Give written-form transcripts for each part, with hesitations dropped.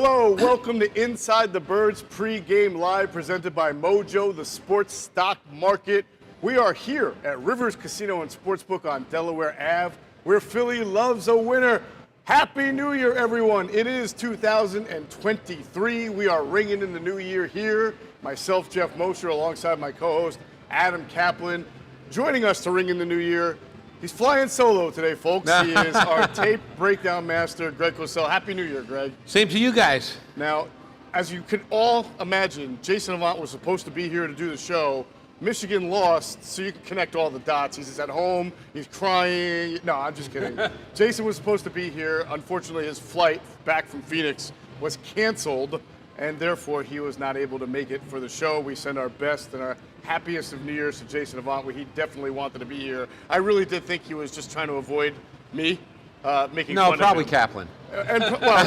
Hello, welcome to Inside the Birds Pregame Live, presented by MOJO, the sports stock market. We are here at Rivers Casino and Sportsbook on Delaware Ave, where Philly loves a winner. Happy New Year, everyone. It is 2023. We are ringing in the new year here. Myself, Geoff Mosher, alongside my co-host, Adam Caplan. Joining us to ring in the new year, he's flying solo today, folks. He is our tape breakdown master, Greg Cosell. Happy New Year, Greg. Same to you guys. Now, as you could all imagine, Jason Avant was supposed to be here to do the show. Michigan lost, so you can connect all the dots. He's at home, he's crying. No, I'm just kidding. Jason was supposed to be here. Unfortunately, his flight back from Phoenix was canceled, and therefore he was not able to make it for the show. We send our best and our happiest of New Year's to Jason Avant, where he definitely wanted to be here. I really did think he was just trying to avoid me making fun of him. No, probably Caplan. And, well,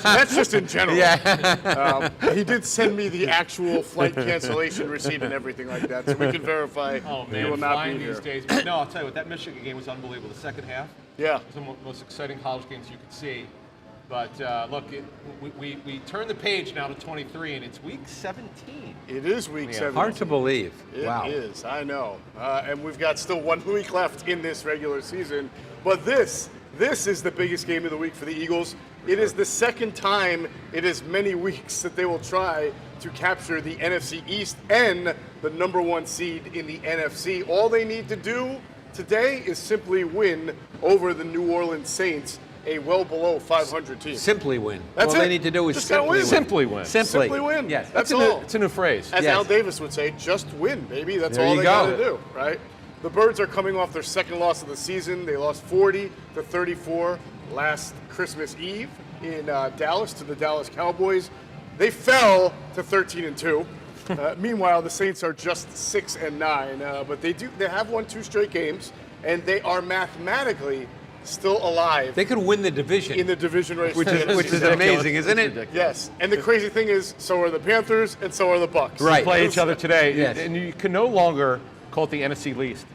that's just in general. Yeah. He did send me the actual flight cancellation receipt and everything like that, so we can verify he will not be here. These days. But no, I'll tell you what, that Michigan game was unbelievable. The second half, Yeah. it was the most exciting college games you could see. But look, we turned the page now to 23, and it's week 17. It is week 17. Hard to believe. It is, I know. And we've got still 1 week left in this regular season. But this is the biggest game of the week for the Eagles. It is the second time in as many weeks that they will try to capture the NFC East and the #1 seed in the NFC. All they need to do today is simply win over the New Orleans Saints, a well below 500 team. Simply win. That's all it. they need to do is Just gotta simply win. win. Simply win. Simply win. Yes. That's all. It's a new phrase. As Yes. Al Davis would say, just win, baby. That's There all you they go. got to do, right? The Birds are coming off their second loss of the season. They lost 40-34 last Christmas Eve in Dallas to the Dallas Cowboys. They fell to 13-2. Meanwhile, the Saints are just 6-9, but they have won 2 straight games, and they are mathematically still alive. They could win the division. In the division race, which is amazing, isn't it? Yes, and the crazy thing is, so are the Panthers, and so are the Bucks. Right. Play each other today, Yes. and you can no longer call it the NFC least.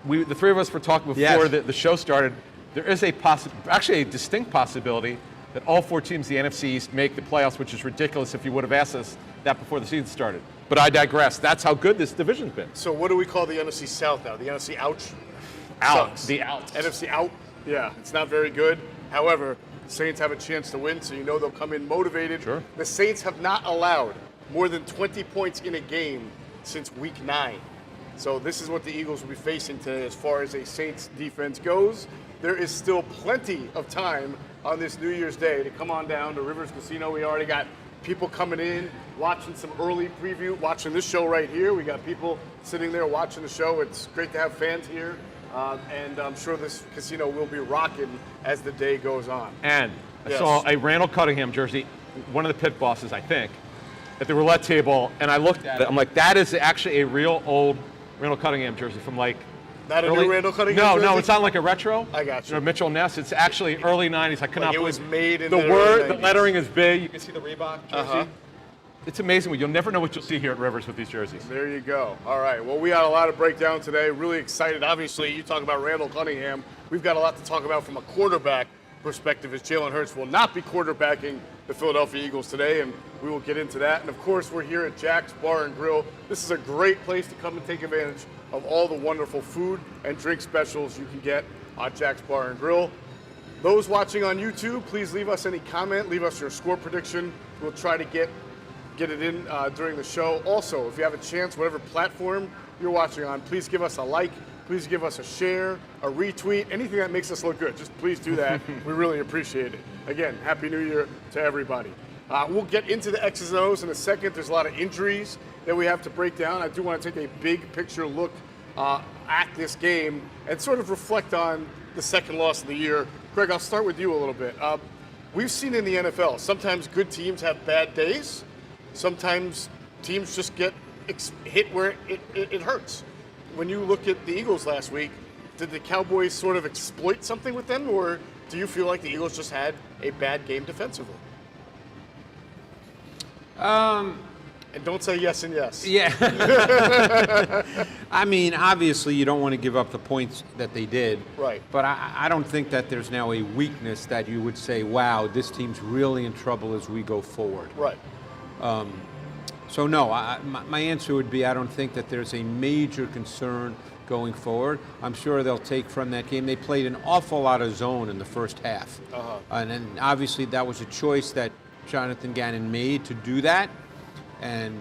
The three of us were talking before Yes. the show started. There is actually a distinct possibility that all 4 teams in the NFC East make the playoffs, which is ridiculous if you would have asked us that before the season started. But I digress. That's how good this division's been. So what do we call the NFC South now? The NFC ouch? Out. Sucks. The out. NFC out? Yeah, it's not very good. However, the Saints have a chance to win, so you know they'll come in motivated. Sure. The Saints have not allowed more than 20 points in a game since week 9. So this is what the Eagles will be facing today as far as a Saints defense goes. There is still plenty of time on this New Year's Day to come on down to Rivers Casino. We already got people coming in, watching some early preview, watching this show right here. We got people sitting there watching the show. It's great to have fans here. And I'm sure this casino will be rocking as the day goes on. And Yes. I saw a Randall Cunningham jersey, one of the pit bosses, I think, at the roulette table, and I looked at it. I'm like, that is actually a real old Randall Cunningham jersey from like. Not a new Randall Cunningham No, jersey? no, it's not like a retro. I got you. Mitchell Ness. It's actually early '90s. I could not Like it believe was made in the the word. early The 90s. lettering is big. You can see the Reebok jersey. Uh-huh. It's amazing. You'll never know what you'll see here at Rivers with these jerseys. There you go. All right. Well, we got a lot to break down today. Really excited. Obviously, you talk about Randall Cunningham. We've got a lot to talk about from a quarterback perspective, as Jalen Hurts will not be quarterbacking the Philadelphia Eagles today, and we will get into that. And of course, we're here at Jack's Bar and Grill. This is a great place to come and take advantage of all the wonderful food and drink specials you can get at Jack's Bar and Grill. Those watching on YouTube, please leave us any comment, leave us your score prediction. We'll try to get it in during the show. Also, if you have a chance, whatever platform you're watching on, please give us a like, please give us a share, a retweet, anything that makes us look good. Just please do that. We really appreciate it. Again, Happy New Year to everybody. We'll get into the X's and O's in a second. There's a lot of injuries that we have to break down. I do want to take a big picture look at this game and sort of reflect on the second loss of the year. Greg, I'll start with you a little bit. We've seen in the NFL, sometimes good teams have bad days. Sometimes teams just get hit where it hurts. When you look at the Eagles last week, did the Cowboys sort of exploit something with them, or do you feel like the Eagles just had a bad game defensively? And don't say yes and yes. Yeah. I mean, obviously, you don't want to give up the points that they did. Right. But I don't think that there's now a weakness that you would say, wow, this team's really in trouble as we go forward. Right. So, no, my answer would be I don't think that there's a major concern going forward. I'm sure they'll take from that game. They played an awful lot of zone in the first half. And then obviously that was a choice that Jonathan Gannon made to do that. And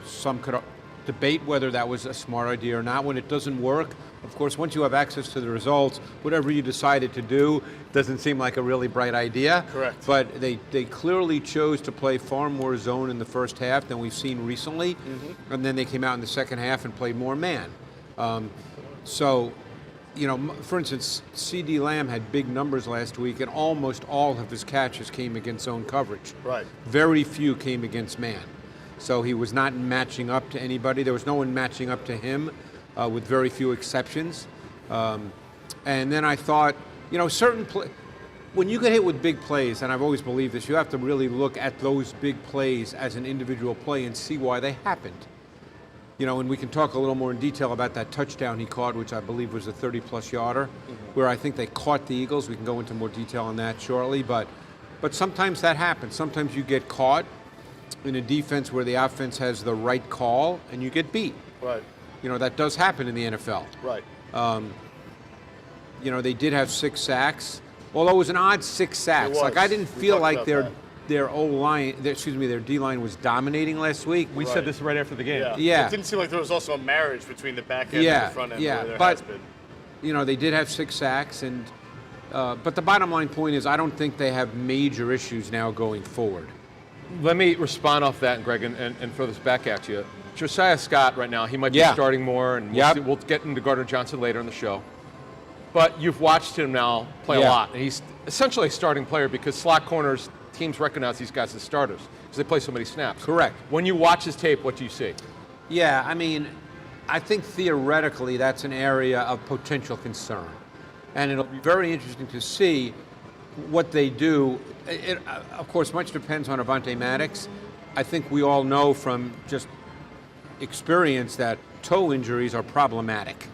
some could debate whether that was a smart idea or not. When it doesn't work, of course, once you have access to the results, whatever you decided to do doesn't seem like a really bright idea. Correct. But they clearly chose to play far more zone in the first half than we've seen recently. And then they came out in the second half and played more man. So, you know, for instance, C.D. Lamb had big numbers last week, and almost all of his catches came against zone coverage. Right. Very few came against man. So he was not matching up to anybody. There was no one matching up to him, with very few exceptions. And then I thought, you know, when you get hit with big plays, and I've always believed this, you have to really look at those big plays as an individual play and see why they happened. You know, and we can talk a little more in detail about that touchdown he caught, which I believe was a 30-plus yarder, where I think they caught the Eagles. We can go into more detail on that shortly. But sometimes that happens. Sometimes you get caught in a defense where the offense has the right call, and you get beat. Right. You know, that does happen in the NFL. Right. You know, they did have 6 sacks, although it was an odd 6 sacks. It was. Like, I didn't We feel talked like about their that. their O-line, their D-line was dominating last week. We said this right after the game. Yeah. It didn't seem like there was also a marriage between the back end and the front end. The way there but has been. you know, they did have 6 sacks, and but the bottom line point is I don't think they have major issues now going forward. Let me respond off that, Greg, and throw this back at you. Josiah Scott right now, he might be starting more, and we'll get into Gardner Johnson later in the show. But you've watched him now play a lot, and he's essentially a starting player because slot corners, teams recognize these guys as starters because they play so many snaps. Correct. When you watch his tape, what do you see? Yeah, I mean, I think theoretically that's an area of potential concern. And it'll be very interesting to see what they do. It, of course, much depends on Avante Maddox. I think we all know from just experience that toe injuries are problematic.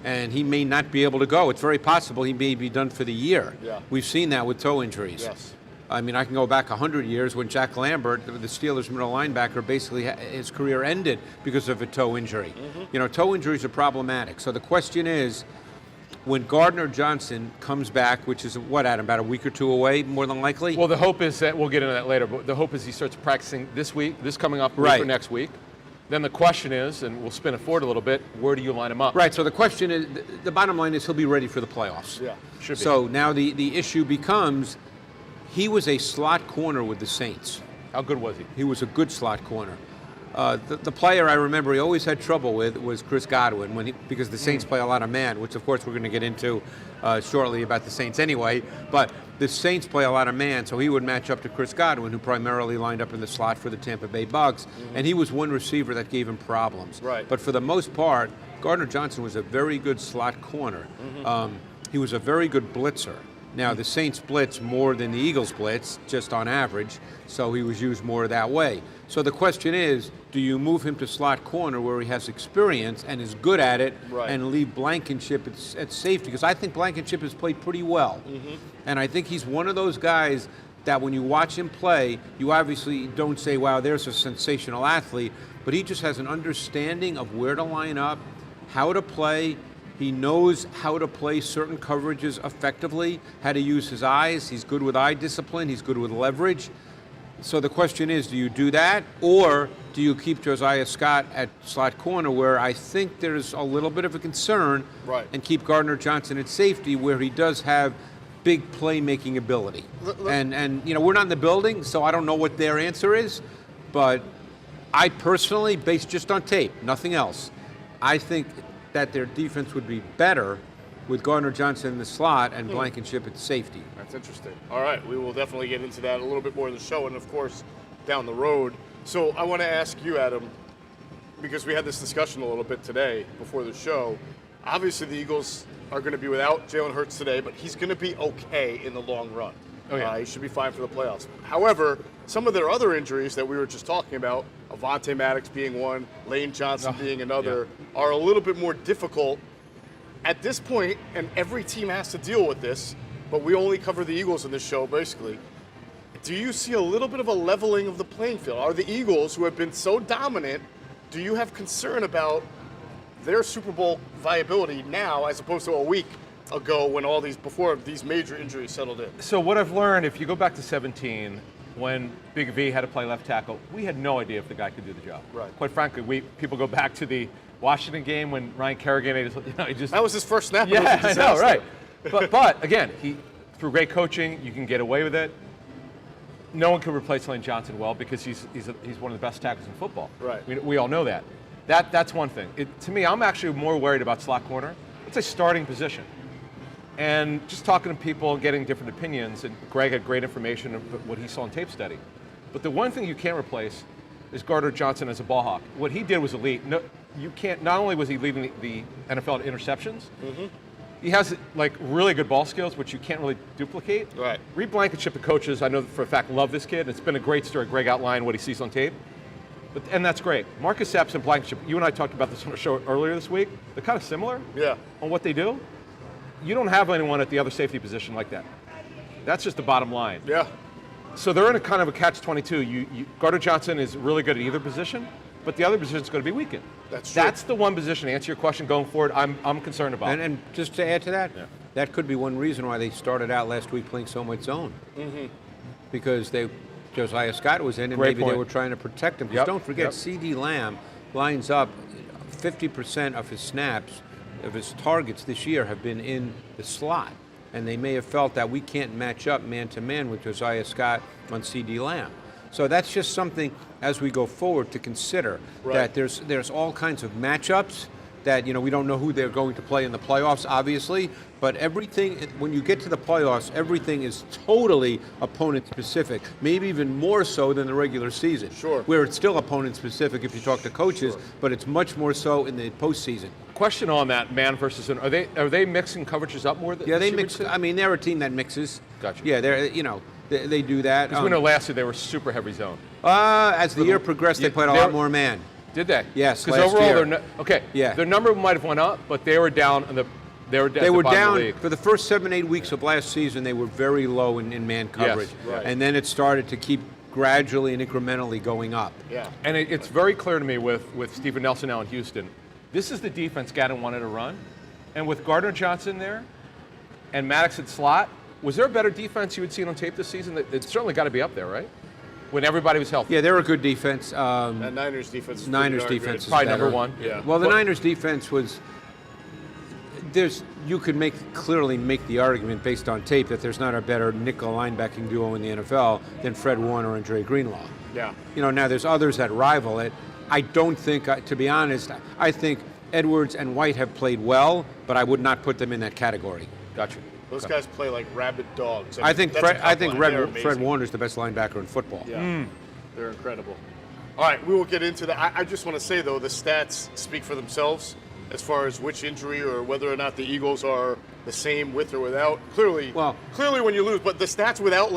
And he may not be able to go. It's very possible he may be done for the year. Yeah. We've seen that with toe injuries. Yes. I mean, I can go back 100 years when Jack Lambert, the Steelers middle linebacker, basically his career ended because of a toe injury. You know, toe injuries are problematic. So the question is, when Gardner Johnson comes back, which is what, Adam, about a week or two away, more than likely? Well, the hope is that, we'll get into that later, but the hope is he starts practicing this week, this coming up week or next week. Then the question is, and we'll spin it forward a little bit, where do you line him up? Right, so the question is, the bottom line is he'll be ready for the playoffs. Yeah, should be. So now the issue becomes, he was a slot corner with the Saints. How good was he? He was a good slot corner. The player I remember he always had trouble with was Chris Godwin because the Saints play a lot of man, which of course we're going to get into shortly about the Saints anyway. But the Saints play a lot of man, so he would match up to Chris Godwin, who primarily lined up in the slot for the Tampa Bay Bucks, and he was one receiver that gave him problems. Right. But for the most part, Gardner Johnson was a very good slot corner. He was a very good blitzer. Now, the Saints blitz more than the Eagles blitz, just on average, so he was used more that way. So the question is, do you move him to slot corner where he has experience and is good at it and leave Blankenship at safety? Because I think Blankenship has played pretty well. And I think he's one of those guys that when you watch him play, you obviously don't say, wow, there's a sensational athlete, but he just has an understanding of where to line up, how to play. He knows how to play certain coverages effectively, how to use his eyes. He's good with eye discipline. He's good with leverage. So the question is, do you do that, or do you keep Josiah Scott at slot corner, where I think there's a little bit of a concern, and keep Gardner Johnson at safety, where he does have big playmaking ability? And you know, we're not in the building, so I don't know what their answer is, but I personally, based just on tape, nothing else, I think that their defense would be better with Gardner Johnson in the slot and Blankenship at safety. That's interesting. All right, we will definitely get into that a little bit more in the show and, of course, down the road. So I want to ask you, Adam, because we had this discussion a little bit today before the show. Obviously, the Eagles are going to be without Jalen Hurts today, but he's going to be okay in the long run. He should be fine for the playoffs. However, some of their other injuries that we were just talking about Avante Maddox being one, Lane Johnson being another, are a little bit more difficult at this point, and every team has to deal with this, but we only cover the Eagles in this show, basically. Do you see a little bit of a leveling of the playing field? Are the Eagles, who have been so dominant, do you have concern about their Super Bowl viability now as opposed to a week ago when before these major injuries settled in? So what I've learned, if you go back to 17, when Big V had to play left tackle, we had no idea if the guy could do the job. Right. Quite frankly, people go back to the Washington game when Ryan Kerrigan, he just that was his first snap. Yeah, I know, right. But again, through great coaching, you can get away with it. No one can replace Lane Johnson well because he's one of the best tackles in football. Right. We all know that. That's one thing. To me, I'm actually more worried about slot corner. It's a starting position. And just talking to people and getting different opinions, and Greg had great information of what he saw in tape study. But the one thing you can't replace is Gardner Johnson as a ball hawk. What he did was elite. No, you can't. Not only was he leading the NFL in interceptions, he has like really good ball skills, which you can't really duplicate. Right. Reed Blankenship, the coaches, I know for a fact, love this kid. It's been a great story. Greg outlined what he sees on tape. And that's great. Marcus Epps and Blankenship, you and I talked about this on our show earlier this week. They're kind of similar on what they do. You don't have anyone at the other safety position like that. That's just the bottom line. Yeah. So they're in a kind of a catch-22. Gardner Johnson is really good at either position, but the other position is going to be weakened. That's true. That's the one position, to answer your question going forward, I'm concerned about. And just to add to that, that could be one reason why they started out last week playing so much zone. Because Josiah Scott was in, and maybe they were trying to protect him. Because don't forget, C.D. Lamb lines up 50% of his snaps, of his targets this year have been in the slot. And they may have felt that we can't match up man-to-man with Josiah Scott on C.D. Lamb. So that's just something as we go forward to consider, that there's all kinds of matchups that, we don't know who they're going to play in the playoffs, obviously, but everything, when you get to the playoffs, everything is totally opponent-specific, maybe even more so than the regular season. Sure. Where it's still opponent-specific if you talk to coaches, but it's much more so in the postseason. Question on that, man versus are they mixing coverages up more? Yeah, they mix. I mean, they're a team that mixes. Gotcha. Yeah, they do that. Because we know last year they were super heavy zone. As the year progressed, they played a lot more man. Did they? Yes. Because overall, their number might have went up, but they were down in the. They were down for the first 7-8 weeks of last season. They were very low in man coverage, and then it started to keep gradually and incrementally going up. Yeah. And it's very clear to me with Steven Nelson now in Houston, this is the defense Gannon wanted to run, and with Gardner Johnson there, and Maddox at slot, was there a better defense you had seen on tape this season? It's certainly got to be up there, right? When everybody was healthy. Yeah, they're a good defense. That Niners defense. Niners defense is probably better. number one. Yeah. Well, the Niners defense was. You could clearly make the argument based on tape that there's not a better nickel linebacking duo in the NFL than Fred Warner and Dre Greenlaw. Yeah. Now there's others that rival it. I don't think, to be honest, I think Edwards and White have played well, but I would not put them in that category. Gotcha. Those guys play like rabid dogs. I think Fred Warner's the best linebacker in football. Yeah. They're incredible. All right, we will get into that. I just want to say, though, the stats speak for themselves as far as which injury or whether or not the Eagles are the same with or without. Clearly when you lose, but the stats without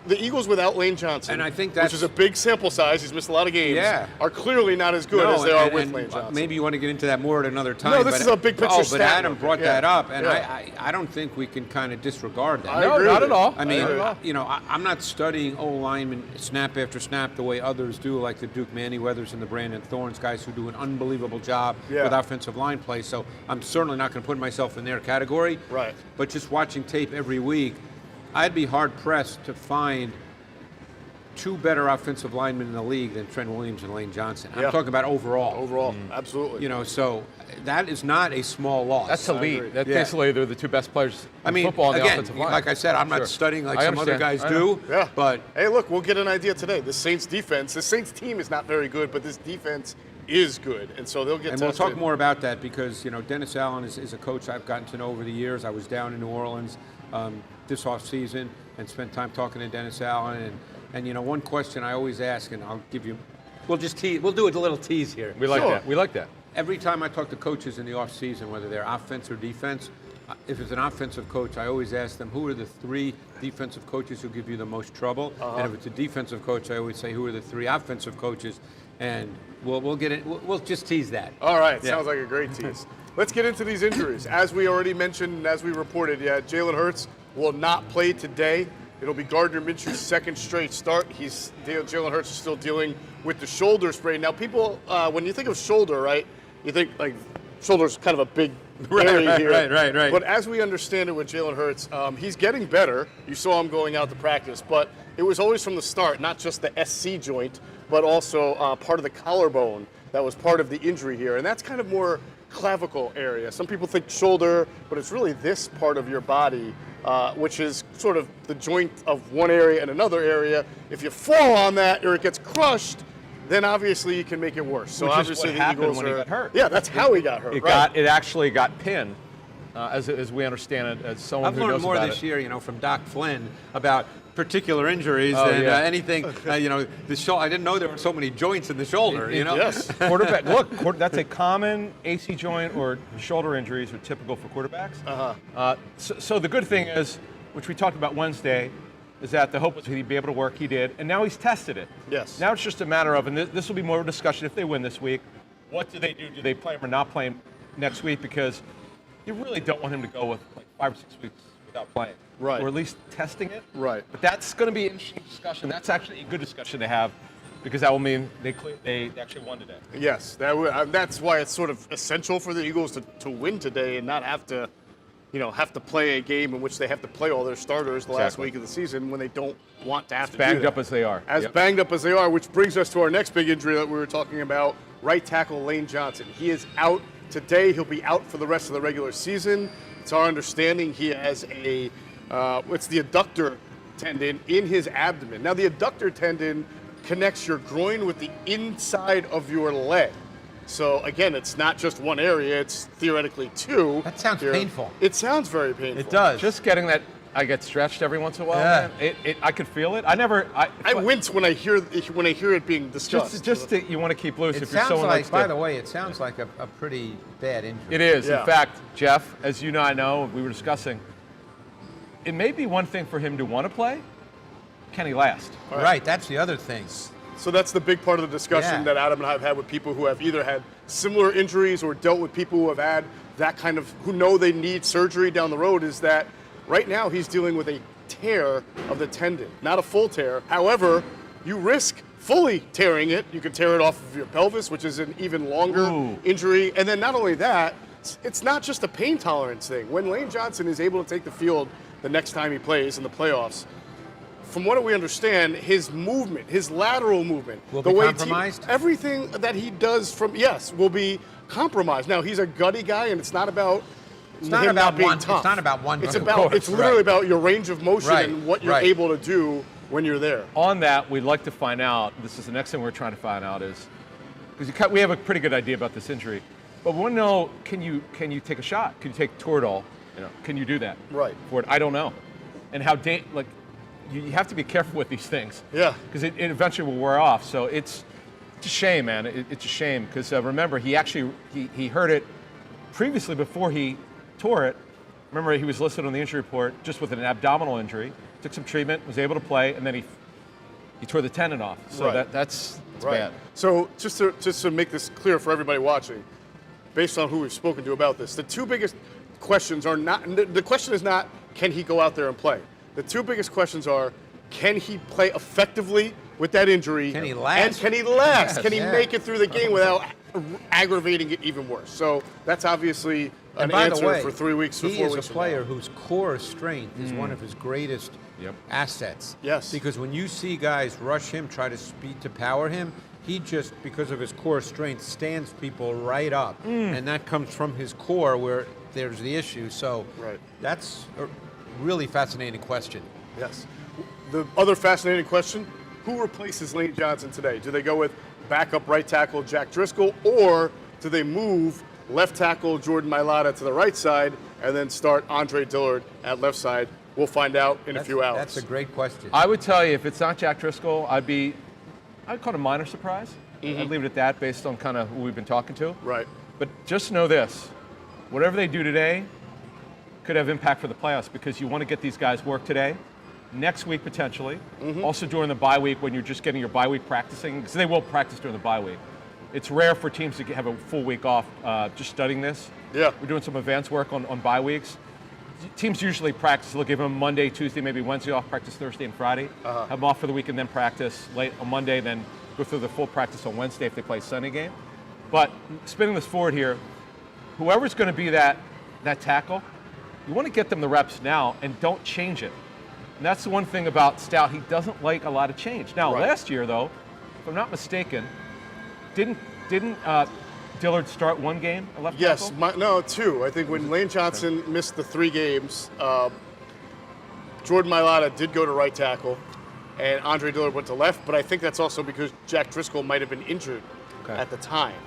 the Eagles without Lane Johnson, and I think which is a big sample size, he's missed a lot of games, are clearly not as good as they are with Lane Johnson. Maybe you want to get into that more at another time. No, this is a big picture stat. But Adam brought that up, and I don't think we can kind of disregard that. No, not at all. I mean, I'm not studying O-linemen snap after snap the way others do, like the Duke Manyweathers and the Brandon Thorns guys who do an unbelievable job with offensive line play. So I'm certainly not going to put myself in their category. Right. But just watching tape every week, I'd be hard-pressed to find two better offensive linemen in the league than Trent Williams and Lane Johnson. I'm talking about overall. Overall, absolutely. So that is not a small loss. That's elite. That's basically they're the two best players in football on the offensive line. Like I said, I'm not studying like some other guys do. Yeah. But hey, look, we'll get an idea today. The Saints team is not very good, but this defense is good, and so they'll get tested. And we'll talk more about that because, Dennis Allen is a coach I've gotten to know over the years. I was down in New Orleans this offseason and spent time talking to Dennis Allen. And one question I always ask, and I'll give you, we'll do a little tease here. We like that. We like that. Every time I talk to coaches in the offseason, whether they're offense or defense, if it's an offensive coach, I always ask them, who are the 3 defensive coaches who give you the most trouble? And if it's a defensive coach, I always say, who are the 3 offensive coaches and we'll get it. We'll just tease that. All right, Yeah. sounds like a great tease. Let's get into these injuries. As we already mentioned and as we reported, Jalen Hurts will not play today. It'll be Gardner Minshew's second straight start. Jalen Hurts is still dealing with the shoulder sprain. Now, people, when you think of shoulder, right, you think like shoulder's kind of a big area here. Right. But as we understand it with Jalen Hurts, he's getting better. You saw him going out to practice, but it was always from the start, not just the SC joint, but also part of the collarbone that was part of the injury here. And that's kind of more clavicle area. Some people think shoulder, but it's really this part of your body, which is sort of the joint of one area and another area. If you fall on that or it gets crushed, then obviously you can make it worse. So Which is obviously what the happened Eagles when he got hurt. Yeah, that's how he got hurt. It actually got pinned, as we understand it, as someone I've who learned knows more about this it. year, from Doc Flynn about particular injuries Oh, than yeah. anything. The shoulder. I didn't know there were so many joints in the shoulder. Yes. Quarterback, look, that's a common AC joint or shoulder injuries are typical for quarterbacks. So the good thing is, which we talked about Wednesday, is that the hope was he'd be able to work. He did, and now he's tested it. Yes. Now it's just a matter of, and this will be more of a discussion if they win this week. What do they do? Do they play him or not play him next week? Because you really don't want him to go with like 5 or 6 weeks without playing. Right. Or at least testing it. Right. But that's going to be an interesting discussion. That's actually a good discussion to have, because that will mean they actually won today. Yes, that's why it's sort of essential for the Eagles to win today and not have to play a game in which they have to play all their starters the last week of the season when they don't want to have to do Banged that. up as they are. As banged up as they are, which brings us to our next big injury that we were talking about, right tackle Lane Johnson. He is out today. He'll be out for the rest of the regular season. It's our understanding he has it's the adductor tendon in his abdomen. Now, the adductor tendon connects your groin with the inside of your leg. So, again, it's not just one area, it's theoretically two. That sounds painful. It sounds very painful. It does. Just getting that, I get stretched every once in a while. Yeah. Man. I could feel it. I wince when I hear it being discussed. Just that you want to keep loose It if you're sounds someone like, likes by to. the way, it sounds like a pretty bad injury. It is. Yeah. In fact, Jeff, as you and I know, we were discussing, it may be one thing for him to want to play. Can he last? Right, that's the other thing. So that's the big part of the discussion Yeah. that Adam and I have had with people who have either had similar injuries or dealt with people who have had that kind of, who know they need surgery down the road, is that right now he's dealing with a tear of the tendon, not a full tear. However, you risk fully tearing it. You can tear it off of your pelvis, which is an even longer injury. And then not only that, it's not just a pain tolerance thing. When Lane Johnson is able to take the field the next time he plays in the playoffs, from what we understand, his movement, his lateral movement, Will the be way compromised? everything that he does will be compromised. Now, he's a gutty guy, and it's not about It's not him about not being one. tough. It's not about one. It's of about course, it's literally right. about your range of motion Right, and what you're right. able to do when you're there. On that, we'd like to find out, this is the next thing we're trying to find out is, because we have a pretty good idea about this injury, but we want to know, can you take a shot? Can you take Toradol? Can you do that? Right. For it? I don't know. And how, you have to be careful with these things. Yeah. Because it eventually will wear off. So it's a shame, man. It's a shame, because remember, he hurt it previously before he tore it. Remember, he was listed on the injury report just with an abdominal injury, took some treatment, was able to play, and then he tore the tendon off. So Right. that's Right. bad. So just to make this clear for everybody watching, based on who we've spoken to about this, the two biggest questions are not, the question is not, can he go out there and play? The two biggest questions are, can he play effectively with that injury? Can he last? And can he last? Yes, Can he yeah. make it through the game without aggravating it even worse? So that's obviously an And by the answer way, for 3 weeks or 4 he is weeks a from now. player whose core strength is one of his greatest assets. Yes. Because when you see guys rush him, try to speed to power him, he just, because of his core strength, stands people right up. And that comes from his core where there's the issue. So Right. that's a really fascinating question. Yes. The other fascinating question, who replaces Lane Johnson today? Do they go with backup right tackle Jack Driscoll, or do they move left tackle Jordan Mailata to the right side and then start Andre Dillard at left side? We'll find out in a few hours. That's a great question. I would tell you, if it's not Jack Driscoll, I'd call it a minor surprise. I'd leave it at that based on kind of who we've been talking to. Right. But just know this, whatever they do today could have impact for the playoffs, because you want to get these guys work today. next week potentially. Also during the bye week when you're just getting your bye week practicing, because they will practice during the bye week. It's rare for teams to have a full week off just studying this. Yeah. We're doing some advanced work on bye weeks. Teams usually practice. They'll give them Monday, Tuesday, maybe Wednesday off, practice Thursday and Friday. Have them off for the week and then practice late on Monday, then go through the full practice on Wednesday if they play a Sunday game. But spinning this forward here, whoever's going to be that tackle, you want to get them the reps now and don't change it. And that's the one thing about Stout. He doesn't like a lot of change. Now, last year, though, if I'm not mistaken, didn't Dillard start one game at left tackle? Yes, no, two. I think when Lane Johnson missed the 3 games, Jordan Mailata did go to right tackle, and Andre Dillard went to left, but I think that's also because Jack Driscoll might have been injured at the time.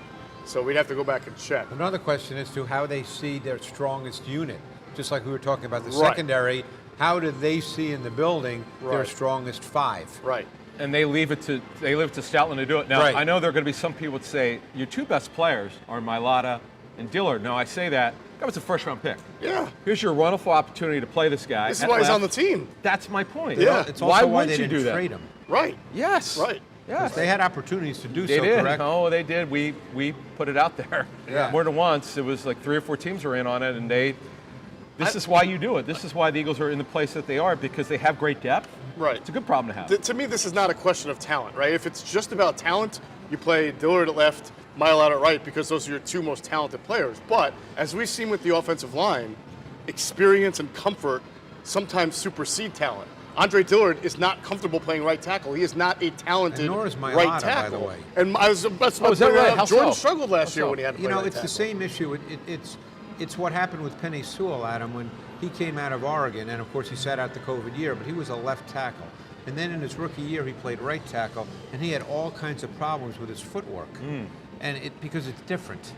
So we'd have to go back and check. Another question is to how they see their strongest unit. Just like we were talking about the secondary, how do they see in the building their strongest 5? Right. And they leave it to Stoutland to do it. Now, I know there are going to be some people that say your 2 best players are Mailata and Dillard. Now, I say that was a first-round pick. Yeah. Here's your wonderful opportunity to play this guy. This is why he's on the team. That's my point. Yeah. It's also why they would you didn't do that? trade him. Right. Yes. Right. Yes. They had opportunities to do They so, did. correct? No, they did. We put it out there more than once. It was like 3 or 4 teams were in on it, and this is why you do it. This is why the Eagles are in the place that they are, because they have great depth. Right. It's a good problem to have. To me, this is not a question of talent, right? If it's just about talent, you play Dillard at left, Mailata at right, because those are your 2 most talented players. But as we've seen with the offensive line, experience and comfort sometimes supersede talent. Andre Dillard is not comfortable playing right tackle. He is not a talented nor is Mailata, right tackle. by the way. And I was about to is that bring that right? up. How Jordan so? struggled last year so? when he had to play You know, right it's the tackle. same issue. It's what happened with Penei Sewell, Adam, when he came out of Oregon, and of course he sat out the COVID year, but he was a left tackle. And then in his rookie year, he played right tackle, and he had all kinds of problems with his footwork. And because it's different.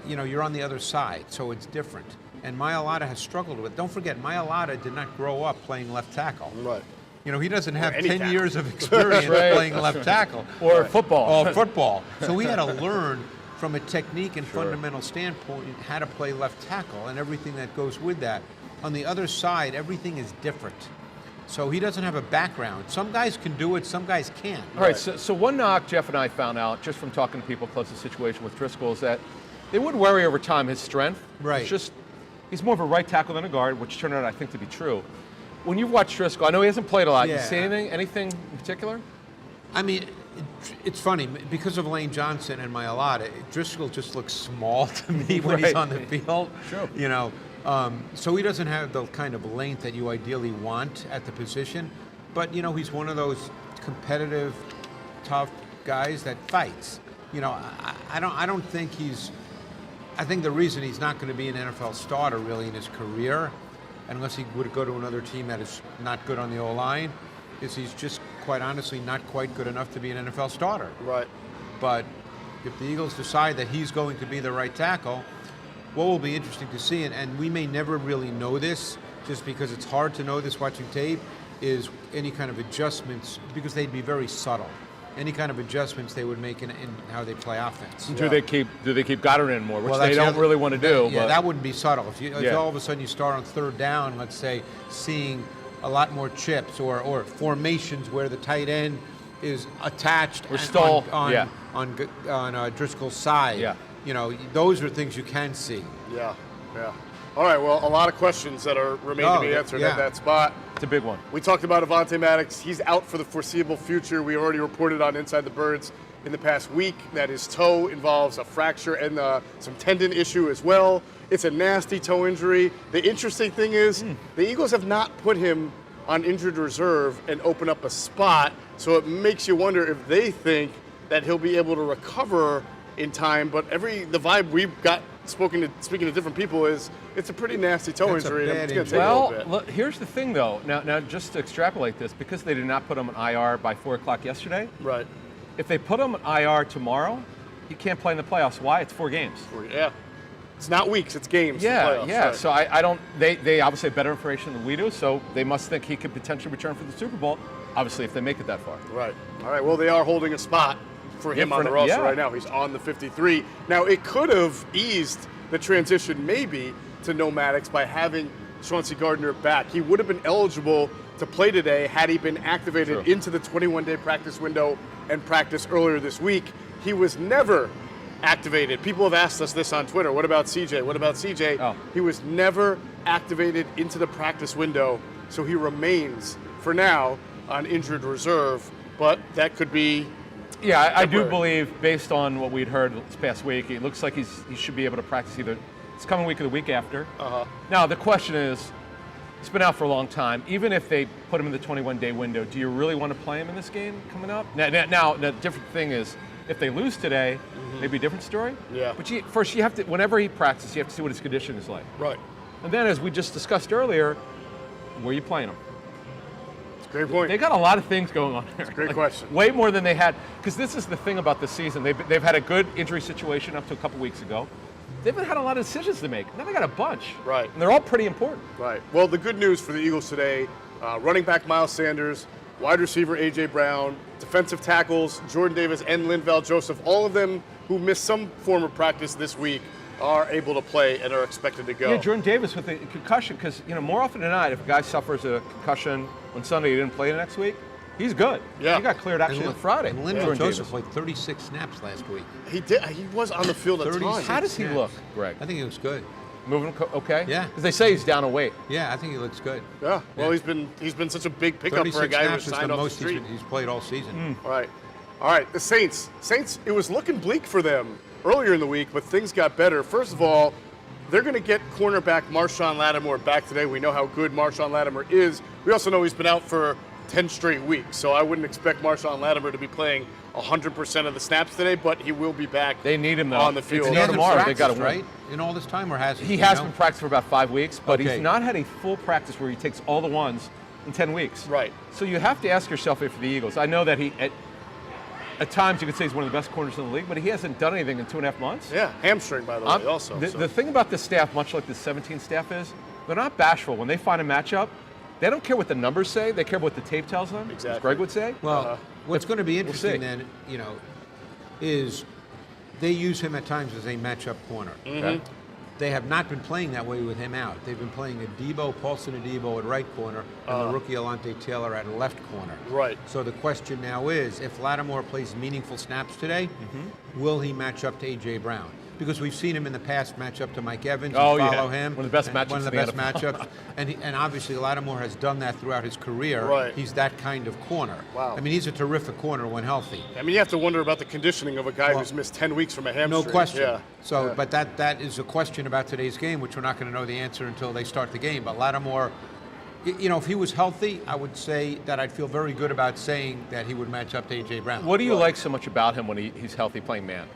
You know, you're on the other side, so it's different. And Mailata has struggled with it. Don't forget, Mailata did not grow up playing left tackle. Right. You know, he doesn't have any 10 tackle. years of experience playing left tackle. Or football. Or football. So we had to learn from a technique and fundamental standpoint how to play left tackle and everything that goes with that. On the other side, everything is different. So he doesn't have a background. Some guys can do it, some guys can't. All right, so one knock Jeff and I found out just from talking to people close to the situation with Driscoll is that they would worry over time his strength. Right. It's just he's more of a right tackle than a guard, which turned out I think to be true. When you've watched Driscoll, I know he hasn't played a lot. You see anything in particular? I mean, it's funny, because of Lane Johnson and Mailata, Driscoll just looks small to me when he's on the field. Sure. You know, so he doesn't have the kind of length that you ideally want at the position. But, you know, he's one of those competitive, tough guys that fights. You know, I don't think I think the reason he's not going to be an NFL starter really in his career, unless he would go to another team that is not good on the O-line, is he's just, quite honestly, not quite good enough to be an NFL starter. Right. But if the Eagles decide that he's going to be the right tackle, what will be interesting to see, and we may never really know this, just because it's hard to know this watching tape, is any kind of adjustments, because they'd be very subtle. Any kind of adjustments they would make in how they play offense. Do they keep Goddard in more, which Well, they that's don't the really want to do? Yeah, but that wouldn't be subtle. If all of a sudden you start on 3rd down, let's say, seeing a lot more chips or formations where the tight end is attached on Driscoll's side. Yeah. You know, those are things you can see. Yeah. All right, well, a lot of questions that remain to be answered at that spot. It's a big one. We talked about Avonte Maddox. He's out for the foreseeable future. We already reported on Inside the Birds in the past week that his toe involves a fracture and some tendon issue as well. It's a nasty toe injury. The interesting thing is the Eagles have not put him on injured reserve and open up a spot, so it makes you wonder if they think that he'll be able to recover in time. But the vibe we've got speaking to different people is it's a pretty nasty toe injury. And it's going to take a little bit. Look, here's the thing, though. Now, just to extrapolate this, because they did not put him on IR by 4 o'clock yesterday. Right. If they put him on IR tomorrow, he can't play in the playoffs. Why? It's 4 games. Yeah. It's not weeks, it's games. Yeah, the playoffs, yeah. right. So I don't. They obviously have better information than we do, so they must think he could potentially return for the Super Bowl. Obviously, if they make it that far. Right. All right. Well, they are holding a spot for him on the roster right now. He's on the 53. Now, it could have eased the transition maybe to no Maddox by having Chauncey Gardner back. He would have been eligible to play today had he been activated into the 21-day practice window and practice earlier this week. He was never activated. People have asked us this on Twitter. What about CJ? What about CJ? Oh. He was never activated into the practice window, so he remains, for now, on injured reserve. But that could be Yeah, I do believe, based on what we'd heard this past week, it looks like he should be able to practice either this coming week or the week after. Now, the question is, he's been out for a long time. Even if they put him in the 21-day window, do you really want to play him in this game coming up? Now, the different thing is, if they lose today, maybe a different story. Yeah. But first, you have to, whenever he practices, you have to see what his condition is like. right. And then, as we just discussed earlier, where are you playing him? Great point. They got a lot of things going on there. Great question. Way more than they had, because this is the thing about this season. They've had a good injury situation up to a couple weeks ago. They haven't had a lot of decisions to make. Now they got a bunch. Right. And they're all pretty important. Right. Well, the good news for the Eagles today, running back Miles Sanders, wide receiver A.J. Brown, defensive tackles Jordan Davis and Linval Joseph, all of them who missed some form of practice this week are able to play and are expected to go. Yeah, Jordan Davis with a concussion, because more often than not, if a guy suffers a concussion on Sunday, he didn't play the next week, he's good. Yeah. He got cleared actually on Friday. And Linval Jordan Joseph Davis. played 36 snaps last week. He did. He was on the field a 36 ton. How does he snaps. look, Greg? I think he looks good. Moving okay? Yeah. Because they say he's down a weight. Yeah, I think he looks good. Yeah. Well, Yeah. he's been such a big pickup for a 36 guy who snaps was is signed the off the most street. he's played all season. All right. The Saints. Saints. It was looking bleak for them earlier in the week, but things got better. First of all, they're going to get cornerback Marshawn Lattimore back today. We know how good Marshawn Lattimore is. We also know he's been out for 10 straight weeks, so I wouldn't expect Marshawn Lattimore to be playing 100% of the snaps today, but he will be back. They need him though. on the field. It's He now hasn't tomorrow. They practiced, got to right? In all this time, or has he? He You has know? been practicing for about 5 weeks, but Okay. he's not had a full practice where he takes all the ones in 10 weeks. Right. So you have to ask yourself if the Eagles. I know that he, at times, you could say he's one of the best corners in the league, but he hasn't done anything in 2.5 months. Yeah, hamstring, by the way, also. The thing about this staff, much like the 17 staff is, they're not bashful. When they find a matchup, they don't care what the numbers say. They care what the tape tells them, Exactly. as Greg would say. Well, what's going to be interesting see. then, is they use him at times as a matchup corner. Okay. They have not been playing that way with him out. They've been playing Paulson Adebo at right corner, and the rookie Alante Taylor at left corner. Right. So the question now is, if Lattimore plays meaningful snaps today, will he match up to A.J. Brown? Because we've seen him in the past match up to Mike Evans and follow him. One of the best and matchups One of the in best the NFL. matchups. And obviously Lattimore has done that throughout his career. Right. He's that kind of corner. Wow. I mean, he's a terrific corner when healthy. I mean, you have to wonder about the conditioning of a guy who's missed 10 weeks from a hamstring. No question. Yeah. So, Yeah. but that is a question about today's game, which we're not going to know the answer until they start the game. But Lattimore, if he was healthy, I would say that I'd feel very good about saying that he would match up to A.J. Brown. What do you like so much about him when he's healthy playing man?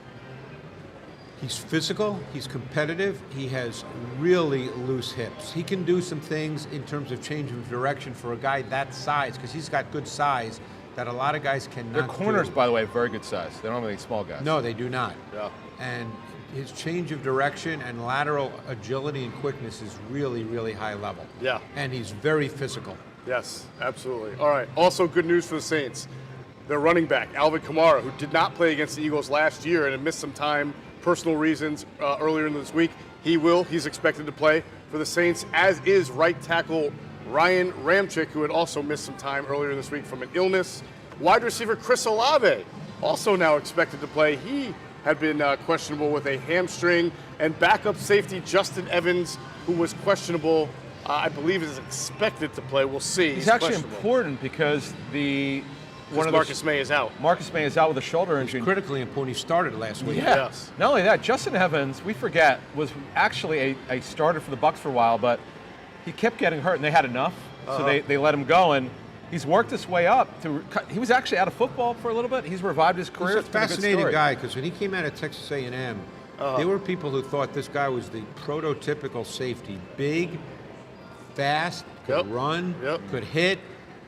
He's physical, he's competitive, he has really loose hips. He can do some things in terms of change of direction for a guy that size, because he's got good size that a lot of guys cannot Their corners, do. by the way, very good size. They don't have any small guys. No, they do not. Yeah. And his change of direction and lateral agility and quickness is really, really high level. Yeah. And he's very physical. Yes, absolutely. All right. Also, good news for the Saints. Their running back, Alvin Kamara, who did not play against the Eagles last year and had missed some time, personal reasons, earlier in this week. He's expected to play for the Saints, as is right tackle Ryan Ramczyk, who had also missed some time earlier this week from an illness. Wide receiver Chris Olave, also now expected to play. He had been questionable with a hamstring. And backup safety Justin Evans, who was questionable, I believe is expected to play. We'll see. He's actually questionable. important because Marcus May is out. Marcus May is out with a shoulder injury. Critically important. He started last week. Yeah. Yes. Not only that, Justin Evans, we forget, was actually a starter for the Bucs for a while, but he kept getting hurt, and they had enough, so they let him go. And he's worked his way up. He was actually out of football for a little bit. He's revived his career. He's a It's been good fascinating story. guy, because when he came out of Texas A&M, there were people who thought this guy was the prototypical safety. Big, fast, could Yep. run, Yep. could hit.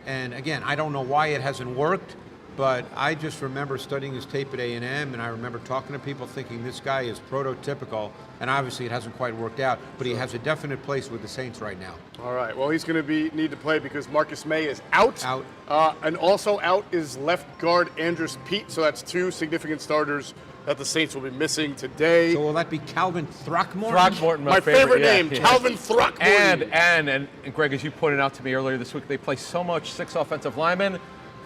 And again, I don't know why it hasn't worked, but I just remember studying his tape at A&M, and I remember talking to people thinking this guy is prototypical, and obviously it hasn't quite worked out, but he has a definite place with the Saints right now. All right. Well, he's going to need to play because Marcus May is out. Out. And also out is left guard Andrus Peat. So that's two significant starters that the Saints will be missing today. So will that be Calvin Throckmorton? Throckmorton, My favorite yeah, name, yeah. Calvin Throckmorton. And Greg, as you pointed out to me earlier this week, they play so much 6 offensive linemen.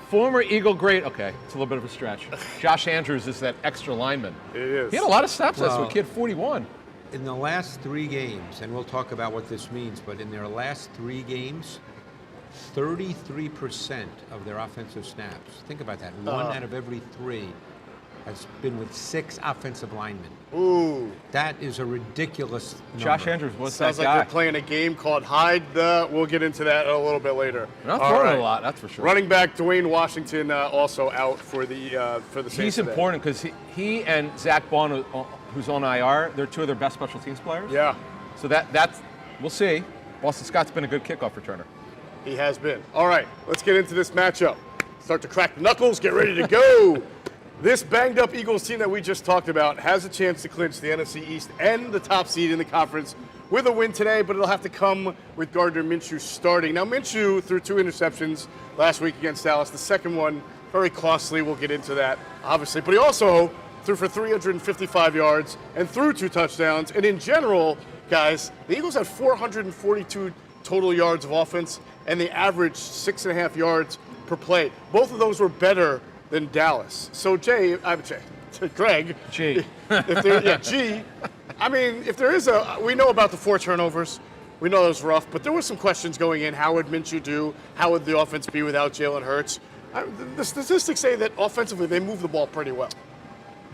Former Eagle great, okay, it's a little bit of a stretch. Josh Andrews is that extra lineman. It is. He had a lot of snaps last Well, week. He had 41. In the last 3 games, and we'll talk about what this means, but in their last 3 games, 33% of their offensive snaps. Think about that. 1 out of every 3 has been with 6 offensive linemen. Ooh. That is a ridiculous number. Josh Andrews was Sounds that like guy. they're playing a game called Hide the. We'll get into that a little bit later. Not All throwing right. a lot, that's for sure. Running back Dwayne Washington also out for the Saints. He's today. important because he and Zach Bond, who's on IR, they're 2 of their best special teams players. Yeah, So that's we'll see. Boston Scott's been a good kickoff returner. he has been. All right, let's get into this matchup. Start to crack the knuckles. Get ready to go. This banged up Eagles team that we just talked about has a chance to clinch the NFC East and the top seed in the conference with a win today, but it'll have to come with Gardner Minshew starting. Now, Minshew threw 2 interceptions last week against Dallas. The second one, very costly. We'll get into that, obviously. But he also threw for 355 yards and threw 2 touchdowns. And in general, guys, the Eagles had 442 total yards of offense, and they averaged 6.5 yards per play. Both of those were better than Dallas. So Greg. G. G. I mean, if there is we know about the 4 turnovers. We know it was rough, but there were some questions going in. How would Minshew do? How would the offense be without Jalen Hurts? The statistics say that offensively they move the ball pretty well.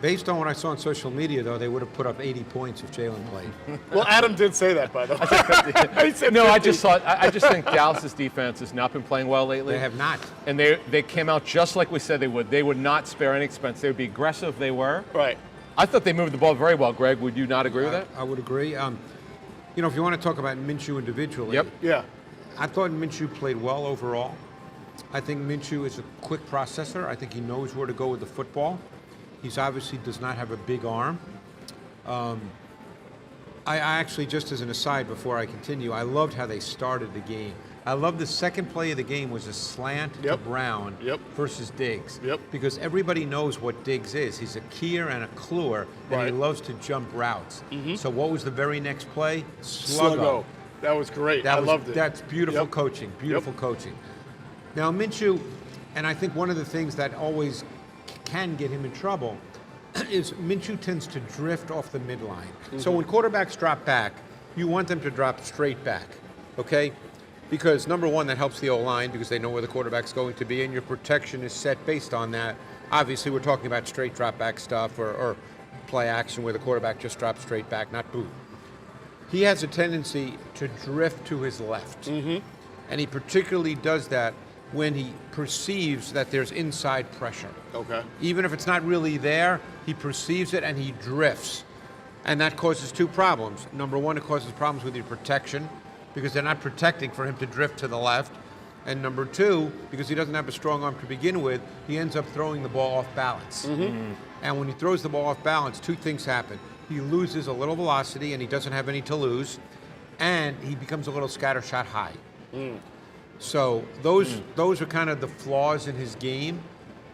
Based on what I saw on social media, though, they would have put up 80 points if Jalen played. Well, Adam did say that, by the way. He said No, 50. I just think Dallas's defense has not been playing well lately. They have not. And they came out just like we said they would. They would not spare any expense. They would be aggressive. They were. Right. I thought they moved the ball very well. Greg, would you not agree with that? I would agree. You know, if you want to talk about Minshew individually, Yep. Yeah. I thought Minshew played well overall. I think Minshew is a quick processor. I think he knows where to go with the football. He's obviously does not have a big arm. I actually, just as an aside before I continue, I loved how they started the game. I love the second play of the game was a slant to Brown versus Diggs. Because everybody knows what Diggs is. He's a keyer and a cluer, and he loves to jump routes. So what was the very next play? Sluggo. That was great. I loved it. That's beautiful coaching. Beautiful coaching. Now Minshew, and I think one of the things that always can get him in trouble is Minshew tends to drift off the midline. So when quarterbacks drop back, you want them to drop straight back, okay? Because number one, that helps the O-line because they know where the quarterback's going to be, and your protection is set based on that. Obviously, we're talking about straight drop back stuff or play action where the quarterback just drops straight back, not boot. He has a tendency to drift to his left, and he particularly does that when he perceives that there's inside pressure. Okay. Even if it's not really there, he perceives it and he drifts. And that causes 2 problems. Number one, it causes problems with your protection because they're not protecting for him to drift to the left. And number 2, because he doesn't have a strong arm to begin with, he ends up throwing the ball off balance. And when he throws the ball off balance, 2 things happen. He loses a little velocity and he doesn't have any to lose, and he becomes a little scattershot high. So those are kind of the flaws in his game.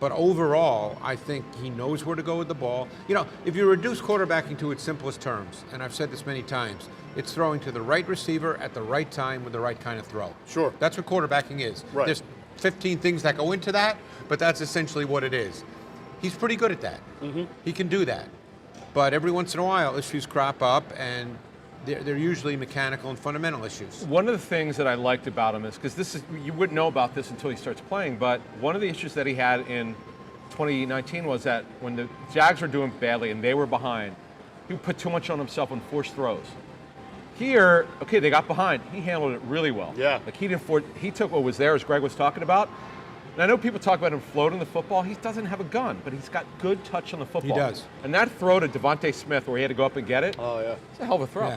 But overall, I think he knows where to go with the ball. You know, if you reduce quarterbacking to its simplest terms, and I've said this many times, it's throwing to the right receiver at the right time with the right kind of throw. Sure. That's what quarterbacking is. Right. There's 15 things that go into that, but that's essentially what it is. He's pretty good at that. He can do that. But every once in a while, issues crop up, and they're usually mechanical and fundamental issues. One of the things that I liked about him is, because you wouldn't know about this until he starts playing, but one of the issues that he had in 2019 was that when the Jags were doing badly and they were behind, he put too much on himself on forced throws. Here, okay, they got behind. He handled it really well. Yeah. Like he took what was there, as Greg was talking about. And I know people talk about him floating the football. He doesn't have a gun, but he's got good touch on the football. He does. And that throw to Devontae Smith where he had to go up and get it, Oh, yeah. it's a hell of a throw.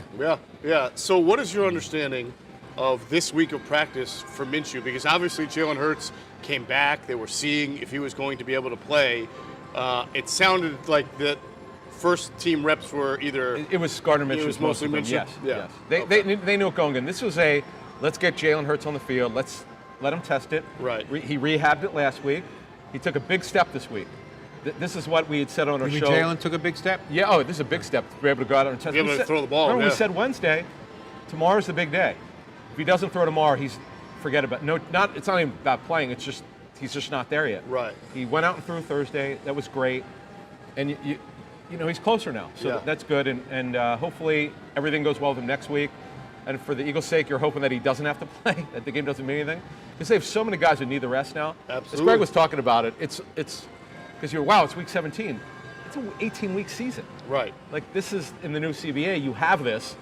Yeah. So what is your understanding of this week of practice for Minshew? Because obviously Jalen Hurts came back. They were seeing if he was going to be able to play. It sounded like the first team reps were either... It was Gardner Minshew. It was mostly Minshew? Yes. Yeah. Yes. They knew it going in. This was let's get Jalen Hurts on the field. Let's let him test it. Right. He rehabbed it last week. He took a big step this week. This is what we had said on our You show. mean Jalen took a big step? Yeah, this is a big step to be able to go out there and test. Be able to throw the ball, Remember, yeah. we said Wednesday, tomorrow's the big day. If he doesn't throw tomorrow, forget about it's not even about playing. It's just he's just not there yet. Right. He went out and threw Thursday. That was great, and he's closer now, so Yeah. that's good. And hopefully everything goes well with him next week. And for the Eagles' sake, you're hoping that he doesn't have to play, that the game doesn't mean anything, because they have so many guys who need the rest now. Absolutely. As Greg was talking about it, it's because it's week 17. It's an 18-week season. Right. Like, this is in the new CBA. You have this.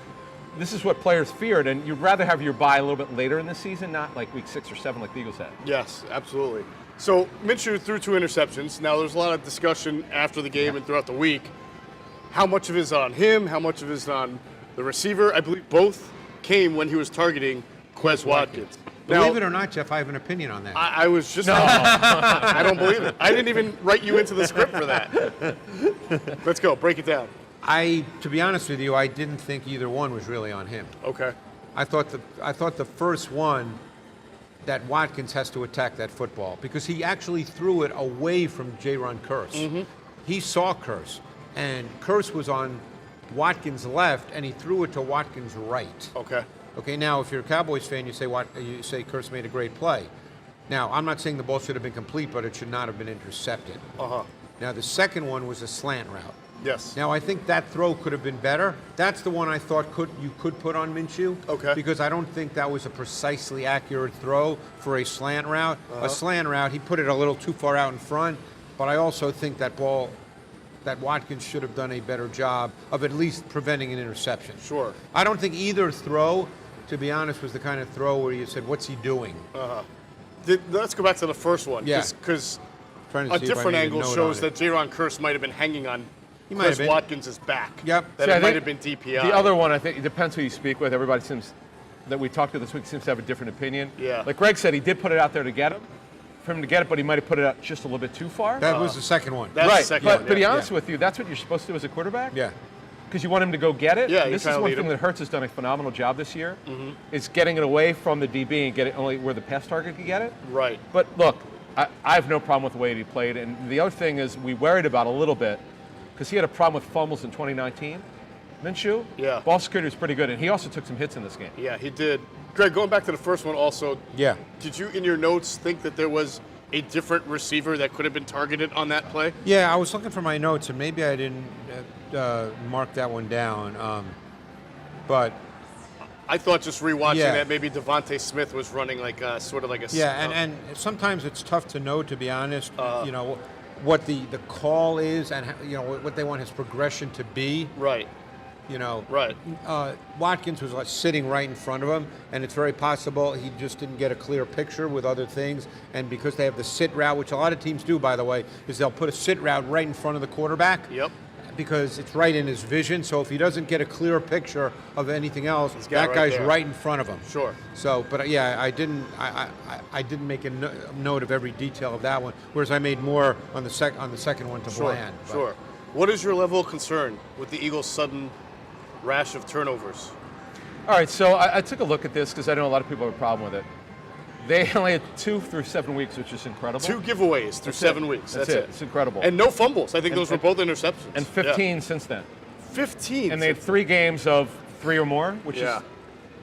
This is what players feared, and you'd rather have your bye a little bit later in the season, not like week 6 or 7 like the Eagles had. Yes, absolutely. So Minshew threw 2 interceptions. Now there's a lot of discussion after the game and throughout the week. How much of it is on him? How much of it is on the receiver? I believe both came when he was targeting Quez Watkins. Believe it or not, Jeff, I have an opinion on that. I was just I don't believe it. I didn't even write you into the script for that. Let's go. Break it down. To be honest with you, I didn't think either one was really on him. Okay. I thought the first one that Watkins has to attack that football because he actually threw it away from Jaron Curse. Mm-hmm. He saw Curse, and Curse was on Watkins' left, and he threw it to Watkins' right. Okay. Okay, now if you're a Cowboys fan, you say Curse made a great play. Now, I'm not saying the ball should have been complete, but it should not have been intercepted. Uh-huh. Now, the second one was a slant route. Yes. Now, I think that throw could have been better. That's the one I thought you could put on Minshew. Okay. Because I don't think that was a precisely accurate throw for a slant route. A slant route, he put it a little too far out in front, but I also think that Watkins should have done a better job of at least preventing an interception. Sure. I don't think either throw, to be honest, was the kind of throw where you said, what's he doing? Let's go back to the first one. Yeah. Because Trying to a see if I different made a angle note shows on it. that Jaron Curse might have been hanging on He might have Quez been. Watkins' back. Yep. That See, I it might have think been DPI. The other one, I think, it depends who you speak with. Everybody that we talked to this week seems to have a different opinion. Yeah. Like Greg said, he did put it out there to get him, for him to get it, but he might have put it out just a little bit too far. That was the second one. That's right, the second but one, to be yeah. honest with you, that's what you're supposed to do as a quarterback. Yeah. Because you want him to go get it. Yeah, you're this trying is to one lead thing him. that Hurts has done a phenomenal job this year. Is getting it away from the DB and get it only where the pass target can get it. Right. But look, I have no problem with the way he played. And the other thing is we worried about a little bit because he had a problem with fumbles in 2019. Minshew, Yeah. ball security was pretty good, and he also took some hits in this game. Yeah, he did. Greg, going back to the first one also, Yeah. did you in your notes think that there was a different receiver that could have been targeted on that play? Yeah, I was looking for my notes, and maybe I didn't mark that one down. But I thought just rewatching Yeah. that maybe Devontae Smith was running like sort of like a yeah, and sometimes it's tough to know, to be honest. What the call is, and what they want his progression to be. right. Right. Watkins was sitting right in front of him, and it's very possible he just didn't get a clear picture with other things. And because they have the sit route, which a lot of teams do, by the way, is they'll put a sit route right in front of the quarterback. Yep. Because it's right in his vision. So if he doesn't get a clear picture of anything else, got it that right guy's there. right in front of him. Sure. So, but yeah, I didn't make a note of every detail of that one. Whereas I made more on the second one to Sure. Bland. But- Sure. What is your level of concern with the Eagles' sudden rash of turnovers? All right, so I took a look at this because I know a lot of people have a problem with it. They only had 2 through 7 weeks, which is incredible. 2 giveaways through That's 7 it. weeks. That's That's it. It's incredible. And no fumbles. I think those were and- both interceptions. And 15 since then. Yeah. 15. And they had 3 games of 3 or more, which Yeah. is.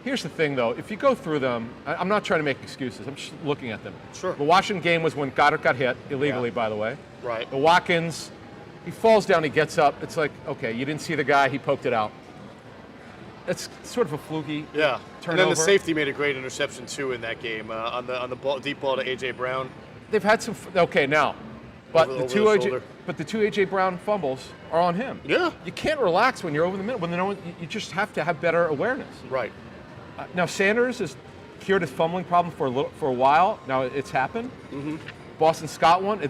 Here's the thing, though. If you go through them, I'm not trying to make excuses. I'm just looking at them. Sure. The Washington game was when Goddard got hit illegally, Yeah. by the way. Right. The Watkins, he falls down, he gets up. It's like, okay, you didn't see the guy, he poked it out. It's sort of a fluky Yeah. turnover. And then the safety made a great interception too in that game on the ball, deep ball to AJ Brown. They've had some. Okay, now, but Over the the two shoulder. AJ Brown fumbles are on him. Yeah. You can't relax when you're over the middle. When you just have to have better awareness. Right. Now Sanders has cured his fumbling problem for a while. Now it's happened. Mm-hmm. Boston Scott one.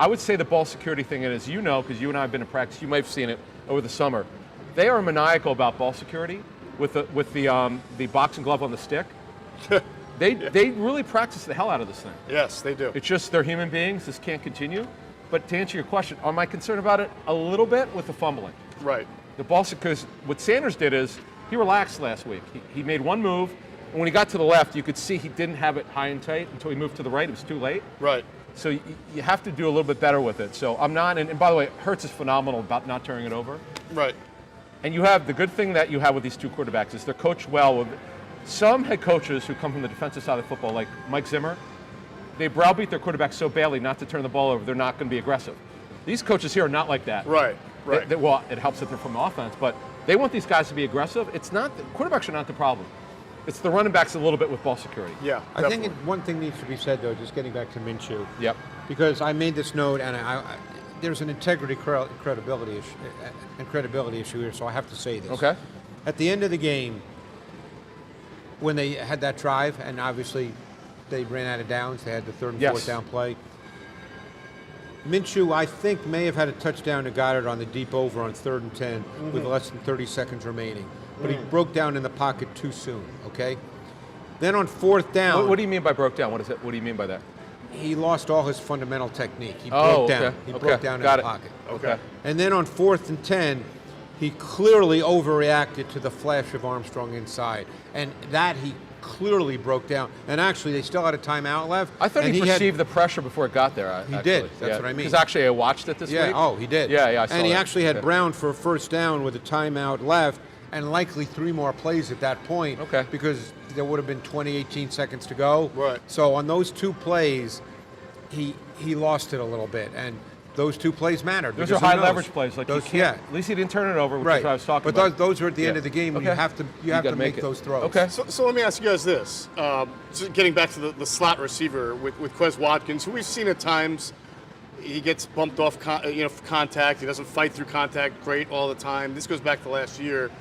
I would say the ball security thing, and as you know, because you and I have been in practice, you might have seen it over the summer. They are maniacal about ball security with the boxing glove on the stick. They really practice the hell out of this thing. Yes, they do. It's just they're human beings. This can't continue. But to answer your question, am I concerned about it? A little bit with the fumbling. Right. The ball, because what Sanders did is he relaxed last week. He made one move, and when he got to the left, you could see he didn't have it high and tight until he moved to the right. It was too late. Right. So you have to do a little bit better with it. So I'm not, and by the way, Hurts is phenomenal about not turning it over. Right. And you have, the good thing that you have with these two quarterbacks is they're coached well. With some head coaches who come from the defensive side of football, like Mike Zimmer, they browbeat their quarterbacks so badly not to turn the ball over, they're not going to be aggressive. These coaches here are not like that. Right. Well, it helps that they're from offense, but they want these guys to be aggressive. It's not, quarterbacks are not the problem. It's the running backs a little bit with ball security. Yeah, I think one thing needs to be said, though, just getting back to Minshew. Yep. Because I made this note, and there's an integrity credibility issue here, so I have to say this. Okay. At the end of the game, when they had that drive, and obviously they ran out of downs, they had the third and fourth down play. Minshew, I think, may have had a touchdown to Goddard on the deep over on 3rd and 10 with less than 30 seconds remaining. But he broke down in the pocket too soon, okay? Then on 4th down... What do you mean by broke down? What do you mean by that? He lost all his fundamental technique. He broke down. Okay. He broke down in the pocket. Okay. And then on 4th and 10, he clearly overreacted to the flash of Armstrong inside. And that he clearly broke down. And actually, they still had a timeout left. I thought he perceived the pressure before it got there. He did. That's what I mean. Because actually, I watched it this week. Oh, he did. Yeah, I saw And he that. actually had Brown for a first down with a timeout left and likely 3 more plays at that point. Okay. Because there would have been 18 seconds to go. Right. So on those 2 plays, he lost it a little bit. And those 2 plays mattered. Those are high leverage plays. Like those, you can't, at least he didn't turn it over, which is what I was talking about. But those are at the end of the game when you have to make those throws. Okay. So let me ask you guys this. So getting back to the slot receiver with Quez Watkins, who we've seen at times, he gets bumped off contact. He doesn't fight through contact great all the time. This goes back to last year.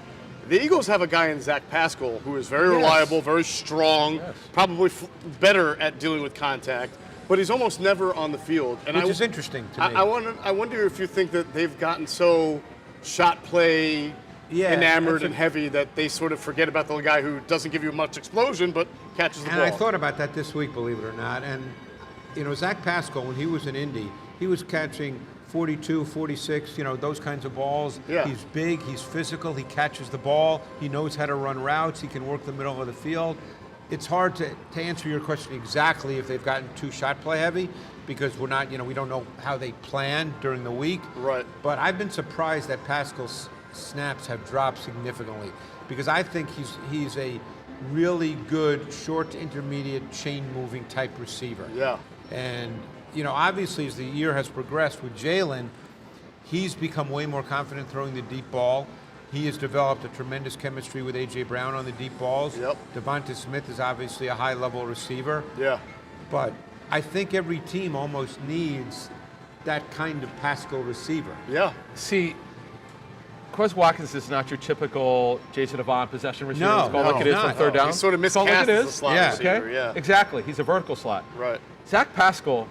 The Eagles have a guy in Zach Pascal who is very reliable, very strong, probably better at dealing with contact, but he's almost never on the field. And Which is interesting to me. I wonder if you think that they've gotten so shot play enamored and heavy that they sort of forget about the guy who doesn't give you much explosion but catches the ball. And I thought about that this week, believe it or not. And, Zach Pascal, when he was in Indy, he was catching 42, 46, those kinds of balls. Yeah. He's big, he's physical, he catches the ball, he knows how to run routes, he can work the middle of the field. It's hard to answer your question exactly if they've gotten too shot play heavy because we're not, we don't know how they plan during the week. Right. But I've been surprised that Pascal's snaps have dropped significantly because I think he's a really good short to intermediate chain moving type receiver. Yeah. And obviously as the year has progressed with Jalen, he's become way more confident throwing the deep ball. He has developed a tremendous chemistry with A.J. Brown on the deep balls. Yep. Devonta Smith is obviously a high-level receiver. Yeah. But I think every team almost needs that kind of Pascal receiver. Yeah. See, Quez Watkins is not your typical Jason Avant possession receiver. No, it's called like it is from third down. He's sort of It's called miscast like it as a is. slot receiver. Okay? Exactly. He's a vertical slot. Right. Zach Pascal,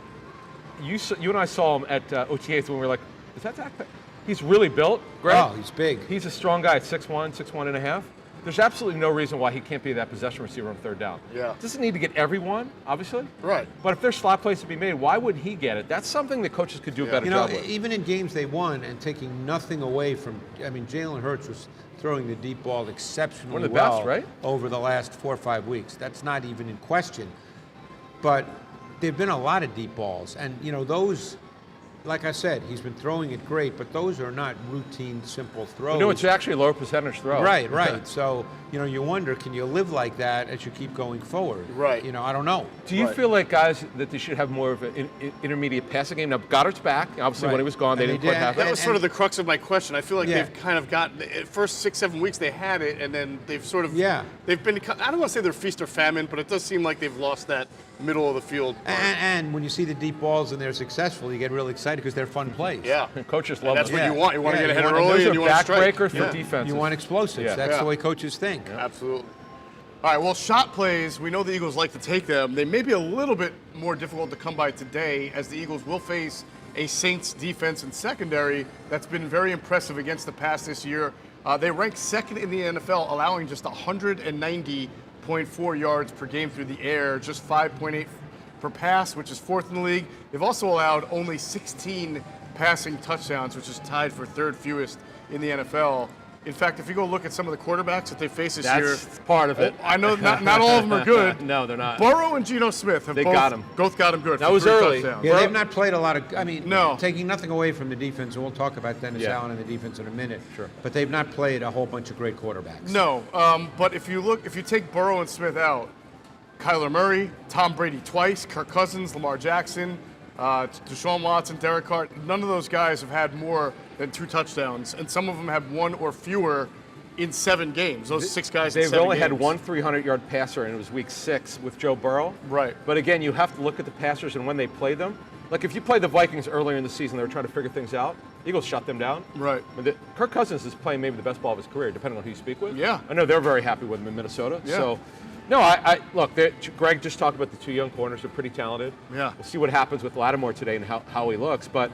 you and I saw him at OTAs when we were like, is that Zach Pascal? He's really built, Greg. Oh, he's big. He's a strong guy at 6'1", and a half. There's absolutely no reason why he can't be that possession receiver on third down. Yeah. Doesn't need to get everyone, obviously. Right. But if there's slot plays to be made, why wouldn't he get it? That's something that coaches could do a better job with. Even in games they won and taking nothing away from, Jalen Hurts was throwing the deep ball exceptionally One of the well best, right? over the last 4 or 5 weeks. That's not even in question. But there've been a lot of deep balls. And, those, like I said, he's been throwing it great, but those are not routine, simple throws. It's actually a lower percentage throw. Right. So, you wonder, can you live like that as you keep going forward? Right. I don't know. Do you feel like, guys, that they should have more of an intermediate passing game? Now, Goddard's back. Obviously, when he was gone, they didn't quite have That it. was sort of the crux of my question. I feel like they've kind of got, the first 6-7 weeks they had it, and then they've sort of, they've been, I don't want to say they're feast or famine, but it does seem like they've lost that middle of the field part. And when you see the deep balls and they're successful, you get really excited because they're fun plays. Yeah. And coaches love That's them. what you want. You want to get ahead want- early, Those and you are want to strike. backbreakers for defense. You want explosives. Yeah. That's the way coaches think. Absolutely. All right, well, shot plays, we know the Eagles like to take them. They may be a little bit more difficult to come by today as the Eagles will face a Saints defense and secondary that's been very impressive against the pass this year. They rank second in the NFL, allowing just 190.4 yards per game through the air, just 5.8 per pass, which is fourth in the league. They've also allowed only 16 passing touchdowns, which is tied for third fewest in the NFL. In fact, if you go look at some of the quarterbacks that they face this year, That's part of it. I know not all of them are good. No, they're not. Burrow and Geno Smith have both got him good. That for was 3 early. touchdowns. Yeah, they've not played a lot of. I mean, No. taking nothing away from the defense, and we'll talk about Dennis Allen and the defense in a minute. Sure. But they've not played a whole bunch of great quarterbacks. No, but if you take Burrow and Smith out, Kyler Murray, Tom Brady twice, Kirk Cousins, Lamar Jackson, Deshaun Watson, Derek Carr, none of those guys have had more than 2 touchdowns, and some of them have 1 or fewer in 7 games. Those 6 guys in 7 games. They've only had 1 300-yard passer, and it was week 6 with Joe Burrow. Right. But again, you have to look at the passers and when they play them. Like if you play the Vikings earlier in the season, they were trying to figure things out. Eagles shut them down. Right. Kirk Cousins is playing maybe the best ball of his career, depending on who you speak with. Yeah. I know they're very happy with him in Minnesota. Yeah. So, no, I look. Greg just talked about the 2 young corners. They're pretty talented. Yeah. We'll see what happens with Lattimore today and how he looks. But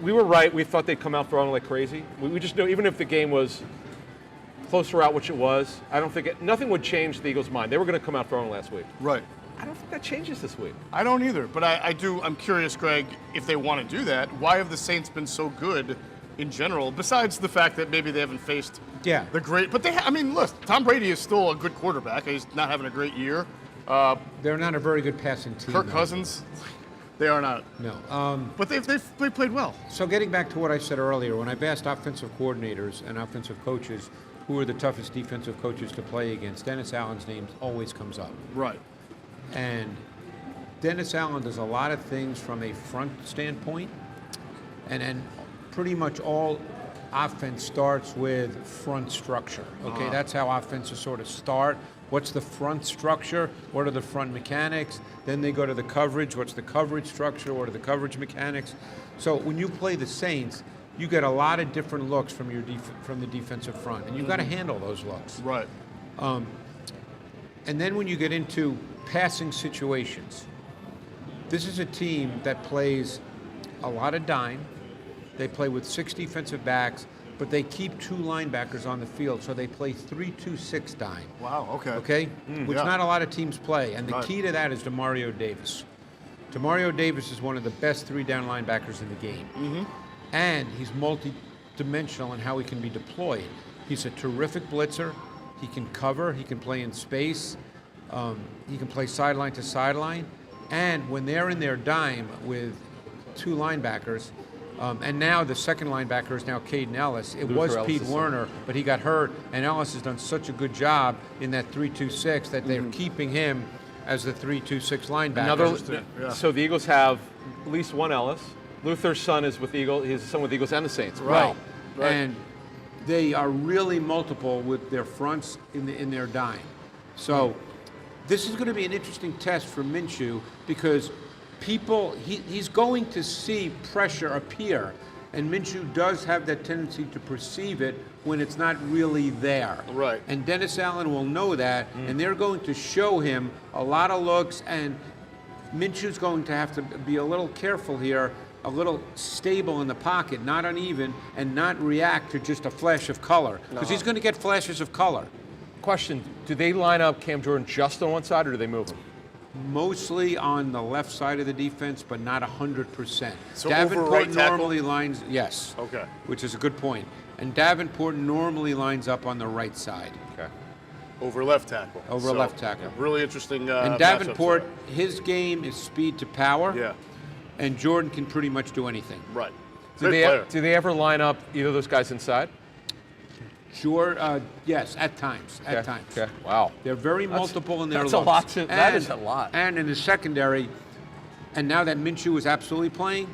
we were right. We thought they'd come out throwing like crazy. We just know even if the game was closer out, which it was, I don't think nothing would change the Eagles' mind. They were going to come out throwing last week. Right. I don't think that changes this week. I don't either, but I'm curious, Greg, if they want to do that. Why have the Saints been so good in general, besides the fact that maybe they haven't faced the great, but look, Tom Brady is still a good quarterback. He's not having a great year. They're not a very good passing team. Kirk Cousins, they are not. No. But they played well. So getting back to what I said earlier, when I've asked offensive coordinators and offensive coaches who are the toughest defensive coaches to play against, Dennis Allen's name always comes up. Right. And Dennis Allen does a lot of things from a front standpoint, and pretty much all offense starts with front structure. Okay, that's how offenses sort of start. What's the front structure? What are the front mechanics? Then they go to the coverage. What's the coverage structure? What are the coverage mechanics? So when you play the Saints, you get a lot of different looks from from the defensive front, and you've got to handle those looks. Right. And then when you get into passing situations, this is a team that plays a lot of dime. They play with 6 defensive backs, but they keep 2 linebackers on the field, so they play 3-2-6 dime. Wow, okay. Okay? Which not a lot of teams play, and the Right. key to that is Demario Davis. Demario Davis is one of the best 3-down linebackers in the game. And he's multi-dimensional in how he can be deployed. He's a terrific blitzer. He can cover. He can play in space. He can play sideline to sideline. And when they're in their dime with 2 linebackers, and now the second linebacker is now Caden Ellis. It was Ellis Pete is Werner, but he got hurt, and Ellis has done such a good job in that 3-2-6 that they're keeping him as the 3-2-6 linebacker. So the Eagles have at least 1 Ellis. Luther's son is with the Eagles. He's the son with the Eagles and the Saints. Right. Right. And they are really multiple with their fronts in their dime. So this is going to be an interesting test for Minshew because he's going to see pressure appear, and Minshew does have that tendency to perceive it when it's not really there. Right. And Dennis Allen will know that, and they're going to show him a lot of looks, and Minshew's going to have to be a little careful here, a little stable in the pocket, not uneven, and not react to just a flash of color, because he's going to get flashes of color. Question, do they line up Cam Jordan just on one side, or do they move him? Mostly on the left side of the defense, but not 100%. So Davenport over right tackle? normally lines, yes. Okay. Which is a good point. And Davenport normally lines up on the right side. Okay. Over left tackle. Over left tackle. Really interesting. And Davenport, his game is speed to power. Yeah. And Jordan can pretty much do anything. Right. Do they ever line up either of those guys inside? Yes, at times. At times. Okay. Wow. They're very multiple in their that's looks. a lot. That is a lot. And in the secondary, and now that Minshew is absolutely playing,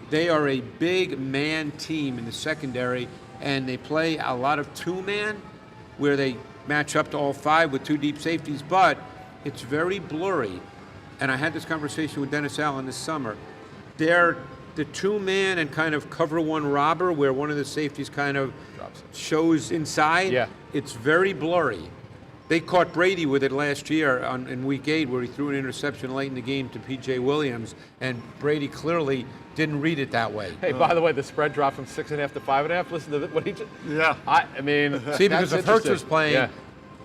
they are a big man team in the secondary, and they play a lot of 2-man, where they match up to all 5 with 2 deep safeties, but it's very blurry. And I had this conversation with Dennis Allen this summer. They're the 2-man and kind of cover 1 robber, where one of the safeties kind of shows inside. Yeah. It's very blurry. They caught Brady with it last year in Week 8, where he threw an interception late in the game to P.J. Williams, and Brady clearly didn't read it that way. Hey, by the way, the spread dropped from 6.5 to 5.5. Listen to what he just. Yeah. I mean, See, because if Hurts was interesting. playing,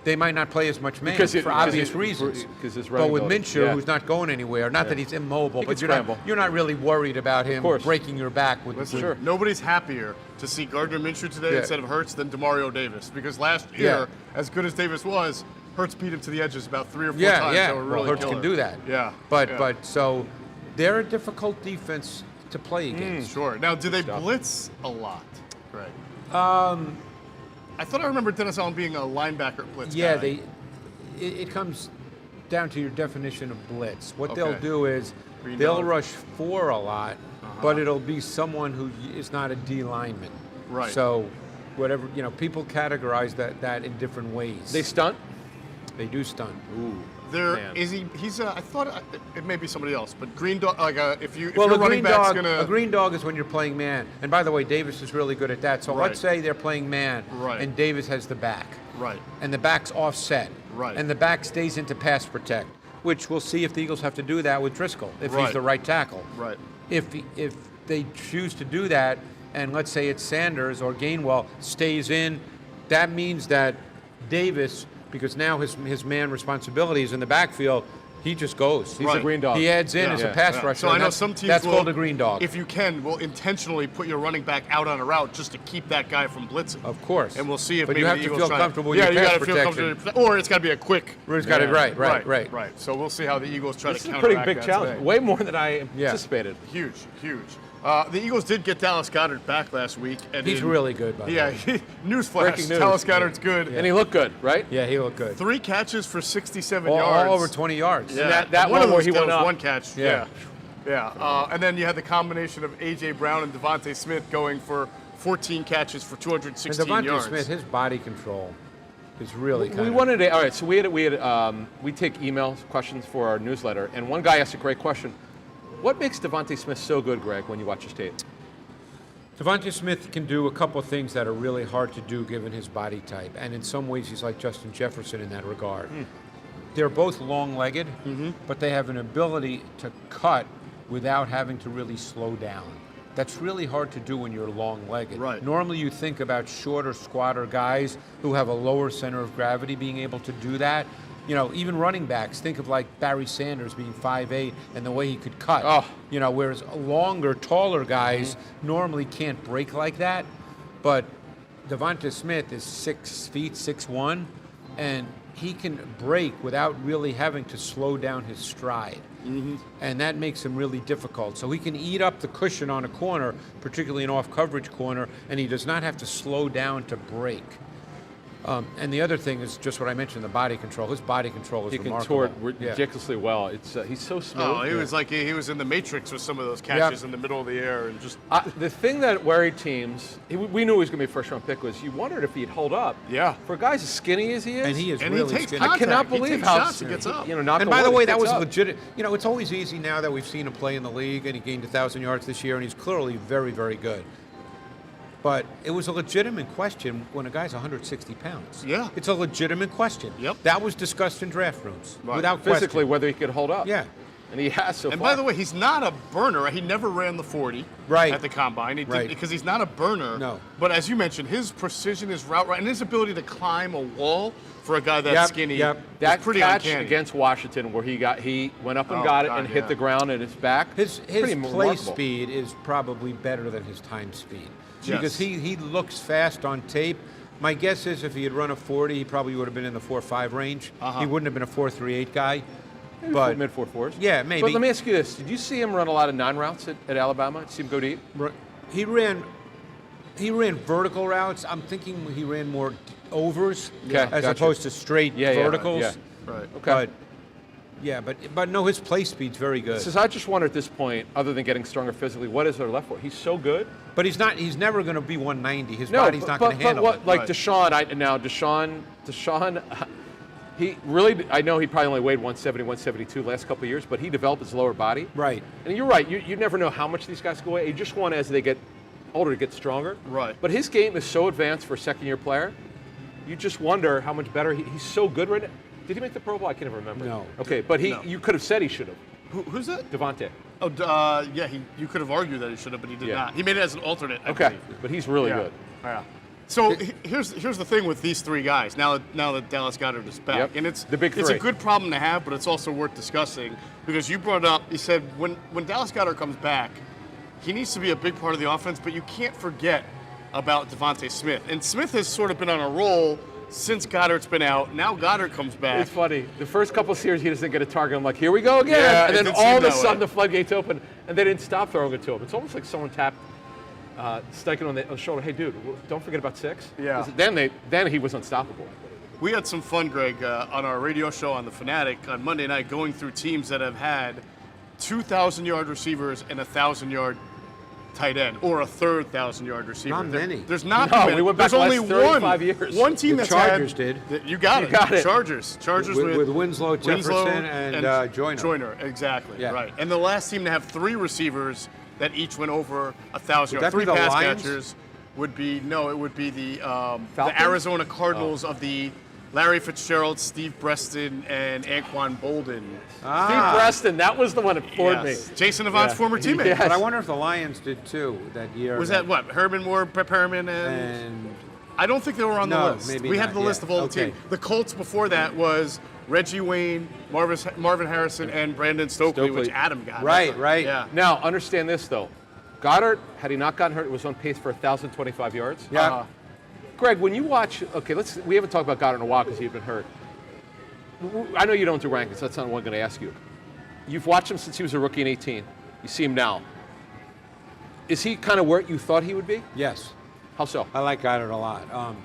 they might not play as much man for obvious reasons. But with Minshew, who's not going anywhere, not that he's immobile, but you're not really worried about him breaking your back with Listen, nobody's happier to see Gardner Minshew today instead of Hurts than DeMario Davis, because last year, as good as Davis was, Hurts beat him to the edges about 3 or 4 times. Yeah, That were really Hurts killer. can do that. Yeah. But so they're a difficult defense to play against. Sure. Now, do they blitz a lot, Greg? I thought I remember Dennis Allen being a linebacker blitz guy. It comes down to your definition of blitz. What they'll Okay. do is Green they'll dog. rush 4 a lot, but it'll be someone who is not a D lineman. Right. So whatever, people categorize that in different ways. They stunt. They do stunt. Ooh. There Man. is he. He's. I thought it may be somebody else, but green dog. Like if your Well, running back's gonna. a green dog is when you're playing man. And by the way, Davis is really good at that. So Right. let's say they're playing man, Right. and Davis has the back. Right. And the back's offset. Right. And the back stays into pass protect, which we'll see if the Eagles have to do that with Driscoll, if Right. he's the right tackle. Right. If they choose to do that, and let's say it's Sanders or Gainwell stays in, that means that Davis, because now his man responsibility is in the backfield, he just goes. He's a green dog. He adds in as a pass rusher. So I and know that's- some teams that's will, called a green dog. If you will intentionally put your running back out on a route just to keep that guy from blitzing. Of course. And we'll see if But maybe you have the to Eagles feel try- comfortable with yeah, your you pass gotta feel protection. comfortable, or it's got to be a quick. It's got it right. Right. So we'll see how the Eagles try This to is a counteract pretty big that challenge. today. Way more than I anticipated. Huge. The Eagles did get Dallas Goedert back last week. And He's really good, by the Yeah, way. newsflash, Breaking news. Dallas Goedert's good. And he looked good, right? Yeah, he looked good. 3 catches for 67 All yards. over 20 yards. Yeah, that and one one of where those he went was up. one catch. Yeah. And then you had the combination of A.J. Brown and Devontae Smith going for 14 catches for And 216 Devontae yards. Smith, his body control is really kind We of... wanted to, all right, so we take emails, questions for our newsletter, and one guy asked a great question. What makes Devontae Smith so good, Greg, when you watch his tape? Devontae Smith can do a couple of things that are really hard to do given his body type, and in some ways he's like Justin Jefferson in that regard. They're both long-legged, but they have an ability to cut without having to really slow down. That's really hard to do when you're long-legged. Right. Normally you think about shorter, squatter guys who have a lower center of gravity being able to do that. Even running backs, think of like Barry Sanders being 5'8" and the way he could cut. Oh. Whereas longer, taller guys normally can't break like that. But Devontae Smith is 6 feet, 6'1", and he can break without really having to slow down his stride. And that makes him really difficult. So he can eat up the cushion on a corner, particularly an off-coverage corner, and he does not have to slow down to break. And the other thing is just what I mentioned, the body control. His body control is He can remarkable. tort ridiculously well. He's so smooth. Oh, he was like he was in the Matrix with some of those catches in the middle of the air and just. The thing that worried teams, we knew he was going to be a first-round pick, was you wondered if he'd hold up. Yeah. For guys as skinny as he is. And he is And really he takes skinny. contact. I cannot He believe takes how shots and gets up. knock And on by the wood, way, he that gets was up. legit. It's always easy now that we've seen him play in the league, and he gained 1,000 yards this year, and he's clearly very, very good. But it was a legitimate question when a guy's 160 pounds. Yeah. It's a legitimate question. Yep. That was discussed in draft rooms Right. without Physically, question. whether he could hold up. Yeah. And he has so And far. by the way, he's not a burner. He never ran the 40 Right. at the combine. He did, Right. because he's not a burner. No. But as you mentioned, his precision, his route, and his ability to climb a wall for a guy that Yep, skinny, yep. is that pretty catch uncanny. against Washington where he went up and Oh, got it God, and hit yeah. the ground and his back. His pretty play remarkable. speed is probably better than his time speed. Yes. Because he looks fast on tape. My guess is if he had run a 40, he probably would have been in the 4.5 range. He wouldn't have been a 4.38 guy. Maybe But mid 4.4s. Yeah, maybe. But let me ask you this: did you see him run a lot of 9 routes at Alabama? Did you see him go deep? He ran vertical routes. I'm thinking he ran more overs Okay, as gotcha. opposed to straight Yeah, yeah, verticals. yeah. Right. Okay. But no, his play speed's very good. Says I just wonder at this point, other than getting stronger physically, what is there left for? He's so good. But he's not. He's never going to be 190. His body's not going to handle what, it. like Right. Deshaun, he really, I know he probably only weighed 170, 172 last couple of years, but he developed his lower body. Right. And you're right, you never know how much these guys go away. You just want, as they get older, to get stronger. Right. But his game is so advanced for a second-year player, you just wonder how much better he's so good right now. Did he make the Pro Bowl? I can't even remember. No. Okay, but No. you could have said he should have. Who's that? Devontae. Oh, yeah. You could have argued that he should have, but he did Yeah. not. He made it as an alternate. I Okay, believe. but he's really Yeah. good. Yeah. So here's the thing with these 3 guys. Now that Dallas Goedert is back, Yep. and it's The big It's a 3. good problem to have, but it's also worth discussing because you brought up. You said when Dallas Goedert comes back, he needs to be a big part of the offense, but you can't forget about Devontae Smith. And Smith has sort of been on a roll since Goddard's been out. Now Goddard comes back. It's funny. The first couple of series, he doesn't get a target. I'm like, here we go again. Yeah, and it then did all seem of a that sudden, way. the floodgates open, and they didn't stop throwing it to him. It's almost like someone tapped Steichen on the shoulder. Hey, dude, don't forget about 6. Yeah. Then he was unstoppable. We had some fun, Greg, on our radio show on The Fanatic on Monday night going through teams that have had 2,000-yard receivers and a 1,000-yard tight end, or a third 1,000-yard receiver. Not many. There's not No, many. we went back There's only last 35 years. one team The that's Chargers had, did. You got it. Chargers with Winslow, Jefferson, and Joyner. Joyner, exactly. Yeah. Right. And the last team to have 3 receivers that each went over 1,000 Would yards. that be 3 the pass Lions? catchers would be it would be the Falcons? Arizona Cardinals of the Larry Fitzgerald, Steve Breston, and Anquan Bolden. Steve Preston, that was the one that floored me. Jason Avant's Yeah. former teammate. Yes. But I wonder if the Lions did too that year. Was that what? Herman Moore, Pep Herman, And I don't think they were on the No, list. maybe We have not the yet. list of all the Okay. teams. The Colts before that was Reggie Wayne, Marvin Harrison, and Brandon Stokely, which Adam got. Right. Yeah. Now, understand this, though. Goddard, had he not gotten hurt, was on pace for 1,025 yards. Yeah. Greg, when you watch, we haven't talked about Goddard in a while because he'd been hurt. I know you don't do rankings. That's not what I'm going to ask you. You've watched him since he was a rookie in 18. You see him now. Is he kind of where you thought he would be? Yes. How so? I like Goddard a lot.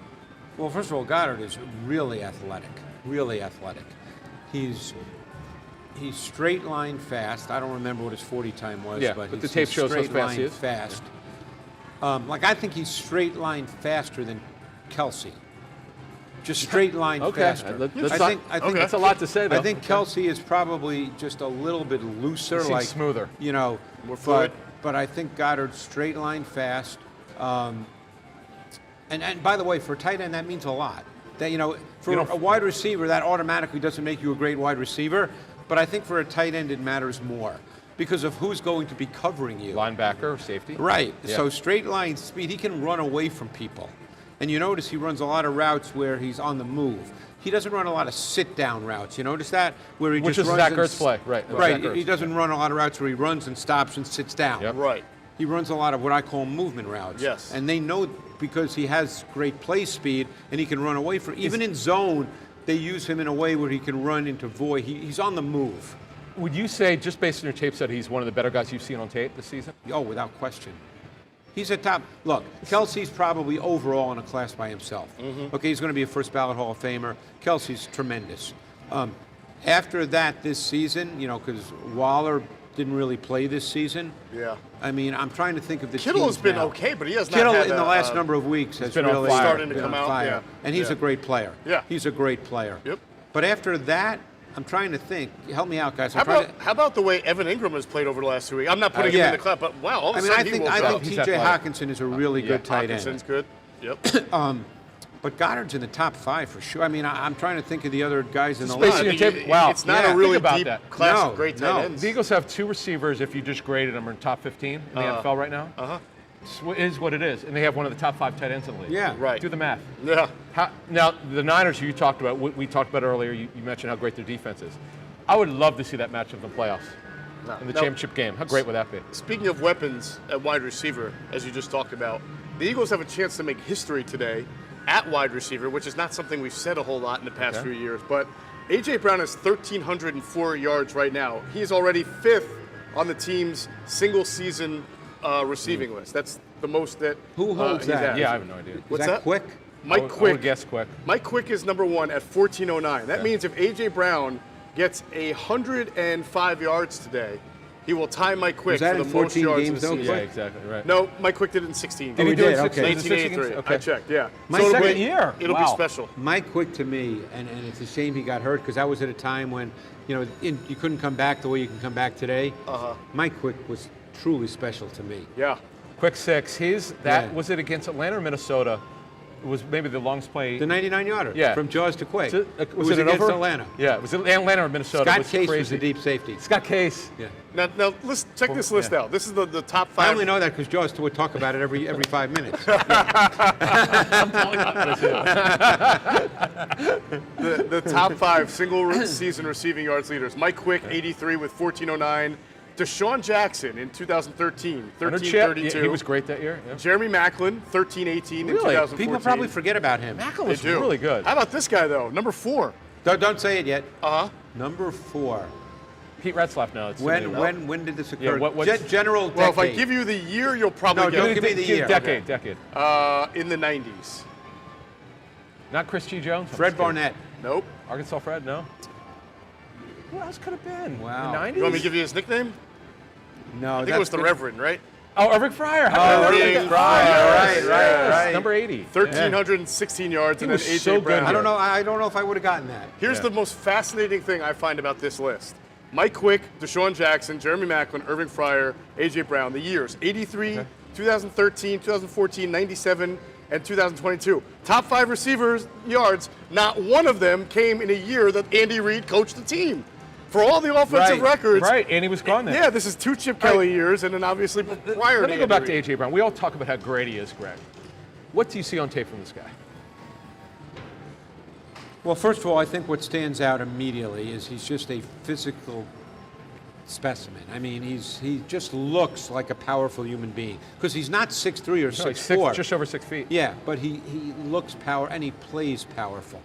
Well, first of all, Goddard is really athletic. Really athletic. He's straight line fast. I don't remember what his 40 time was, Yeah, but but he's the tape shows how straight fast he line is. fast. I think he's straight line faster than Kelsey. Just straight line faster. I think that's a lot to say, though. I think Kelsey is probably just a little bit looser, He seems like smoother. More fluid. But I think Goddard's straight line fast. And by the way, for a tight end, that means a lot. That for a wide receiver, that automatically doesn't make you a great wide receiver. But I think for a tight end, it matters more because of who's going to be covering you. Linebacker or safety. Right. Yeah. So straight line speed, he can run away from people. And you notice he runs a lot of routes where he's on the move. He doesn't run a lot of sit-down routes. You notice that? Where he Which just is runs Zach and Ertz play, right. Right. Zach Ertz. He doesn't run a lot of routes where he runs and stops and sits down. Yep. Right. He runs a lot of what I call movement routes. Yes. And they know because he has great play speed and he can run away from, even in zone, they use him in a way where he can run into void. He's on the move. Would you say, just based on your tape set, he's one of the better guys you've seen on tape this season? Oh, without question. He's a top. Look, Kelsey's probably overall in a class by himself. Okay, he's going to be a first ballot Hall of Famer. Kelsey's tremendous. After that, this season, because Waller didn't really play this season. Yeah. I mean, I'm trying to think of the Kittle's teams been now. okay, but he has not Kittle had in the last number of weeks has been on really fire. Starting to been come on out, fire. yeah. And he's Yeah. a great player. Yeah. He's a great player. Yep. But after that, I'm trying to think. Help me out, guys. How about the way Evan Ingram has played over the last 2 weeks? I'm not putting him in the club, but wow, all of a sudden he woke I up. think He's T.J. athletic. Hawkinson is a really good tight end. Hawkinson's good. Yep. But Goddard's in the top 5 for sure. I mean, I'm trying to think of the other guys in the Based on league. your tape, wow. It's not Yeah. a really Think about deep that. class No, of great tight no. ends. The Eagles have 2 receivers, if you just graded them, are in top 15 in the NFL right now. It is what it is. And they have one of the top 5 tight ends in the league. Yeah. Right. Do the math. Yeah. Now, the Niners, you talked about, we talked about earlier, you mentioned how great their defense is. I would love to see that matchup in the playoffs, in the Now, championship game. How great would that be? Speaking of weapons at wide receiver, as you just talked about, the Eagles have a chance to make history today at wide receiver, which is not something we've said a whole lot in the past few years. But A.J. Brown has 1,304 yards right now. He's already 5th on the team's single-season receiving list. That's the most that Who holds he's that? at. Yeah, I have no idea. What's is that that? quick? Mike I would Quick. guess quick. Mike Quick is number 1 at 1,409. That means if A.J. Brown gets 105 yards today, he will tie Mike Quick Was that for in the most 14 yards games, in the though, season. Yeah, exactly, right. No, Mike Quick did it in 16. Oh, he do it did? in Okay. 1983. Okay. I checked, yeah. My it'll second be- year. It'll Wow. be special. Mike Quick to me, and it's a shame he got hurt because that was at a time when, you couldn't come back the way you can come back today. Mike Quick was truly special to me. Yeah. Quick 6. Yeah. Was it against Atlanta or Minnesota? It was maybe the longest play. The 99-yarder, Yeah. from Jaws to Quick. Was it was it against over? Atlanta. Yeah, was it Atlanta or Minnesota? Scott It was Case crazy. was the deep safety. Scott Case. Yeah. Now let's check this list out. This is the top 5. I only know that because Jaws would talk about it every 5 minutes. the top 5 single season receiving yards leaders. Mike Quick, 83 with 1409. Deshaun Jackson in 2013, Under Chip, 13-32. he was great that year. Yeah. Jeremy Maclin, 13-18 in Really? 2014. People probably forget about him. Macklin They was do. really good. How about this guy, though? Number 4. Don't say it yet. Uh-huh. Number 4. Pete Retzlaff now. It's When did this Yeah, occur? what's- General Well, if I decade. give you the year, you'll probably No, get don't it. give me the year. Decade. In the 90s. Not Chris G. Jones? Fred Barnett. Nope. Arkansas Fred, no? Who else could have been? Wow. The 90s? You want me to give you his nickname? No, I think it was the Reverend, right? Oh, Irving Fryer. Irving Fryer. Right. Number 80. 1,316 yards, and then was A.J. so good. Brown. I don't know if I would have gotten that. Here's the most fascinating thing I find about this list. Mike Quick, Deshaun Jackson, Jeremy Maclin, Irving Fryer, A.J. Brown. The years, 83, 2013, 2014, 97, and 2022. Top 5 receivers yards, not one of them came in a year that Andy Reid coached the team. For all the offensive records. Right, and he was gone then. Yeah, this is 2 Chip Kelly years, and then obviously prior Let to me go back Andy to Reid. A.J. Brown. We all talk about how great he is, Greg. What do you see on tape from this guy? Well, first of all, I think what stands out immediately is he's just a physical specimen. I mean, he just looks like a powerful human being because he's not 6'3" or No, 6'4". just over 6 feet. Yeah, but he looks power and he plays powerful.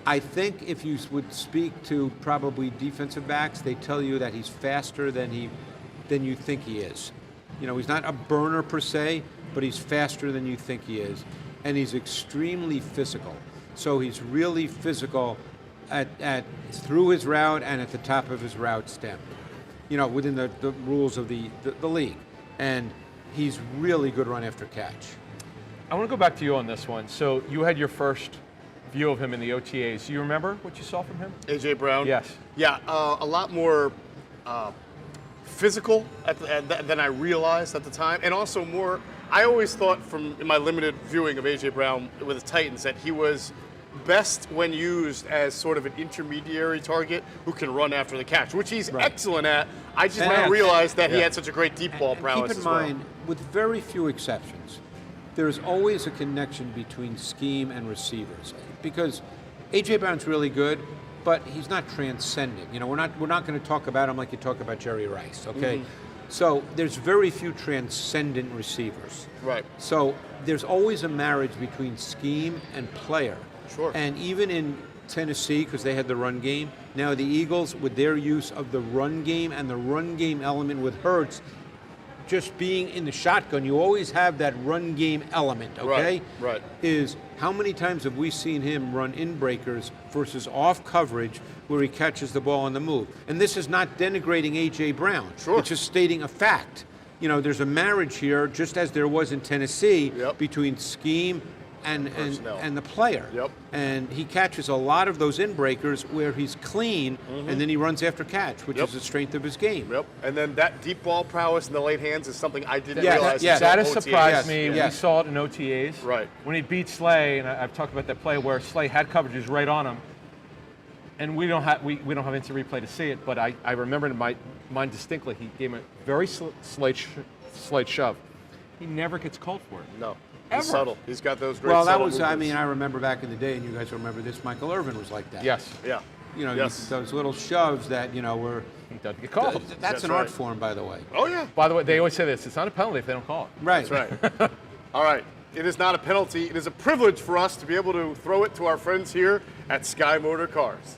I think if you would speak to probably defensive backs, they tell you that he's faster than you think he is. You know, he's not a burner per se, but he's faster than you think he is, and he's extremely physical. So he's really physical at through his route and at the top of his route stem. You know, within the rules of the league, and he's really good run after catch. I want to go back to you on this one. So you had your first view of him in the OTAs. Do you remember what you saw from him? A.J. Brown? Yes. Yeah, a lot more physical than I realized at the time, and also more, I always thought from my limited viewing of A.J. Brown with the Titans that he was best when used as sort of an intermediary target who can run after the catch, which he's excellent at. I just now realized that he had such a great deep ball prowess. Keep in mind, with very few exceptions, there's always a connection between scheme and receivers. Because A.J. Brown's really good, but he's not transcending. You know, we're not going to talk about him like you talk about Jerry Rice, okay? So there's very few transcendent receivers. Right. So there's always a marriage between scheme and player. Sure. And even in Tennessee, because they had the run game, now the Eagles, with their use of the run game and the run game element with Hurts, just being in the shotgun, you always have that run game element, okay? Right. Is how many times have we seen him run in breakers versus off coverage where he catches the ball on the move? And this is not denigrating A.J. Brown. Sure. It's just stating a fact. You know, there's a marriage here, just as there was in Tennessee, between scheme and the player. Yep. And he catches a lot of those in breakers where he's clean and then he runs after catch, which is the strength of his game. Yep. And then that deep ball prowess in the late hands is something I didn't Yeah, realize. yeah, until That has OTAs. surprised me. Yes. We saw it in OTAs. Right. When he beat Slay, and I've talked about that play where Slay had coverages right on him, and we don't have instant replay to see it, but I remember in my mind distinctly, he gave him a very slight shove. He never gets called for it. No. Ever. He's subtle. He's got those great Well, that subtle was, movements. I mean, I remember back in the day, and you guys remember this, Michael Irvin was like that. Yes. Yeah. You know, Yes. those little shoves that, you know, were. He doesn't get called. That's an right. art form, by the way. Oh, yeah. By the way, they always say this. It's not a penalty if they don't call it. Right. That's right. All right. It is not a penalty. It is a privilege for us to be able to throw it to our friends here at Sky Motor Cars.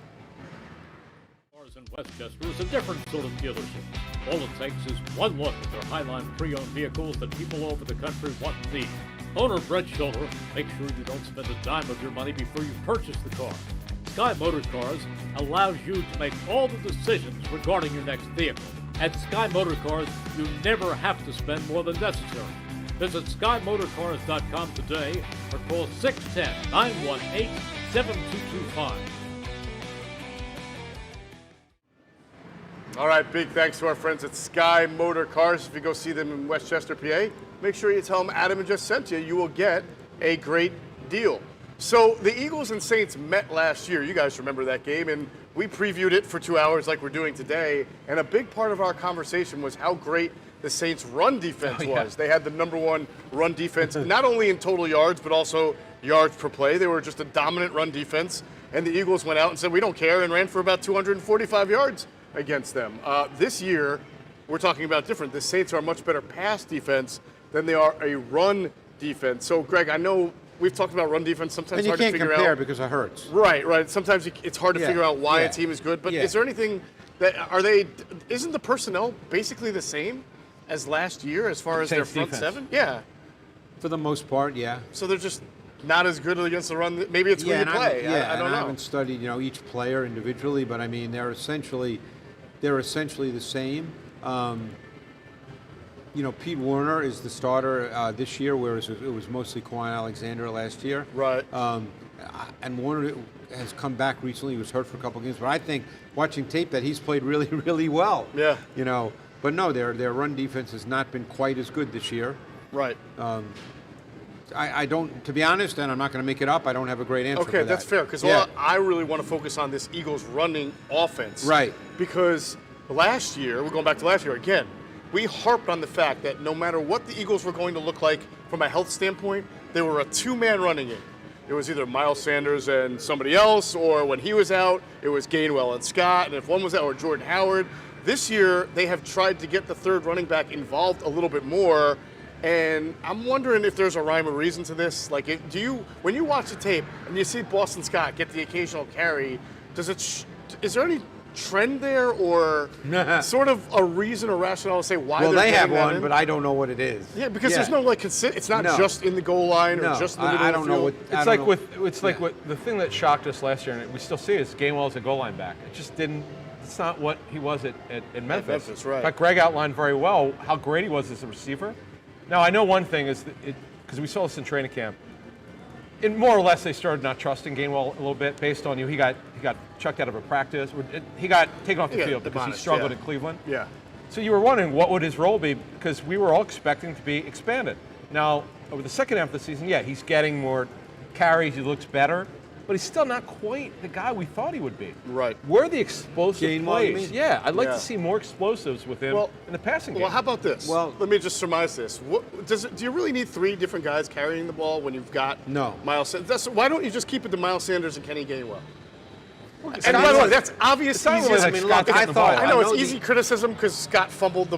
Cars in Westchester is a different sort of dealership. All it takes is one look at their Highline pre-owned vehicles that people all over the country want and need. Owner Brett Schulter makes sure you don't spend a dime of your money before you purchase the car. Sky Motor Cars allows you to make all the decisions regarding your next vehicle. At Sky Motor Cars, you never have to spend more than necessary. Visit SkyMotorCars.com today or call 610-918-7225. All right, big thanks to our friends at Sky Motor Cars. If you go see them in Westchester, PA, make sure you tell them Adam just sent you. You will get a great deal. So the Eagles and Saints met last year. You guys remember that game, and we previewed it for 2 hours like we're doing today. And a big part of our conversation was how great the Saints' run defense was. They had the #1 run defense, not only in total yards, but also yards per play. They were just a dominant run defense. And the Eagles went out and said, we don't care, and ran for about 245 yards against them. This year, we're talking about different. The Saints are a much better pass defense than they are a run defense. So, Greg, I know we've talked about run defense. Sometimes And you hard to can't figure compare out. because it hurts. Right. Sometimes it's hard to figure out why Yeah. a team is good. But Yeah. is there anything isn't the personnel basically the same as last year as far as their Saints front defense. seven? Yeah. For the most part, yeah. So they're just not as good against the run. Maybe it's who you and play. I don't I know. haven't studied each player individually, but I mean they're essentially the same. Pete Werner is the starter this year, whereas it was mostly Quan Alexander last year. Right. And Warner has come back recently. He was hurt for a couple games, but I think watching tape that he's played really, really well. Yeah. But no, their run defense has not been quite as good this year. Right. I don't, to be honest, and I'm not going to make it up, I don't have a great answer for that. Okay, that's fair, because I really want to focus on this Eagles running offense. Right. Because last year, we're going back to last year again, we harped on the fact that no matter what the Eagles were going to look like from a health standpoint, they were a two-man running game. It was either Miles Sanders and somebody else, or when he was out, it was Gainwell and Scott, and if one was out, or Jordan Howard. This year, they have tried to get the third running back involved a little bit more, and I'm wondering if there's a rhyme or reason to this. Like, when you watch the tape and you see Boston Scott get the occasional carry, is there any trend there, or sort of a reason or rationale to say why Well, they're they have getting that one, in? but I don't know what it is. Yeah, because there's no it's not No. just in the goal line or No, just in the middle I of don't the know field. what. I It's don't like know. what the thing that shocked us last year, and we still see, is Gainwell as a goal line back. It just didn't. It's not what he was at Memphis. Memphis, right. In fact, Greg outlined very well how great he was as a receiver. Now, I know one thing is because we saw this in training camp. And more or less, they started not trusting Gainwell a little bit based on he got chucked out of a practice. He got taken off the field because he admonished, struggled yeah. in Cleveland. Yeah. So you were wondering what would his role be, because we were all expecting to be expanded. Now, over the second half of the season, he's getting more carries, he looks better, but he's still not quite the guy we thought he would be. Right. Where are the explosive Gainwell, you plays? mean? Yeah, I'd like Yeah. to see more explosives with him in the passing game. Well, how about this? Well- let me just surmise this. Do you really need three different guys carrying the ball when you've got No. Miles Sanders? Why don't you just keep it to Miles Sanders and Kenny Gainwell? It's And not by the way, really- that's obvious. it's not really easiest. like I mean, Scott look, getting I the thought- ball. I know I it's know easy criticism because Scott fumbled the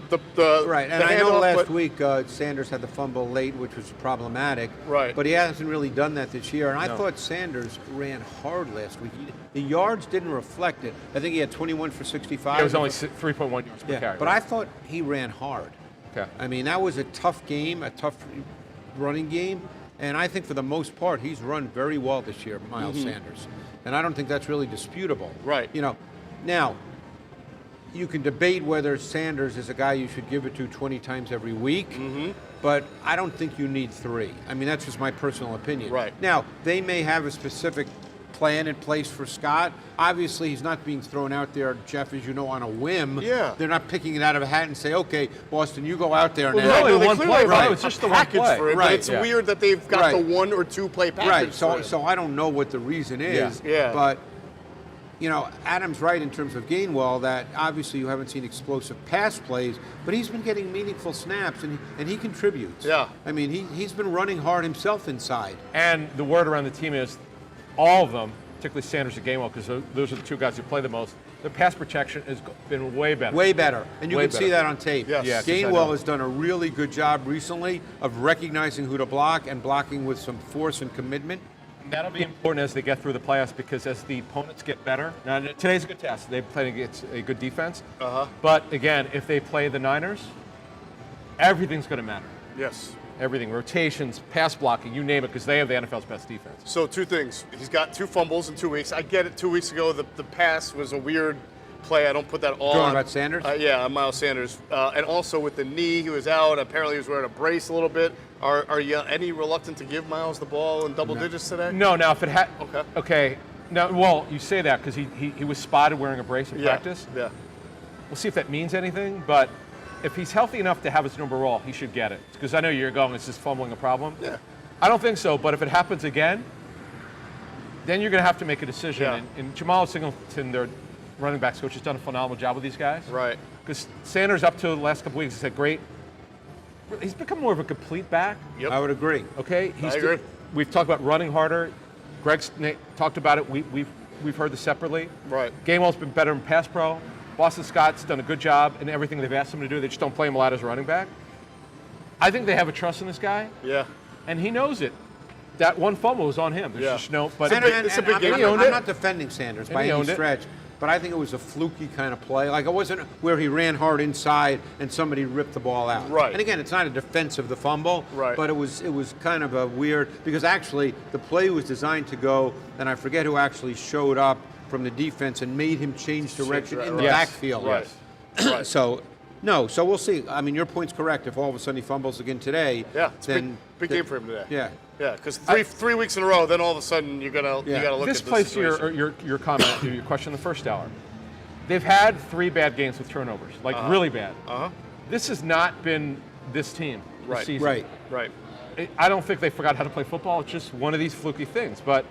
Right, and the I know handoff, last but- week Sanders had the fumble late, which was problematic. Right. But he hasn't really done that this year. And I thought Sanders ran hard last week. The yards didn't reflect it. I think he had 21 for 65. It was only 3.1 yards per carry. But I thought he ran hard. Okay. I mean, that was a tough game, a tough running game. And I think for the most part, he's run very well this year, Miles Sanders. And I don't think that's really disputable. Right. Now, you can debate whether Sanders is a guy you should give it to 20 times every week, but I don't think you need three. I mean, that's just my personal opinion. Right. Now, they may have a specific plan in place for Scott. Obviously, he's not being thrown out there, Jeff, as you know, on a whim. Yeah. They're not picking it out of a hat and say, okay, Boston, you go out there Well, now. only they one clearly play, have right? a It's just the one package play. for it, Right. but it's Yeah. weird that they've got the Right. 1 or 2 play package. Right. for it. So I don't know what the reason is. Yeah. But Adam's right in terms of Gainwell, that obviously you haven't seen explosive pass plays, but he's been getting meaningful snaps and he contributes. Yeah. I mean, he's been running hard himself inside. And the word around the team is all of them, particularly Sanders and Gainwell, because those are the two guys who play the most, their pass protection has been way better. Way better. And you Way can see better. that on tape. Yes. Yes, I Gainwell know. has done a really good job recently of recognizing who to block and blocking with some force and commitment. That'll be important as they get through the playoffs, because as the opponents get better, now today's a good test. They play against a good defense. But again, if they play the Niners, everything's going to matter. Yes. Everything, rotations, pass blocking, you name it, because they have the NFL's best defense. So 2 things. He's got 2 fumbles in 2 weeks. I get it. 2 weeks ago, the pass was a weird play. I don't put that all Talking on. about Sanders? Yeah, on Miles Sanders. And also with the knee, he was out. Apparently, he was wearing a brace a little bit. Are you any reluctant to give Miles the ball in double digits today? No, now if it had, Okay. okay. Now, well, you say that because he was spotted wearing a brace in practice. Yeah. We'll see if that means anything, but if he's healthy enough to have his number roll, he should get it. Because I know you're going, is this fumbling a problem? Yeah. I don't think so, but if it happens again, then you're going to have to make a decision. Yeah. And Jamal Singleton, their running backs coach, has done a phenomenal job with these guys. Right. Because Sanders, up to the last couple weeks, has had great. He's become more of a complete back. Yep. I would agree. Okay, I agree. We've talked about running harder. Greg's talked about it. We've heard this separately. Right. Gainwell's been better in pass pro. Boston Scott's done a good job in everything they've asked him to do. They just don't play him a lot as a running back. I think they have a trust in this guy. Yeah. And he knows it. That one fumble was on him. There's just no. But it's a big game. I'm not defending Sanders by any stretch, but I think it was a fluky kind of play. Like, it wasn't where he ran hard inside and somebody ripped the ball out. Right. And again, it's not a defense of the fumble. Right. But it was kind of a weird, because actually the play was designed to go, and I forget who actually showed up from the defense and made him change direction in the backfield. Right. Right. So we'll see. I mean, your point's correct. If all of a sudden he fumbles again today, it's then big game for him today. Yeah. Yeah, because three weeks in a row, then all of a sudden you gotta look at this the plays to situation. your comment, your question in the first hour. They've had 3 bad games with turnovers, like really bad. This has not been this team this season. Right. I don't think they forgot how to play football. It's just one of these fluky things. But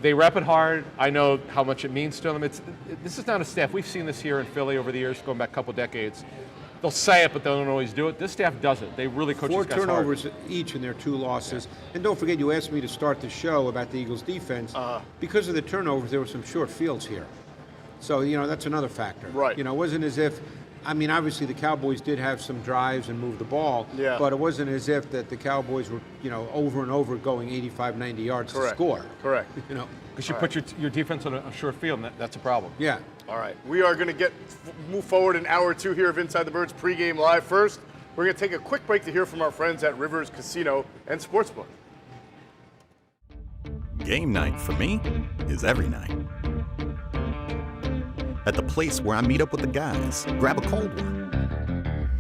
they rep it hard. I know how much it means to them. This is not a staff. We've seen this here in Philly over the years, going back a couple decades. They'll say it, but they don't always do it. This staff does it. They really coach these guys hard. 4 turnovers each in their 2 losses. Yeah. And don't forget, you asked me to start the show about the Eagles' defense. Because of the turnovers, there were some short fields here. So, that's another factor. Right. It wasn't as if, obviously the Cowboys did have some drives and moved the ball. Yeah. But it wasn't as if that the Cowboys were, over and over going 85, 90 yards to score. Correct. Because you put your defense on a short field, and that's a problem. Yeah. All right, we are going to move forward in hour 2 here of Inside the Birds pregame live. First, we're going to take a quick break to hear from our friends at Rivers Casino and Sportsbook. Game night for me is every night. At the place where I meet up with the guys, grab a cold one,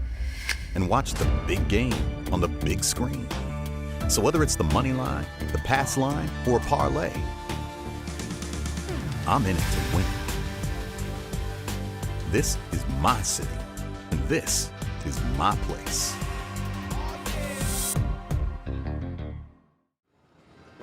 and watch the big game on the big screen. So whether it's the money line, the pass line, or a parlay, I'm in it to win. This is my city, and this is my place.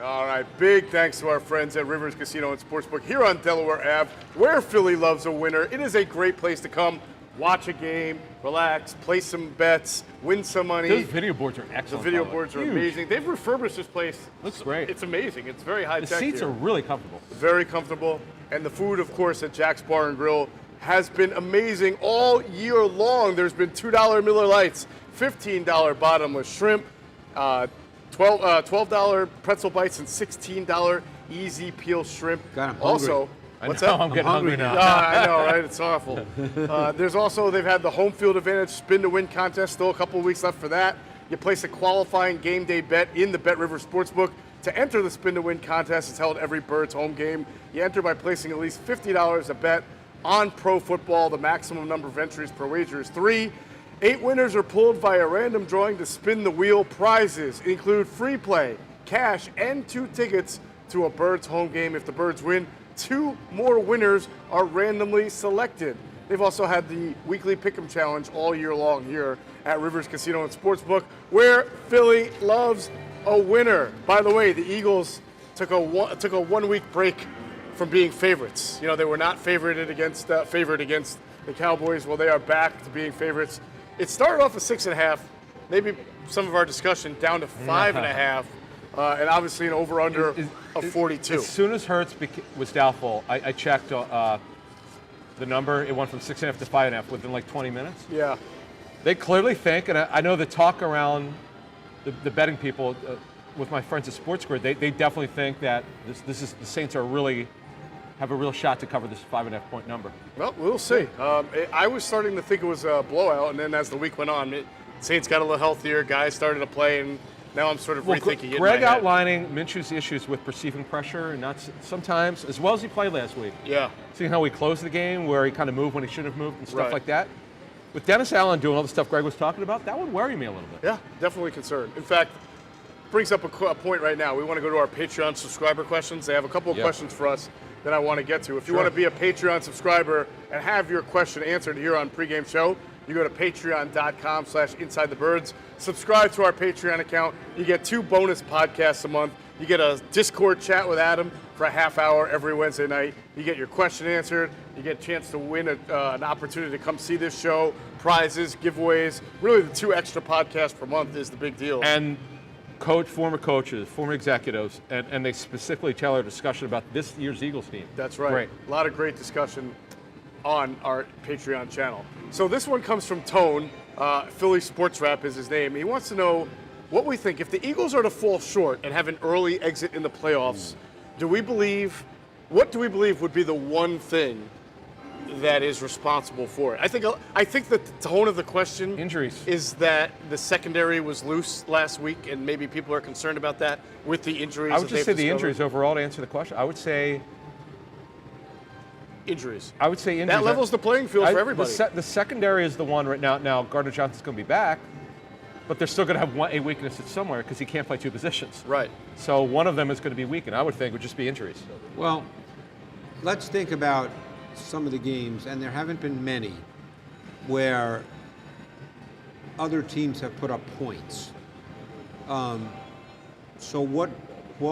All right, big thanks to our friends at Rivers Casino and Sportsbook here on Delaware Ave, where Philly loves a winner. It is a great place to come, watch a game, relax, play some bets, win some money. Those video boards are excellent. The video boards are amazing. They've refurbished this place. Looks great. It's amazing. It's very high tech. The seats are really comfortable. Very comfortable. And the food, of course, at Jack's Bar and Grill has been amazing all year long. There's been $2 Miller Lights, $15 bottomless shrimp, $12 pretzel bites, and $16 easy peel shrimp. God, I'm hungry. Also, what's that? that? I'm getting hungry now. I know, right? It's awful. They've had the home field advantage spin to win contest. Still a couple of weeks left for that. You place a qualifying game day bet in the Bet River Sportsbook. To enter the spin to win contest, it's held every Birds home game. You enter by placing at least $50 a bet on pro football. The maximum number of entries per wager is 3. 8 winners are pulled via random drawing to spin the wheel. Prizes include free play, cash, and 2 tickets to a Birds home game. If the Birds win, 2 more winners are randomly selected. They've also had the weekly Pick'em Challenge all year long here at Rivers Casino and Sportsbook, where Philly loves a winner. By the way, the Eagles took a 1-week break from being favorites. They were not favored against the Cowboys. Well, they are back to being favorites. It started off at 6.5, maybe some of our discussion down to 5.5, and obviously an over/under of 42. As soon as Hurts was doubtful, I checked the number. It went from 6.5 to 5.5 within like 20 minutes. Yeah. They clearly think, and I know the talk around the betting people with my friends at Sports Grid, they definitely think that the Saints have a real shot to cover this 5.5-point number. Well, we'll see. I was starting to think it was a blowout, and then as the week went on, Saints got a little healthier, guys started to play, and now I'm sort of rethinking it. Greg outlining Minshew's issues with perceiving pressure, and not sometimes, as well as he played last week. Yeah. Seeing how he closed the game, where he kind of moved when he shouldn't have moved and stuff Right. like that. With Dennis Allen doing all the stuff Greg was talking about, that would worry me a little bit. Yeah, definitely concerned. In fact, brings up a point right now. We want to go to our Patreon subscriber questions. They have a couple of questions for us that I want to get to. If you want to be a Patreon subscriber and have your question answered here on Pregame Show, you go to patreon.com/InsideTheBirds. Subscribe to our Patreon account. You get 2 bonus podcasts a month. You get a Discord chat with Adam for a half hour every Wednesday night. You get your question answered. You get a chance to win an opportunity to come see this show, prizes, giveaways. Really, the 2 extra podcasts per month is the big deal. And former coaches, former executives, and they specifically tell our discussion about this year's Eagles team. That's right. Great. A lot of great discussion on our Patreon channel. So this one comes from Tone, Philly Sports Rap is his name. He wants to know what we think. If the Eagles are to fall short and have an early exit in the playoffs, what do we believe would be the one thing that is responsible for it? I think that the tone of the question Injuries. is that the secondary was loose last week, and maybe people are concerned about that with the injuries. I would just say the injuries overall to answer the question. I would say injuries. That levels the playing field for everybody. The secondary is the one right now. Now Gardner Johnson's going to be back, but they're still going to have a weakness at somewhere because he can't play two positions. Right. So one of them is going to be weakened. I would think would just be injuries. Well, let's think about some of the games, and there haven't been many, where other teams have put up points. So what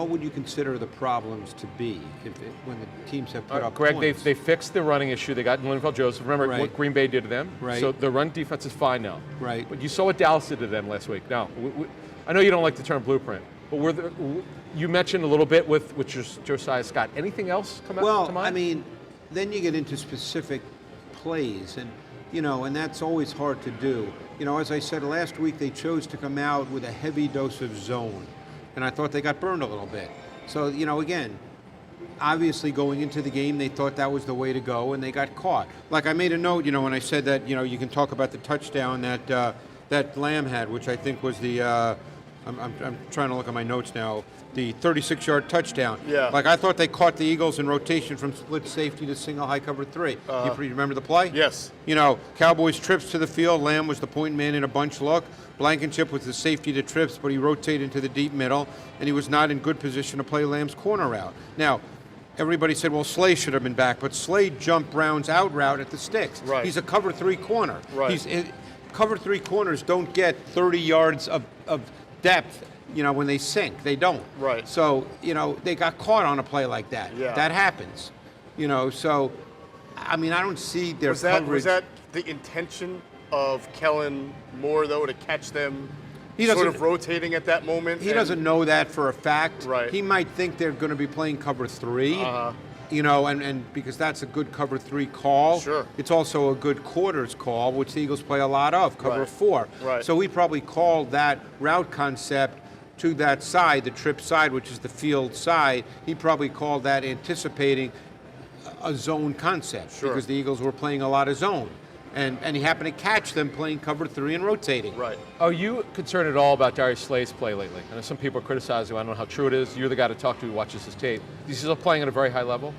would you consider the problems to be when the teams have put up Greg, points? they fixed the running issue. They got Linval Joseph. Remember what Green Bay did to them? Right. So the run defense is fine now. Right. But you saw what Dallas did to them last week. Now, I know you don't like the term blueprint, but you mentioned a little bit with Josiah Scott. Anything else come out to mind? Well, I mean, then you get into specific plays, and that's always hard to do. As I said last week, they chose to come out with a heavy dose of zone, and I thought they got burned a little bit. So, again, obviously going into the game, they thought that was the way to go, and they got caught. Like I made a note, when I said that, you can talk about the touchdown that Lamb had, which I think was the, I'm trying to look at my notes now, the 36-yard touchdown. Yeah. Like I thought they caught the Eagles in rotation from split safety to single high cover 3. You remember the play? Yes. Cowboys trips to the field. Lamb was the point man in a bunch look. Blankenship was the safety to trips, but he rotated into the deep middle, and he was not in good position to play Lamb's corner route. Now, everybody said, well, Slay should have been back, but Slay jumped Brown's out route at the sticks. Right. He's a cover 3 corner. Right. Cover 3 corners don't get 30 yards of depth. When they sink, they don't. Right. So, they got caught on a play like that. Yeah. That happens. So, I mean, I don't see their coverage. Was that the intention of Kellen Moore, though, to catch them He sort doesn't- of rotating at that moment? He doesn't know that for a fact. Right. He might think they're going to be playing cover 3. And because that's a good cover 3 call. Sure. It's also a good quarters call, which the Eagles play a lot of, cover Right. 4. Right. So he probably called that route concept to that side, the trip side, which is the field side. He probably called that anticipating a zone concept Sure. because the Eagles were playing a lot of zone. And he happened to catch them playing cover 3 and rotating. Right. Are you concerned at all about Darius Slay's play lately? I know some people are criticizing him. I don't know how true it is. You're the guy to talk to who watches his tape. He's still playing at a very high level?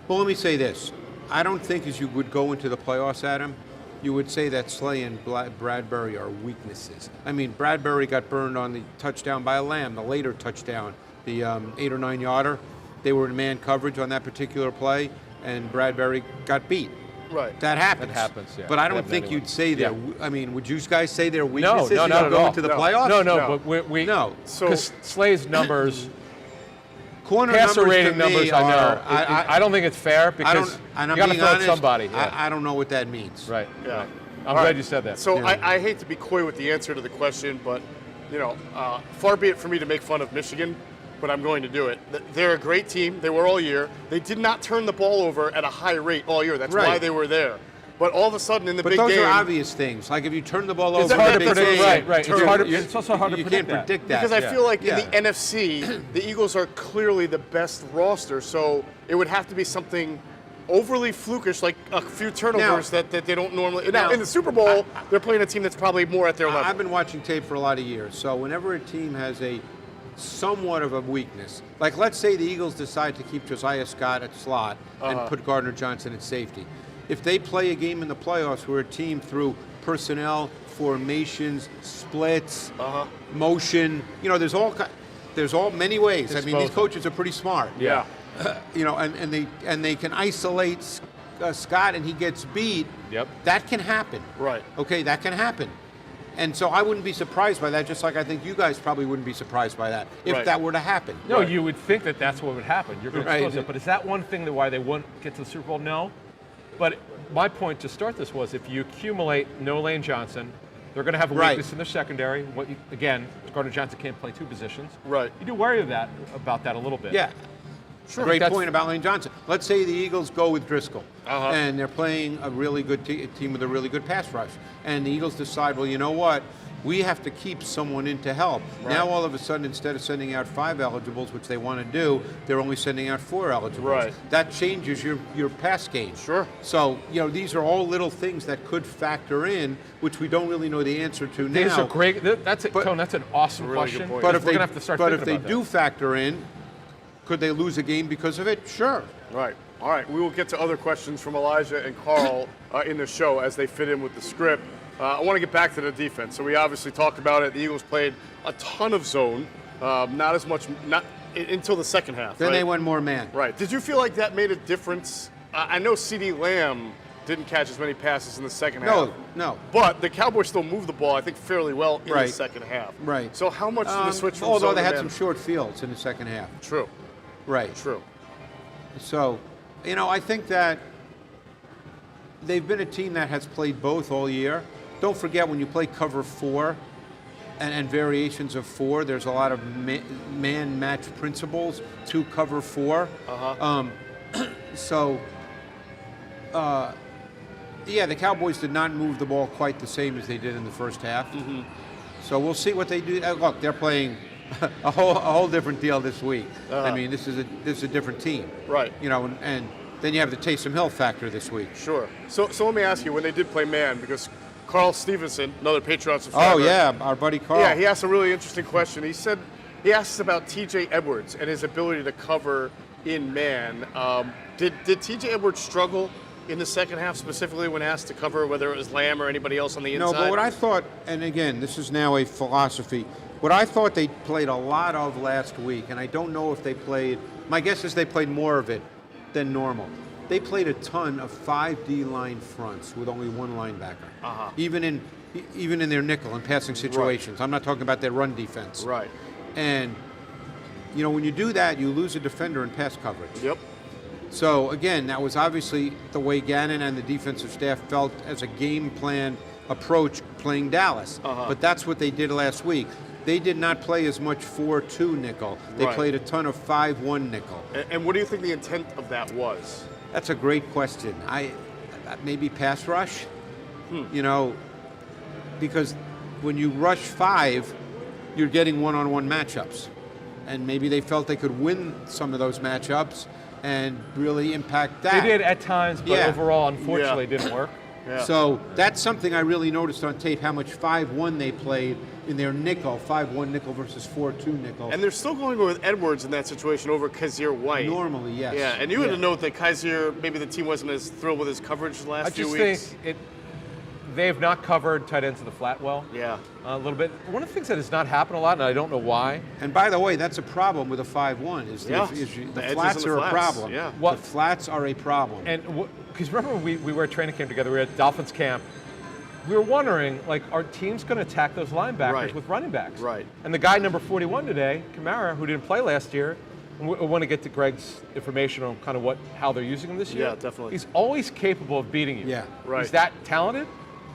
Well, let me say this. I don't think as you would go into the playoffs, Adam, you would say that Slay and Bradbury are weaknesses. I mean, Bradbury got burned on the touchdown by a Lamb, the later touchdown, the 8 or 9 yarder. They were in man coverage on that particular play, and Bradbury got beat. Right. That happens. That happens, yeah. But I don't Happens think anyway. you'd say they're. Yeah. I mean, would you guys say they're weaknesses? No, You not don't at go all. into the No. playoffs. No, No. but we No. because Slay's numbers, Corner passer numbers rating to me numbers, I know. are- I don't think it's fair because and you I'm got to being throw at honest, somebody. Yeah. I don't know what that means. Right. Yeah. Right. I'm All glad right. you said that. So Yeah. I hate to be coy with the answer to the question, but far be it for me to make fun of Michigan, but I'm going to do it. They're a great team. They were all year. They did not turn the ball over at a high rate all year. That's Right. why they were there. But all of a sudden in the But big those game, are obvious things. Like if you turn the ball over, It's in hard a to big predict. game, Right. It's also hard to you predict can't predict that. because I feel like Yeah. in the NFC, the Eagles are clearly the best roster. So it would have to be something overly flukish, like a few turnovers that they don't normally. Now, in the Super Bowl, they're playing a team that's probably more at their level. I've been watching tape for a lot of years. So whenever a team has a somewhat of a weakness, like let's say the Eagles decide to keep Josiah Scott at slot and put Gardner Johnson at safety. If they play a game in the playoffs where a team through personnel, formations, splits, motion, there's all many ways. I mean, these coaches are pretty smart. Yeah. And they can isolate Scott and he gets beat. Yep. That can happen. Right. Okay, that can happen. And so I wouldn't be surprised by that, just like I think you guys probably wouldn't be surprised by that if Right. that were to happen. No, you would think that that's what would happen. You're going to Right. expose it. But is that one thing that why they wouldn't get to the Super Bowl? No. But my point to start this was if you accumulate no Lane Johnson, they're going to have a Right. weakness in their secondary. Again, Gardner Johnson can't play two positions. Right. You do worry about that a little bit. Yeah. Sure. Great point about Lane Johnson. Let's say the Eagles go with Driscoll, Uh-huh. and they're playing a really good team with a really good pass rush, and the Eagles decide, well, you know what? We have to keep someone in to help. Right. Now, all of a sudden, instead of sending out 5 eligibles, which they want to do, they're only sending out 4 eligibles. Right. That changes your pass game. Sure. So, these are all little things that could factor in, which we don't really know the answer to now. These are great. Tone, that's an awesome Really good question. point. But We're if going they, to have to start but thinking if they about do that. factor in, could they lose a game because of it? Sure. Right. All right. We will get to other questions from Elijah and Carl in the show as they fit in with the script. I want to get back to the defense. So we obviously talked about it. The Eagles played a ton of zone, not as much, not until the second half. Then right? they went more man. Right. Did you feel like that made a difference? I know CeeDee Lamb didn't catch as many passes in the second half. No. But the Cowboys still moved the ball, I think, fairly well in the Right. second half. Right. So how much did the switch from although zone they to had man? some short fields in the second half. True. Right. True. So, I think that they've been a team that has played both all year. Don't forget, when you play cover 4 and variations of 4, there's a lot of man match principles to cover 4. The Cowboys did not move the ball quite the same as they did in the first half. So we'll see what they do. Look, they're playing a whole different deal this week. I mean, this is a different team. Right. And then you have the Taysom Hill factor this week. Sure. So let me ask you, when they did play man, because Carl Stevenson, another Patriots subscriber. Oh, yeah, our buddy Carl. Yeah, he asked a really interesting question. He asked about TJ Edwards and his ability to cover in man. Did TJ Edwards struggle in the second half, specifically when asked to cover, whether it was Lamb or anybody else on the inside? No, but what I thought, and again, this is now a philosophy, what I thought they played a lot of last week, and I don't know if they played, my guess is they played more of it than normal. They played a ton of 5 D-line fronts with only 1 linebacker, even in their nickel and passing situations. Right. I'm not talking about their run defense. Right. And, when you do that, you lose a defender in pass coverage. Yep. So, again, that was obviously the way Gannon and the defensive staff felt as a game plan approach playing Dallas. But that's what they did last week. They did not play as much 4-2 nickel. They played a ton of 5-1 nickel. And what do you think the intent of that was? That's a great question. Maybe pass rush, because when you rush 5, you're getting one-on-one matchups. And maybe they felt they could win some of those matchups and really impact that. They did at times, but overall, unfortunately, it didn't work. Yeah. So that's something I really noticed on tape, how much 5-1 they played in their nickel, 5-1 nickel versus 4-2 nickel. And they're still going with Edwards in that situation over Kaiser White. Normally, yes. Yeah, and you had to note that Kaiser, maybe the team wasn't as thrilled with his coverage the last few weeks. I just think they have not covered tight ends of the flat well. Yeah. A little bit. One of the things that has not happened a lot, and I don't know why. And by the way, that's a problem with a 5-1. The flats are a problem. Yeah. The flats are a problem. And because remember when we were at training camp together, we were at Dolphins camp. We were wondering, are teams going to attack those linebackers with running backs? Right. And the guy number 41 today, Kamara, who didn't play last year, and we want to get to Greg's information on kind of how they're using him this year. Yeah, definitely. He's always capable of beating you. Yeah. Right. He's that talented.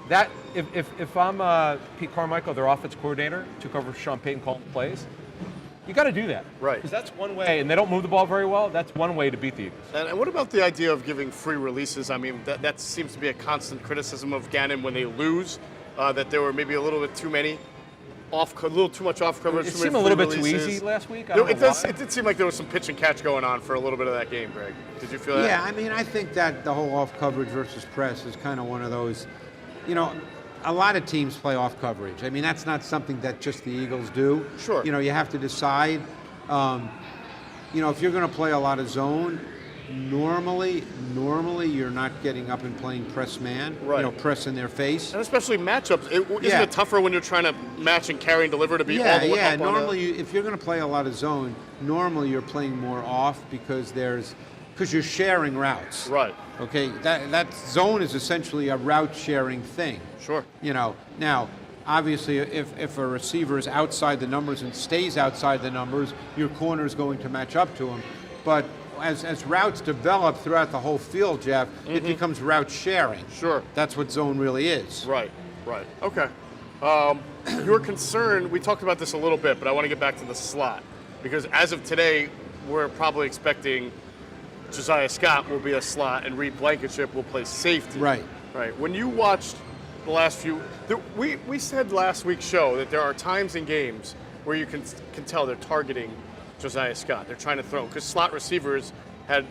That if I'm Pete Carmichael, their offense coordinator, took over Sean Payton calling plays, you got to do that. Right. Because that's one way, and they don't move the ball very well. That's one way to beat the Eagles. And what about the idea of giving free releases? I mean, that seems to be a constant criticism of Gannon when they lose, that there were maybe a little bit too many a little too much off coverage. It seemed a little bit too easy last week. It did seem like there was some pitch and catch going on for a little bit of that game, Greg. Did you feel that? Yeah, I mean, I think that the whole off coverage versus press is kind of one of those, a lot of teams play off coverage. I mean, that's not something that just the Eagles do. Sure. You have to decide. If you're going to play a lot of zone, normally you're not getting up and playing press man. Right. Press in their face. And especially matchups. Isn't it tougher when you're trying to match and carry and deliver to be all the way up on normally, if you're going to play a lot of zone, normally you're playing more off because you're sharing routes. Right. Okay, that zone is essentially a route sharing thing. Sure. Now, obviously, if a receiver is outside the numbers and stays outside the numbers, your corner is going to match up to him. But as routes develop throughout the whole field, Jeff, it becomes route sharing. Sure. That's what zone really is. Right. Okay. Your concern, we talked about this a little bit, but I want to get back to the slot. Because as of today, we're probably expecting Josiah Scott will be a slot and Reed Blankenship will play safety. Right. Right. When you watched the last few, we said last week's show that there are times in games where you can tell they're targeting Josiah Scott. They're trying to throw because slot receivers had,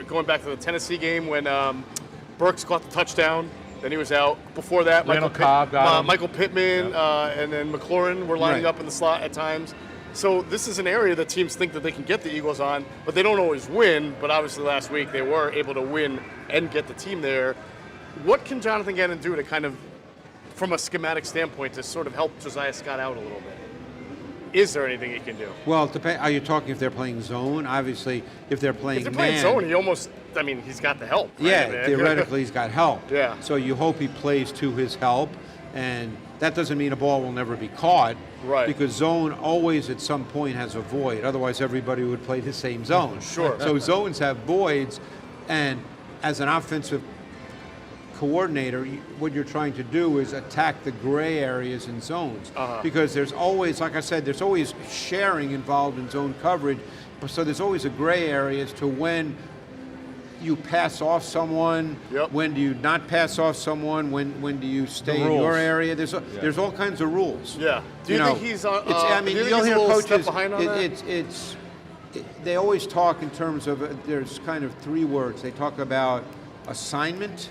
going back to the Tennessee game when Burks caught the touchdown, then he was out. Before that, Michael Pittman and then McLaurin were lining up in the slot at times. So this is an area that teams think that they can get the Eagles on, but they don't always win. But obviously last week they were able to win and get the team there. What can Jonathan Gannon do to kind of, from a schematic standpoint, to sort of help Josiah Scott out a little bit? Is there anything he can do? Well, are you talking if they're playing zone? Obviously, if they're playing man. If they're playing zone, he's got the help. Right? Yeah, theoretically he's got help. Yeah. So you hope he plays to his help, and that doesn't mean a ball will never be caught. Right. Because zone always at some point has a void. Otherwise, everybody would play the same zone. Sure. So zones have voids, and as an offensive coordinator, what you're trying to do is attack the gray areas in zones. Because there's always, like I said, there's always sharing involved in zone coverage. So there's always a gray area as to when you pass off someone, when do you not pass off someone, when do you stay in your area. There's all kinds of rules. Yeah. Do you think he's on? You'll hear coaches. Behind on that? They always talk in terms of there's kind of three words. They talk about assignment,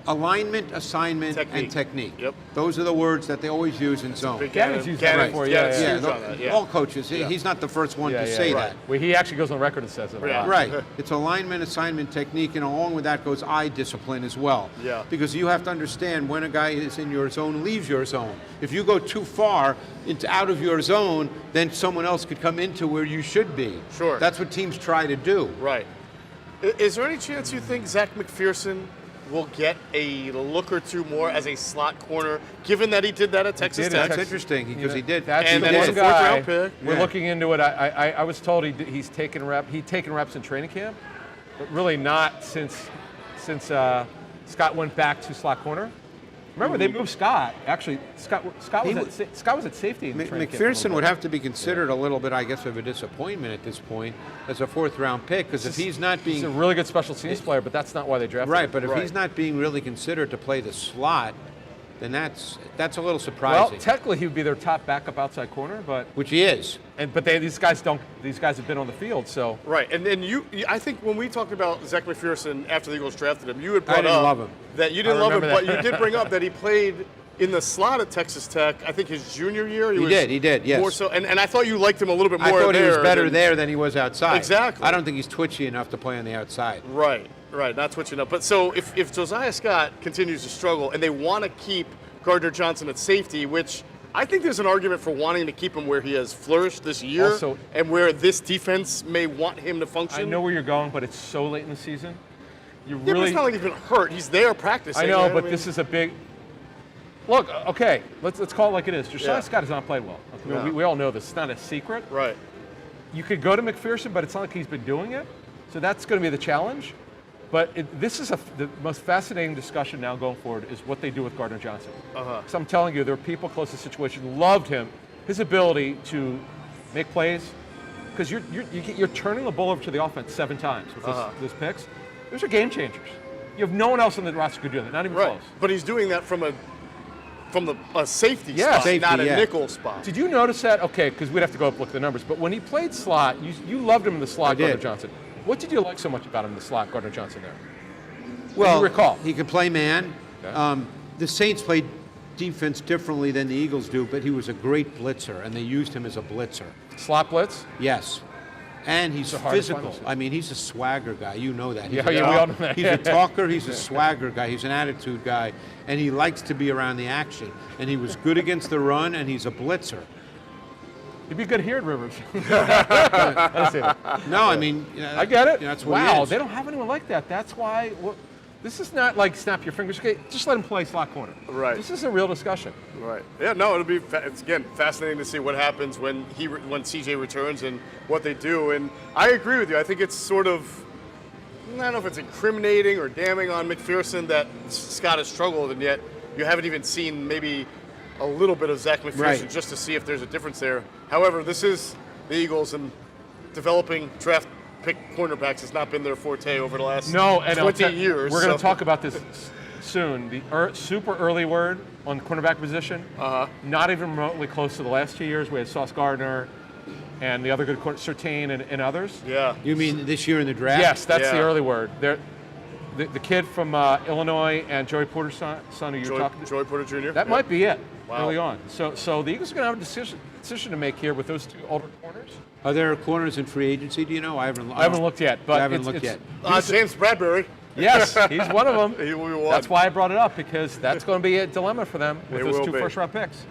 alignment, assignment, and technique. Yep. Those are the words that they always use in zone. Gannon's used that before. All coaches. He's not the first one to say that. Well, he actually goes on record and says it. Right. It's alignment, assignment, technique, and along with that goes eye discipline as well. Yeah. Because you have to understand when a guy is in your zone, leaves your zone. If you go too far out of your zone, then someone else could come into where you should be. Sure. That's what teams try to do. Right. Is there any chance you think Zach McPherson will get a look or two more as a slot corner, given that he did that at Texas Tech? That's interesting because he did. That's and the then one it's a fourth-round pick. We're looking into it. I was told he's taken reps in training camp, but really not since Scott went back to slot corner. Remember, they moved Scott. Actually, Scott was at safety in the training camp. McPherson would have to be considered a little bit, I guess, of a disappointment at this point as a fourth-round pick because if he's not being... He's a really good special teams player, but that's not why they drafted him. Right, but if he's not being really considered to play the slot, then that's a little surprising. Well, technically he would be their top backup outside corner, but... Which he is. But these guys have been on the field, so... Right, and I think when we talked about Zach McPherson after the Eagles drafted him, you had brought I didn't love him. That you didn't love him, but you did bring up that he played in the slot at Texas Tech, I think his junior year. He did, yes. More so, and I thought you liked him a little bit more I thought there. he was better there than he was outside. Exactly. I don't think he's twitchy enough to play on the outside. Right, not twitchy enough. But so if Josiah Scott continues to struggle and they want to keep Gardner Johnson at safety, which I think there's an argument for wanting to keep him where he has flourished this year and where this defense may want him to function. I know where you're going, but it's so late in the season. But it's not like he's been hurt. He's there practicing. I know, but this is a big... Look, okay, let's call it like it is. Josiah Scott has not played well. We all know this. It's not a secret. Right. You could go to McPherson, but it's not like he's been doing it. So that's going to be the challenge. But this is the most fascinating discussion now going forward is what they do with Gardner Johnson. Because I'm telling you, there are people close to the situation who loved him, his ability to make plays. Because you're turning the ball over to the offense 7 times with those picks. Those are game changers. You have no one else on the roster who could do that, not even close. But he's doing that from a safety spot, not a nickel spot. Did you notice that? Okay, because we'd have to go up look at the numbers. But when he played slot, you loved him in the slot, Gardner Johnson. What did you like so much about him in the slot, Gardner Johnson there? Well, you recall? He could play man. Okay. The Saints played defense differently than the Eagles do, but he was a great blitzer, and they used him as a blitzer. Slot blitz? Yes. And he's physical. I mean, he's a swagger guy. You know that. We all know that. He's a talker. He's a swagger guy. He's an attitude guy. And he likes to be around the action. And he was good against the run, and he's a blitzer. He'd be good here at Rivers. No, I mean... I get it. That's what he is. They don't have anyone like that. That's why... This is not like snap your fingers. Okay, just let him play slot corner. Right. This is a real discussion. Right. Yeah. No. It'll be. It's again fascinating to see what happens when CJ returns and what they do. And I agree with you. I think it's sort of. I don't know if it's incriminating or damning on McPherson that Scott has struggled, and yet you haven't even seen maybe a little bit of Zach McPherson just to see if there's a difference there. However, this is the Eagles, and developing draft pick cornerbacks has not been their forte over the last No, and 20 years. We're going to talk about this soon. The super early word on the cornerback position, not even remotely close to the last 2 years. We had Sauce Gardner and the other good Surtain and others. Yeah. You mean this year in the draft? Yes, that's Yeah. the early word. The kid from Illinois and Joey Porter's son who you were talking to. Joey Porter Jr. That Yeah. might be it Wow. early on. So the Eagles are going to have a decision to make here with those two older corners. Are there corners in free agency? Do you know? I haven't looked yet, but I haven't looked yet. James Bradbury. Yes, he's one of them. He will be one. That's why I brought it up, because that's going to be a dilemma for them with It those will two be. first-round picks.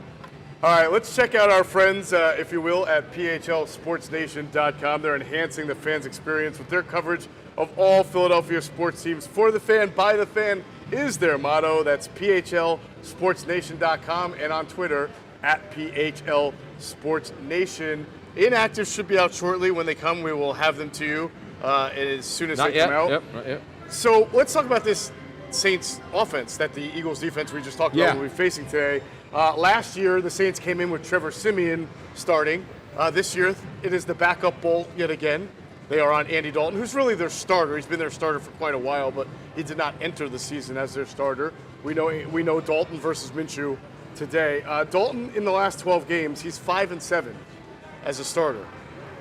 All right, let's check out our friends, if you will, at PHLSportsNation.com. They're enhancing the fans' experience with their coverage of all Philadelphia sports teams. For the fan, by the fan is their motto. That's PHLSportsNation.com and on Twitter at PHLSportsNation. Inactives should be out shortly. When they come, we will have them to you as soon as Not they yet. come out. Yep, not yet. So let's talk about this Saints offense that the Eagles defense we just talked about will be facing today. Last year, the Saints came in with Trevor Siemian starting. This year, it is the backup bowl yet again. They are on Andy Dalton, who's really their starter. He's been their starter for quite a while, but he did not enter the season as their starter. We know Dalton versus Minshew today. Dalton, in the last 12 games, he's 5-7 as a starter.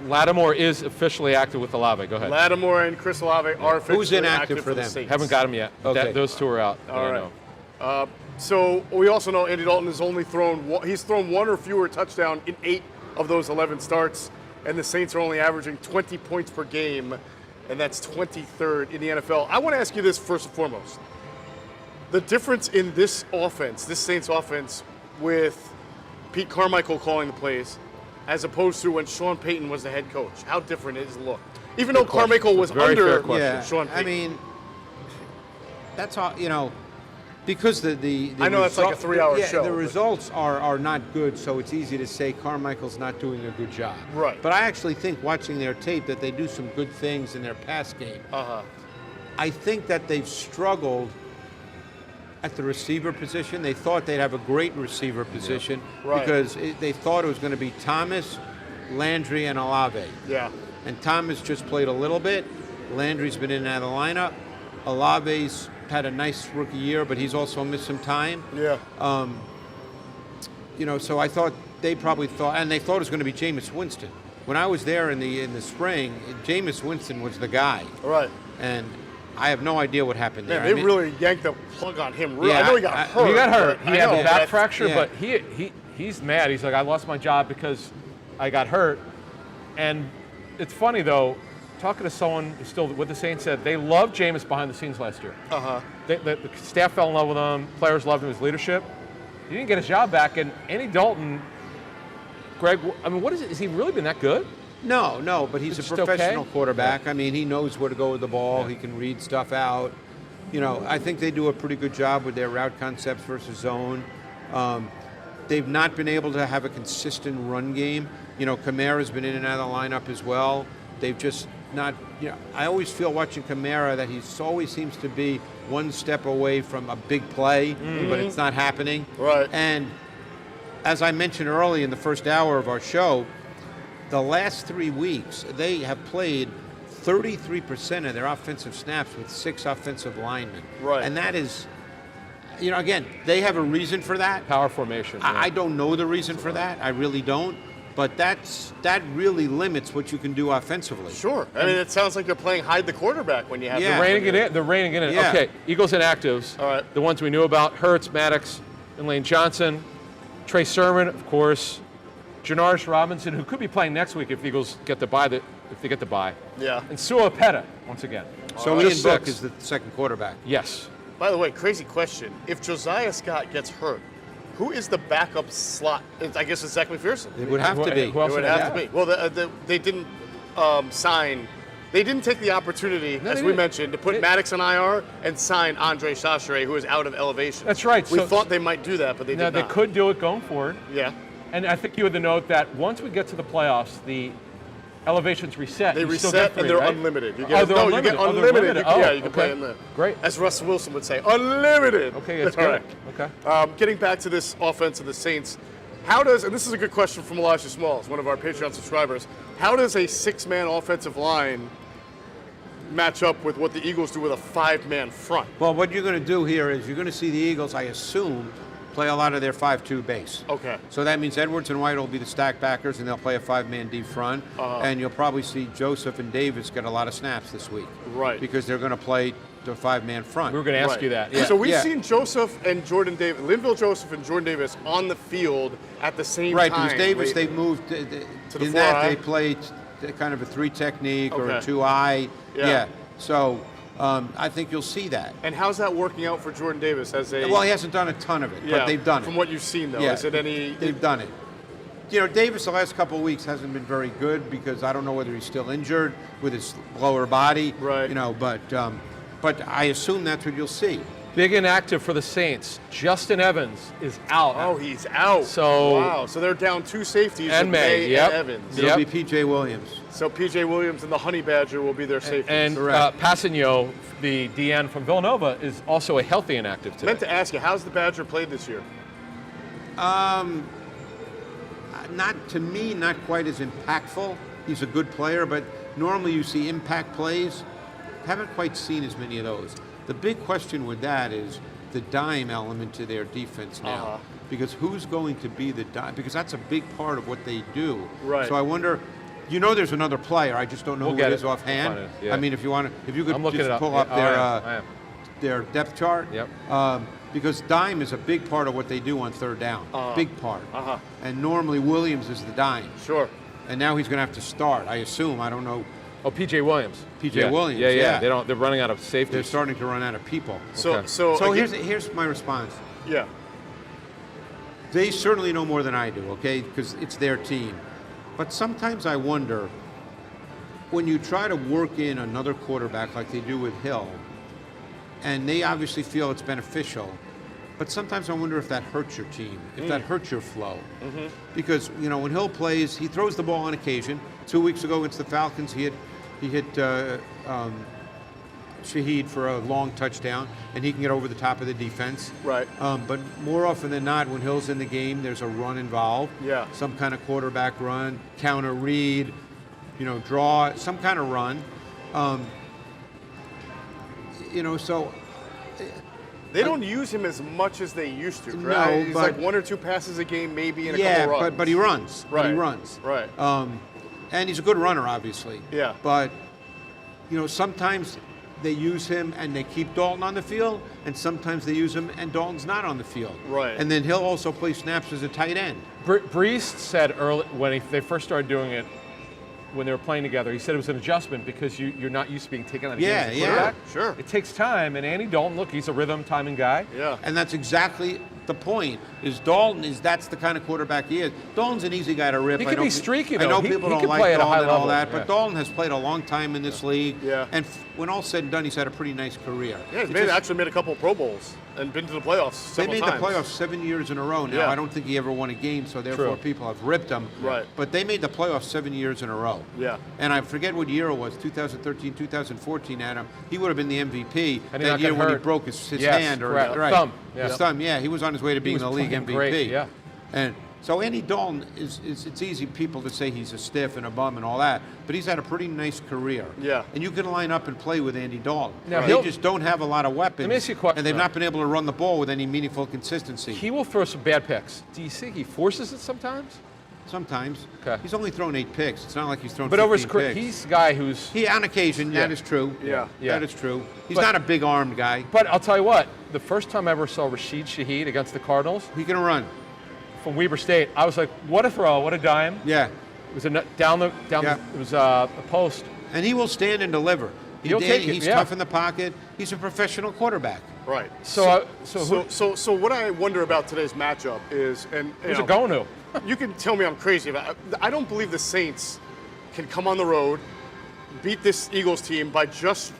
Lattimore is officially active with Olave. Go ahead. Lattimore and Chris Olave are officially Who's inactive active for the them? Saints. Haven't got him yet. Okay. Those two are out. All right. So we also know Andy Dalton has only thrown one or fewer touchdowns in 8 of those 11 starts, and the Saints are only averaging 20 points per game, and that's 23rd in the NFL. I want to ask you this first and foremost. The difference in this offense, this Saints offense, with Pete Carmichael calling the plays, as opposed to when Sean Payton was the head coach, how different does it look? Even though Carmichael was Very under fair question. Yeah, Sean Payton. I mean, that's all, because the I know that's like a 3-hour show, The but- results are not good, so it's easy to say Carmichael's not doing a good job. Right. But I actually think, watching their tape, that they do some good things in their pass game. I think that they've struggled at the receiver position. They thought they'd have a great receiver position Right. because they thought it was going to be Thomas, Landry, and Olave. Yeah. And Thomas just played a little bit. Landry's been in and out of the lineup. Olave's had a nice rookie year, but he's also missed some time. Yeah. So I thought they probably thought, and they thought it was going to be Jameis Winston. When I was there in the spring, Jameis Winston was the guy. Right. And I have no idea what happened there. Man, they really yanked the plug on him. Yeah, I know he got hurt. He got hurt. but He I had know, a back but fracture, yeah. but he's mad. He's like, I lost my job because I got hurt. And it's funny, though, talking to someone who's still with the Saints, said they loved Jameis behind the scenes last year. The staff fell in love with him. Players loved him, his leadership. He didn't get his job back. And Andy Dalton, Greg, I mean, what is it? Has he really been that good? No, but he's a Just professional okay? quarterback. I mean, he knows where to go with the ball. He can read stuff out. I think they do a pretty good job with their route concepts versus zone. They've not been able to have a consistent run game. Kamara's been in and out of the lineup as well. They've just not, I always feel watching Kamara that he always seems to be one step away from a big play, but it's not happening. Right. And as I mentioned early in the first hour of our show, the last 3 weeks, they have played 33% of their offensive snaps with 6 offensive linemen. Right. And that is, again, they have a reason for that. Power formation. yeah. I don't know the reason for that. I really don't. But that really limits what you can do offensively. Sure. I mean, it sounds like they're playing hide the quarterback when you have Yeah. the They're reining it in. Yeah. Okay, Eagles inactives. All right. The ones we knew about: Hurts, Maddox, and Lane Johnson. Trey Sermon, of course. Janoris Robinson, who could be playing next week if the Eagles get the bye. If they get the bye. Yeah. And Sua Peta once again. So Just Ian Book 6. is the second quarterback. Yes. By the way, crazy question. If Josiah Scott gets hurt, who is the backup slot? I guess it's Zach McPherson. It would have to be. Who else It would they have to be. Well, they didn't sign. They didn't take the opportunity, No, as they we didn't. mentioned, to put They- Maddox on IR and sign Andre Chachere, who is out of elevation. That's right. We So- thought they might do that, but they Now did they not. could do it going forward. Yeah. And I think you had the note that once we get to the playoffs, the elevations reset. They You still reset get 3, and they're right? unlimited. You Oh, get, they're no, unlimited. you get Oh, they're unlimited. unlimited. Yeah, Oh, you can okay. play in there. Great. As Russ Wilson would say, unlimited. Okay, that's All good. right. Okay. Getting back to this offense of the Saints, how does, and this is a good question from Elijah Smalls, one of our Patreon subscribers, How does a 6-man offensive line match up with what the Eagles do with a 5-man front? Well, what you're going to do here is you're going to see the Eagles, I assume, play a lot of their 5-2 base. Okay. So that means Edwards and White will be the stack backers, and they'll play a 5-man deep front. And you'll probably see Joseph and Davis get a lot of snaps this week. Right. Because they're going to play the 5-man front. We were going to ask you that. So we've seen Joseph and Jordan Davis, Linville Joseph and Jordan Davis on the field at the same time. Right, because Davis, they moved to the in 4 that eye? they played kind of a 3 technique or a Okay. 2-eye. Yeah. So I think you'll see that. And how's that working out for Jordan Davis as a? Well, he hasn't done a ton of it, but they've done it. From what you've seen, though, Yeah, is it any? They've done it. You know, Davis the last couple of weeks hasn't been very good because I don't know whether he's still injured with his lower body. Right. You know, but I assume that's what you'll see. Big inactive for the Saints. Justin Evans is out. Oh, he's out. So- wow. So they're down 2 safeties. And in May, and yep. Evans. It'll be P.J. Williams. So P.J. Williams and the Honey Badger will be their safeties. And Correct. Passigno, the DN from Villanova, is also a healthy inactive I today. meant to ask you, how's the Badger played this year? Not to me, not quite as impactful. He's a good player, but normally you see impact plays. Haven't quite seen as many of those. The big question with that is the dime element to their defense now. Because who's going to be the dime? Because that's a big part of what they do. Right. So I wonder. You know, there's another player. I just don't know We'll who get it is it. offhand. We'll find it, yeah. I mean, if you could I'm looking just it up. pull Yeah, up I am. their depth chart. Yep. Because dime is a big part of what they do on third down. Big part. And normally Williams is the dime. Sure. And now he's going to have to start, I assume. I don't know. Oh, P.J. Williams. P.J. Yeah. Williams, Yeah. yeah. They're running out of They're safety. starting to run out of people. So, Okay. so again- here's my response. yeah. They certainly know more than I do, okay? Because it's their team. But sometimes I wonder, when you try to work in another quarterback like they do with Hill, and they obviously feel it's beneficial, but sometimes I wonder if that hurts your team, if that hurts your flow. Because, you know, when Hill plays, he throws the ball on occasion. 2 weeks ago against the Falcons, he hit Shaheed for a long touchdown, and he can get over the top of the defense. Right. But more often than not, when Hill's in the game, there's a run involved. Yeah. Some kind of quarterback run, counter read, you know, draw, some kind of run. You know, so They don't use him as much as they used to, No, right? He's but- like 1 or 2 passes a game, maybe, and a yeah, couple runs. but he runs. Right. But he runs. Right. And he's a good runner, obviously. Yeah. But, you know, sometimes they use him and they keep Dalton on the field, and sometimes they use him and Dalton's not on the field. Right. And then he'll also play snaps as a tight end. Brees said early when they first started doing it, when they were playing together, he said it was an adjustment because you're not used to being taken out of Yeah, games as a yeah. quarterback. Sure. It takes time, and Andy Dalton, look, he's a rhythm timing guy. Yeah. And that's exactly the point. Is Dalton that's the kind of quarterback he is. Dalton's an easy guy to rip. He I can know be pe- streaky, I know though. people He don't can like play at a Dalton high and all level. that, but Yeah. Dalton has played a long time in this league. Yeah. And when all's said and done, he's had a pretty nice career. Yeah, he's It just- actually made a couple Pro Bowls and been to the playoffs They several made times. the playoffs 7 years in a row now. Yeah. I don't think he ever won a game, so therefore True. people have ripped him. Right. But they made the playoffs 7 years in a row. Yeah. And I forget what year it was, 2013, 2014, Adam. He would have been the MVP And he that not year got when he hurt. broke his Yes, hand or correct. right. Thumb, His yeah. thumb, yeah. He was on his way to being was the league playing MVP. great, yeah. And so Andy Dalton is it's easy people to say he's a stiff and a bum and all that, but he's had a pretty nice career. Yeah. And you can line up and play with Andy Dalton. Now, They he'll- just don't have a lot of weapons. Let me ask you a question. And they've not been able to run the ball with any meaningful consistency. He will throw some bad picks. Do you think he forces it sometimes? Sometimes. Okay. He's only thrown 8 picks. It's not like he's thrown But 15 over his career, picks. he's a guy who's. He, on occasion, Yeah. that is true. Yeah. Yeah. That is true. He's But- not a big-armed guy. But I'll tell you what, the first time I ever saw Rashid Shaheed against the Cardinals He can run. from Weber State, I was like, what a throw, what a dime. Yeah. It was down the Yeah. it was a post. And he will stand and deliver. He'll take it, He's yeah. tough in the pocket. He's a professional quarterback. Right. So So what I wonder about today's matchup is, and you who's know, it going to? you can tell me I'm crazy, but I don't believe the Saints can come on the road, beat this Eagles team by just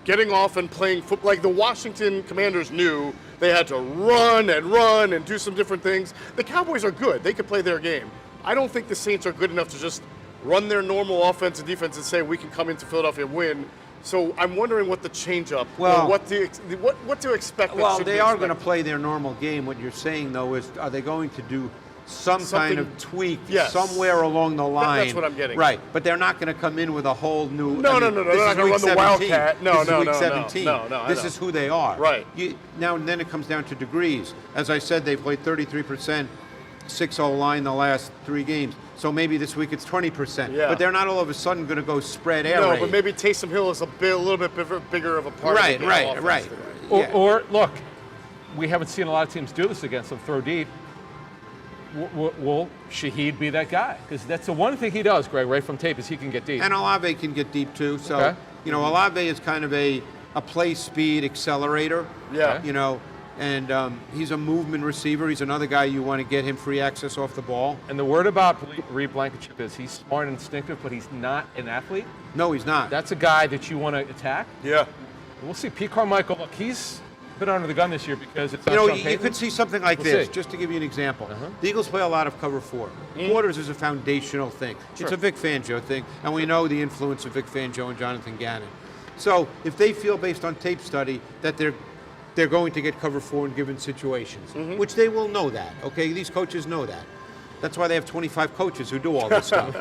getting off and playing football. Like the Washington Commanders knew they had to run and do some different things. The Cowboys are good. They can play their game. I don't think the Saints are good enough to just run their normal offense and defense and say we can come into Philadelphia and win. So I'm wondering what the change-up, Well- or what to expect. that Well, should they be are going to expected. play their normal game. What you're saying, though, is are they going to do some Something- kind of tweak Yes. somewhere along the line. That's what I'm getting. Right, but they're not going to come in with a whole new. No, I no, mean, no, no, this they're is not gonna week run the 17. Wildcat. No, this is no, week no, no. 17. No, I This know. is who they are. Right. Now and then it comes down to degrees. As I said, they played 33%, 6-0 line the last 3 games. So maybe this week it's 20%. Yeah. But they're not all of a sudden going to go spread air No, raid. but maybe Taysom Hill is a little bit bigger of a part of the game Right. offensively. Yeah. Or look, we haven't seen a lot of teams do this against them, throw deep. Will Shaheed be that guy? Because that's the one thing he does, Greg, right from tape, is he can get deep. And Olave can get deep too. So, Okay. Olave is kind of a play speed accelerator. Yeah. And he's a movement receiver. He's another guy you want to get him free access off the ball. And the word about Reed Blankenship is he's smart and instinctive, but he's not an athlete. No, he's not. That's a guy that you want to attack. Yeah. We'll see. Pete Carmichael, look, he's been under the gun this year because it's not You Sean you Payton. could see something like We'll this, see. just to give you an example. The Eagles play a lot of cover 4. Quarters is a foundational thing. It's a Vic Fangio thing, and we know the influence of Vic Fangio and Jonathan Gannon. So if they feel, based on tape study, that they're going to get cover 4 in given situations, which they will know that, okay? These coaches know that. That's why they have 25 coaches who do all this stuff,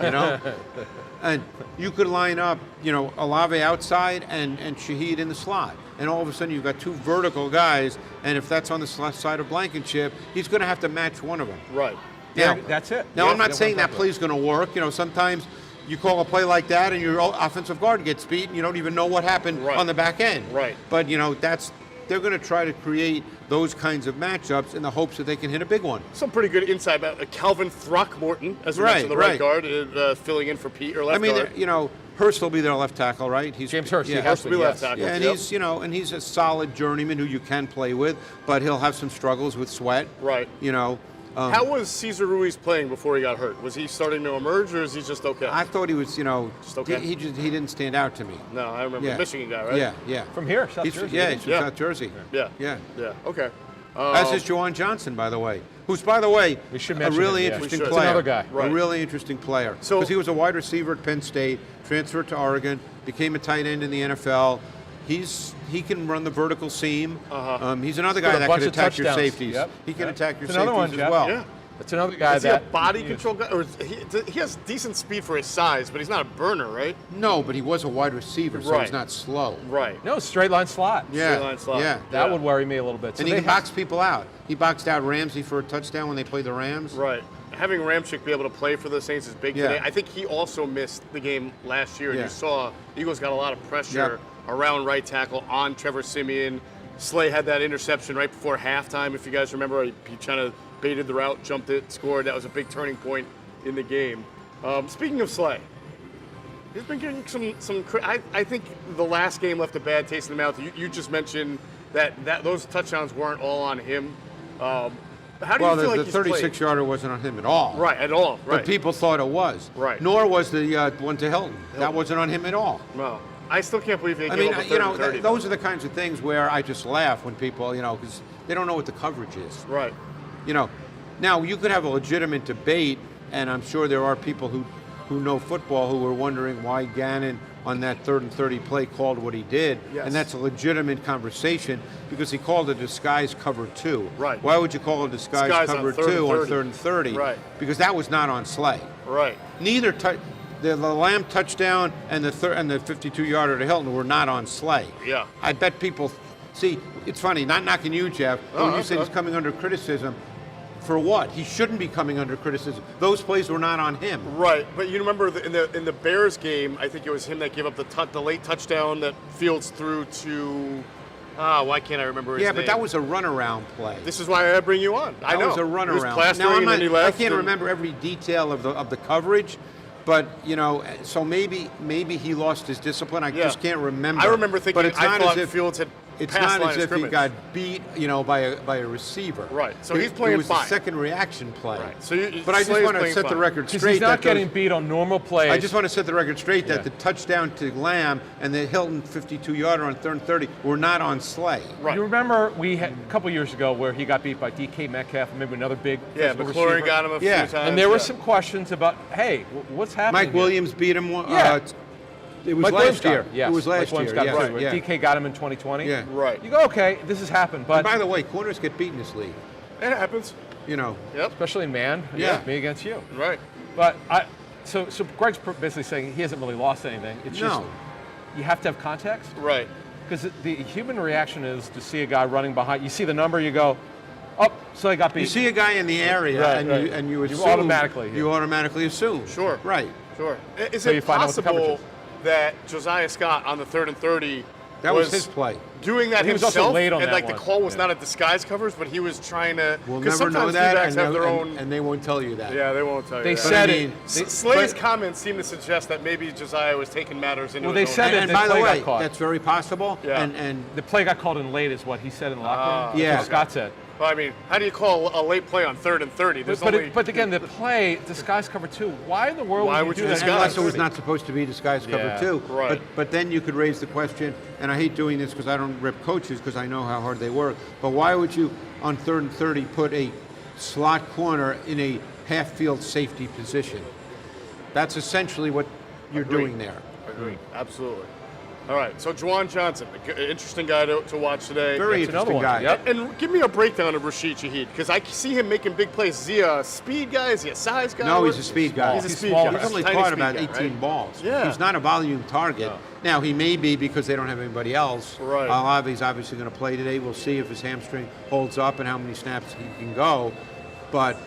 And you could line up, Olave outside and Shaheed in the slot. And all of a sudden you've got 2 vertical guys, and if that's on the side of Blankenship, he's going to have to match one of them. Right. Now, That's it. Now, Yeah, I'm not that's saying what I'm that play's going to work. Sometimes you call a play like that and your offensive guard gets beat and you don't even know what happened Right. on the back end. Right. But, they're going to try to create those kinds of matchups in the hopes that they can hit a big one. Some pretty good insight about Calvin Throckmorton, as we Right, mentioned, the right right. guard, filling in for Pete, or left guard. Hurst will be their left tackle, right? He's James Hurst, Yeah, he has Hurst will be left tackle. yeah, and Yep. he's a solid journeyman who you can play with, but he'll have some struggles with Sweat. Right. How was Cesar Ruiz playing before he got hurt? Was he starting to emerge, or is he just okay? I thought he was, Just okay? he didn't stand out to me. No, I remember Yeah. the Michigan guy, right? Yeah. From here, South He's, Jersey. yeah, he's from Yeah. South Jersey. Yeah. Yeah. Yeah. Okay. As is Juwan Johnson, by the way, who's, by the way, We should a mention really him, yeah. interesting We should. player. It's another guy. Right. A really interesting player. So- Because he was a wide receiver at Penn State, transferred to Oregon, became a tight end in the NFL. He can run the vertical seam. He's another guy got a that bunch can of attack your touchdowns. safeties. Yep. He can Yep. attack your It's another one, safeties as Jeff. well. Yeah. That's another guy Is he a that body control guy, or he has decent speed for his size, but he's not a burner, right? No, but he was a wide receiver, so Right. he's not slow. Right. No, straight line slot. Yeah, Straight line slot. yeah. That Yeah. would worry me a little bit. So And he they can have- box people out. He boxed out Ramsey for a touchdown when they played the Rams. Right. Having Ramchick be able to play for the Saints is big Yeah. today. I think he also missed the game last year. And Yeah. you saw the Eagles got a lot of pressure around right tackle on Trevor Siemian. Slay had that interception right before halftime, if you guys remember. He kind of baited the route, jumped it, scored. That was a big turning point in the game. Speaking of Slay, he's been getting some. I think the last game left a bad taste in the mouth. You just mentioned that those touchdowns weren't all on him. How do Well, you feel like the he's played? 36-yarder wasn't on him at all. Right, at all. Right. But people thought it was. Right. Nor was the one to Hilton. That wasn't on him at all. No, I still can't believe they I gave mean, up a third and 30. those are the kinds of things where I just laugh when people, because they don't know what the coverage is. Right. Now you could have a legitimate debate, and I'm sure there are people who know football who were wondering why Gannon on that 3rd and 30 play called what he did, Yes. and that's a legitimate conversation because he called a disguise cover 2. Right. Why would you call a disguise Disguise on cover 3rd 2 and on 30? 3rd and 30? Right. Because that was not on Slay. Right. Neither the Lamb touchdown and the 52-yarder to Hilton were not on Slay. Yeah. I bet people see. It's funny, not knocking you, Jeff. But when you said he's coming under criticism, for what? He shouldn't be coming under criticism. Those plays were not on him. Right, but you remember in the Bears game, I think it was him that gave up the late touchdown that Fields threw to. Why can't I remember his name? Yeah, but that was a runaround play. This is why I bring you on. I know. That was a He was runaround. plastering Now, and then he left. I can't and- remember every detail of the coverage, but so maybe he lost his discipline. I Yeah. just can't remember. I remember thinking. but it's I not thought as if Fields had. It's passed not line as of if he scrimmage. got beat, by a receiver. Right, so It- he's playing It was fine. a second reaction play. Right, so but I just Slay's want to playing set the fine. record Because straight. he's not that those- getting beat on normal plays. I just want to set the record straight that Yeah. the touchdown to Lamb and the Hilton 52-yarder on 3rd and 30 were not on Slay. Right. You remember we had a couple years ago where he got beat by DK Metcalf, maybe another big Yeah, physical McLaurin receiver. got him a few Yeah. times. And there were yeah. some questions about, hey, what's happening? Mike here? Williams beat him. Yeah. It was Mike Williams last got year. him, yes. It was Mike last Williams year. got Yeah. him too. Yeah. DK got him in 2020. Yeah. Right. You go, okay, this has happened, but And by the way, corners get beat in this league. It happens. you know. Yep. Especially in man. Yeah. Me against you. Right. But so Greg's basically saying he hasn't really lost anything. It's just you have to have context. Right. Because the human reaction is to see a guy running behind. You see the number, you go, oh, so I got beat. You see a guy in the area, and you assume. You automatically assume. Sure. Right. Sure. Is So it you find out what the coverage possible is. that Josiah Scott on the 3rd and 30 That was his play. doing that He was himself? also late on and that like one. the call was Yeah. not a disguise covers, but he was trying to. We'll 'cause never know sometimes that, D-backs have their own. and they won't tell you that. Yeah, they won't tell you. They that. said I it. mean, Slay's comments seem to suggest that maybe Josiah was taking matters into Well, his they own said hands. it. And by the play got way, caught. that's very possible. Yeah. And The play got called in late is what he said in the locker room. That's Yeah. what Scott said. Well, I mean, how do you call a late play on 3rd and 30? There's But, only. but again, the play, disguise cover 2, why in the world Why would would you you do that? disguise? unless it was not supposed to be disguised cover Yeah. two. Right. But then you could raise the question, and I hate doing this because I don't rip coaches because I know how hard they work, but why would you, on 3rd and 30, put a slot corner in a half-field safety position? That's essentially what you're doing there. Agreed. Absolutely. All right, so Juwan Johnson, interesting guy to watch today. Very That's another interesting one. guy. Yep. And give me a breakdown of Rashid Shaheed, because I see him making big plays. Is he a speed guy? Is he a size guy? No, he's a speed guy. He's a speed small. guy. He's only Tiny caught speed about guy, 18 right? balls. Yeah. He's not a volume target. Now, he may be because they don't have anybody else. Right. He's obviously going to play today. We'll see if his hamstring holds up and how many snaps he can go. But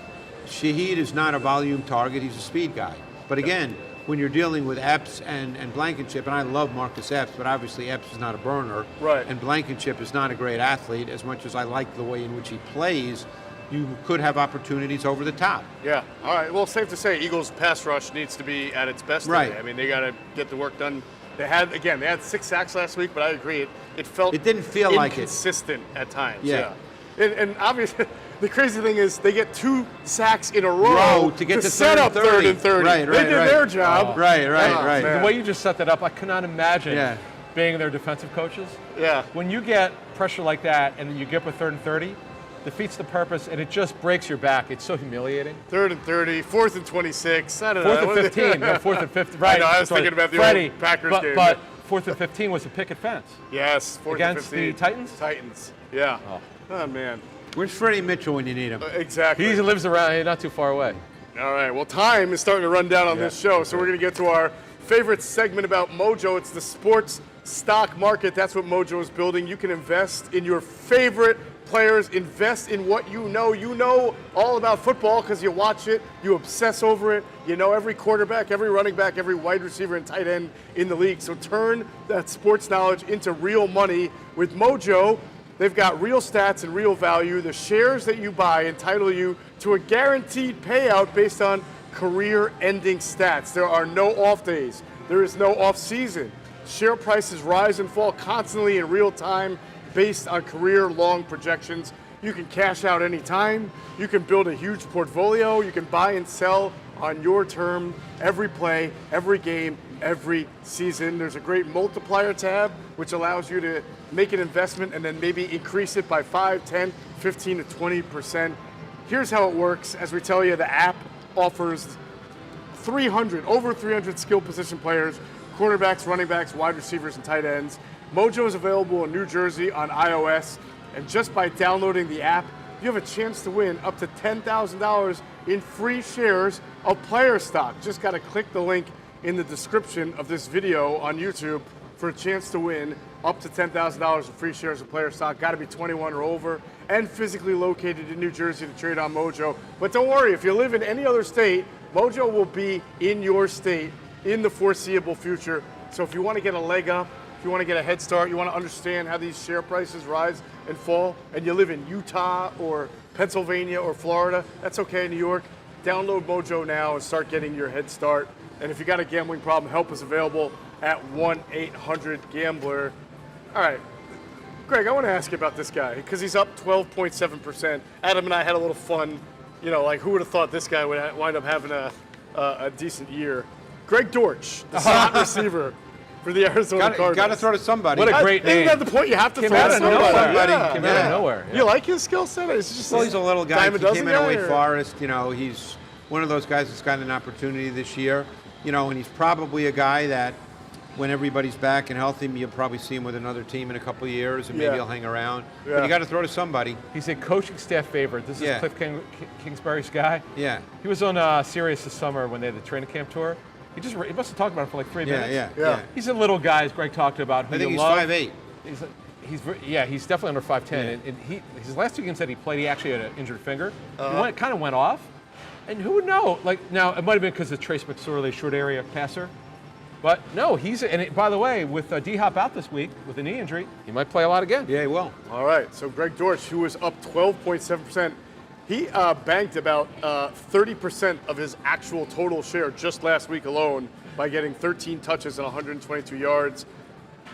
Shaheed is not a volume target. He's a speed guy. But again, when you're dealing with Epps and Blankenship, and I love Marcus Epps, but obviously Epps is not a burner. Right. And Blankenship is not a great athlete. As much as I like the way in which he plays, you could have opportunities over the top. Yeah. All right. Well, safe to say, Eagles' pass rush needs to be at its best Right. today. I mean, they got to get the work done. They had 6 sacks last week, but I agree, it felt It didn't feel like it. inconsistent at times. Yeah. And obviously, the crazy thing is they get 2 sacks in a row to get to set up 3rd and 30. Right, They did their job. Right. man. The way you just set that up, I cannot imagine Yeah. being their defensive coaches. Yeah. When you get pressure like that and then you get up with 3rd and 30, defeats the purpose and it just breaks your back. It's so humiliating. 3rd and 30, 4th and 26. I don't know. 4th and 15. No, 4th and 15. Right. I know, I was Sorry. thinking about the Freddie, old Packers but, game. But 4th and 15 was a picket fence. Yes, 4th Against and 15. the Titans? Titans. Yeah. Oh man. Where's Freddie Mitchell when you need him? Exactly. He lives around here, not too far away. All right. Well, time is starting to run down on this show, so we're going to get to our favorite segment about MOJO. It's the sports stock market. That's what MOJO is building. You can invest in your favorite players. Invest in what you know. You know all about football because you watch it. You obsess over it. You know every quarterback, every running back, every wide receiver and tight end in the league. So turn that sports knowledge into real money with MOJO. They've got real stats and real value. The shares that you buy entitle you to a guaranteed payout based on career-ending stats. There are no off days. There is no off season. Share prices rise and fall constantly in real time based on career-long projections. You can cash out anytime. You can build a huge portfolio. You can buy and sell on your term every play, every game, every season. There's a great multiplier tab which allows you to make an investment and then maybe increase it by 5, 10, 15 to 20%. Here's how it works. As we tell you, the app offers over 300 skill position players, quarterbacks, running backs, wide receivers, and tight ends. MOJO is available in New Jersey on iOS, and just by downloading the app, you have a chance to win up to $10,000 in free shares of player stock. Just got to click the link in the description of this video on YouTube for a chance to win up to $10,000 in free shares of player stock. Got to be 21 or over and physically located in New Jersey to trade on MOJO. But don't worry, if you live in any other state, MOJO will be in your state in the foreseeable future. So if you want to get a leg up, if you want to get a head start, you want to understand how these share prices rise and fall, and you live in Utah or Pennsylvania or Florida, that's okay, New York. Download MOJO now and start getting your head start. And if you got a gambling problem, help is available at 1-800-GAMBLER. All right, Greg, I want to ask you about this guy because he's up 12.7%. Adam and I had a little fun, like who would have thought this guy would wind up having a decent year. Greg Dortch, the slot receiver for the Arizona Cardinals. Got to throw to somebody. What a great name. Isn't that the point? You have to Came throw out to of somebody. nowhere. Yeah. Came out of nowhere. You like his skill set? It's just Well, he's a little guy. dime He a dozen came in at guy, Wake or- Forest. He's one of those guys that's got an opportunity this year. And he's probably a guy that when everybody's back and healthy, you'll probably see him with another team in a couple of years, and maybe he'll hang around. Yeah. But you got to throw to somebody. He's a coaching staff favorite. This is Cliff Kingsbury's guy. Yeah. He was on Sirius this summer when they had the training camp tour. He must have talked about it for like 3 minutes. Yeah. He's a little guy, as Greg talked about. Who I think you he's love. 5'8". He's definitely under 5'10". Yeah. And his last 2 games that he played, he actually had an injured finger. He kind of went off. And who would know? Now, it might have been because of Trace McSorley, short area passer. But no, by the way, with D-Hop out this week with a knee injury, he might play a lot again. Yeah, he will. All right, so Greg Dortch, who was up 12.7%, he banked about 30% of his actual total share just last week alone by getting 13 touches and 122 yards.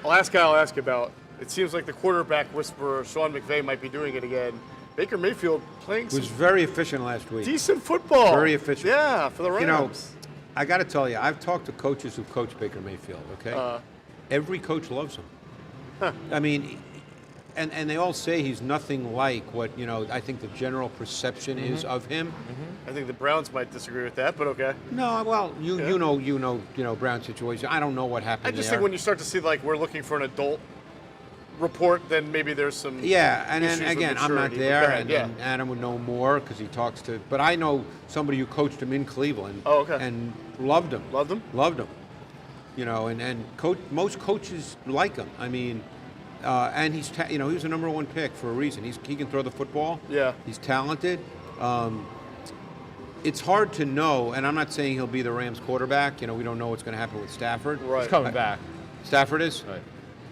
Last guy I'll ask about, it seems like the quarterback whisperer, Sean McVay, might be doing it again. Baker Mayfield playing Was very efficient last week. decent football. Very efficient. Yeah, for the Rams. You know, I got to tell you, I've talked to coaches who coach Baker Mayfield, okay? Every coach loves him. I mean, and they all say he's nothing like what, I think the general perception is of him. I think the Browns might disagree with that, but okay. No, well, you know Brown's situation. I don't know what happened I just there. think when you start to see, like, we're looking for an adult report, then maybe there's some Yeah, and then issues with again, I'm not maturity, there, but and, yeah. and Adam would know more because he talks to. But I know somebody who coached him in Cleveland. Oh, okay. And loved him. Loved him? Loved him. And most coaches like him. I mean, and he's he was a number 1 pick for a reason. He can throw the football. Yeah. He's talented. It's hard to know, and I'm not saying he'll be the Rams quarterback. We don't know what's going to happen with Stafford. Right. He's coming back. Stafford is. Right.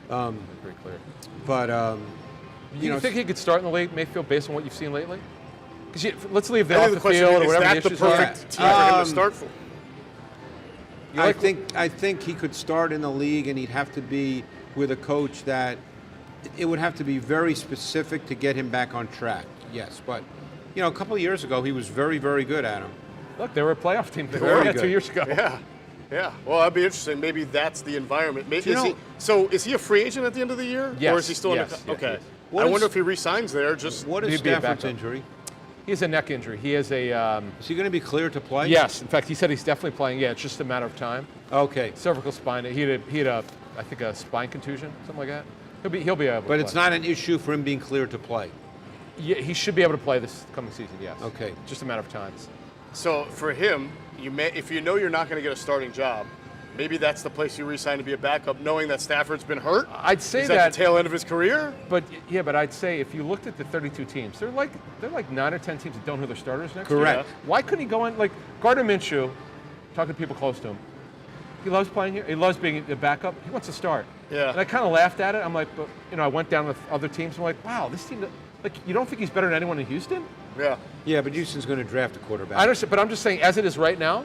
Very clear. But You think he could start in the league, Mayfield, based on what you've seen lately? Because let's leave that I off think the the question field or is whatever the that the issues are. perfect team for him to start for? I think he could start in the league, and he'd have to be with a coach that it would have to be very specific to get him back on track. Yes, but a couple of years ago he was very, very good at him. Look, they were a playoff team Very good. 2 years ago. Yeah. Well, that'd be interesting. Maybe that's the environment. Maybe, is he a free agent at the end of the year? Yes. Or is he still in Yes. the okay. Yes. I wonder if he resigns there. Just What is He'd be a Stafford's backup. injury? He has a neck injury. He has a. Is he going to be cleared to play? Yes. In fact, he said he's definitely playing. Yeah, it's just a matter of time. Okay. Cervical spine. He had a I think a spine contusion, something like that. He'll be able to But play. it's not an issue for him being cleared to play. Yeah, he should be able to play this coming season. Yes. Okay. Just a matter of time. so for him, if you know you're not going to get a starting job, maybe that's the place you resign to be a backup, knowing that Stafford's been hurt. I'd say is that the tail end of his career? But I'd say if you looked at the 32 teams, they're like 9 or 10 teams that don't know who their starters next year. Correct. Why couldn't he go in like Gardner Minshew? Talking to people close to him, he loves playing here. He loves being a backup. He wants to start. Yeah. And I kind of laughed at it. I'm like, but I went down with other teams. I'm like, wow, this team. Like, you don't think he's better than anyone in Houston? Yeah. Yeah, but Houston's going to draft a quarterback. I understand, but I'm just saying, as it is right now,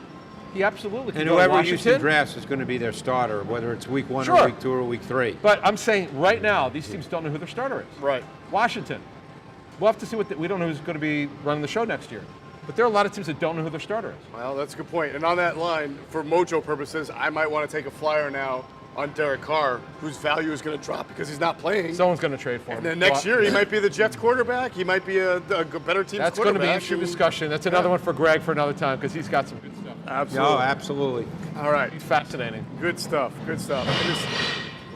he absolutely can And go to whoever Washington. Houston drafts is going to be their starter, whether it's week 1 Sure. or week 2 or week 3. But I'm saying right now, these teams don't know who their starter is. Right. Washington. We'll have to see we don't know who's going to be running the show next year. But there are a lot of teams that don't know who their starter is. Well, that's a good point. And on that line, for MOJO purposes, I might want to take a flyer now on Derek Carr, whose value is going to drop because he's not playing. Someone's going to trade for him. And then next year, he might be the Jets quarterback. He might be a better team's That's going to be an quarterback. interesting discussion. That's another one for Greg for another time because he's got some good stuff. Absolutely. No, absolutely. All right. He's fascinating. Good stuff. Good stuff.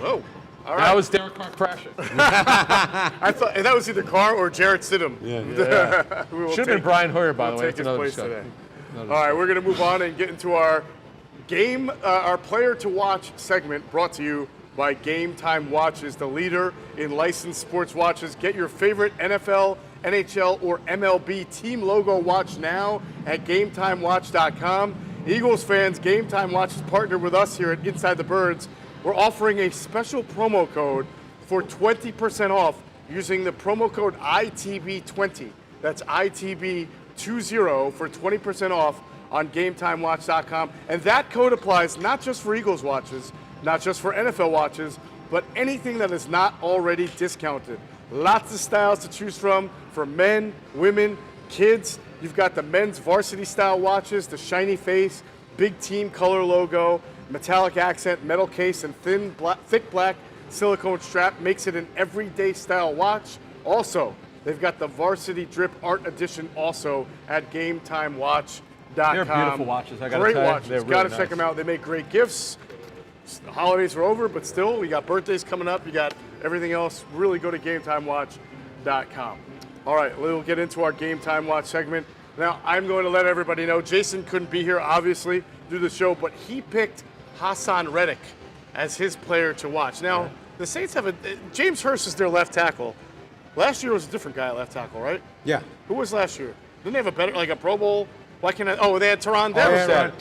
Whoa. All right. That was Derek Carr crashing. I thought that was either Carr or Jarrett Stidham. Yeah. Should have been Brian Hoyer, by the way. Take That's his another place discussion. today. All right, we're going to move on and get into our game, our player to watch segment brought to you by Game Time Watches, the leader in licensed sports watches. Get your favorite NFL, NHL, or MLB team logo watch now at GameTimeWatch.com. Eagles fans, Game Time Watch is partnered with us here at Inside the Birds. We're offering a special promo code for 20% off using the promo code ITB20. That's ITB20 for 20% off on GameTimeWatch.com. And that code applies not just for Eagles watches, not just for NFL watches, but anything that is not already discounted. Lots of styles to choose from for men, women, kids. You've got the men's varsity style watches, the shiny face, big team color logo, metallic accent, metal case, and thick black silicone strap makes it an everyday style watch. Also, they've got the varsity drip art edition also at GameTimeWatch.com. They're beautiful watches, I gotta Great tell you. watches. They're Got to really check them nice. out. They make great gifts. The holidays are over, but still, we got birthdays coming up. You got everything else. Really go to GameTimeWatch.com. All right, we'll get into our Game Time Watch segment. Now, I'm going to let everybody know, Jason couldn't be here, obviously, do the show, but he picked Haason Reddick as his player to watch. Now, the Saints have James Hurst is their left tackle. Last year was a different guy at left tackle, right? Yeah. Who was last year? Didn't they have a better, like a Pro Bowl? Why can't I? Oh, they had Teron yeah, Armstead.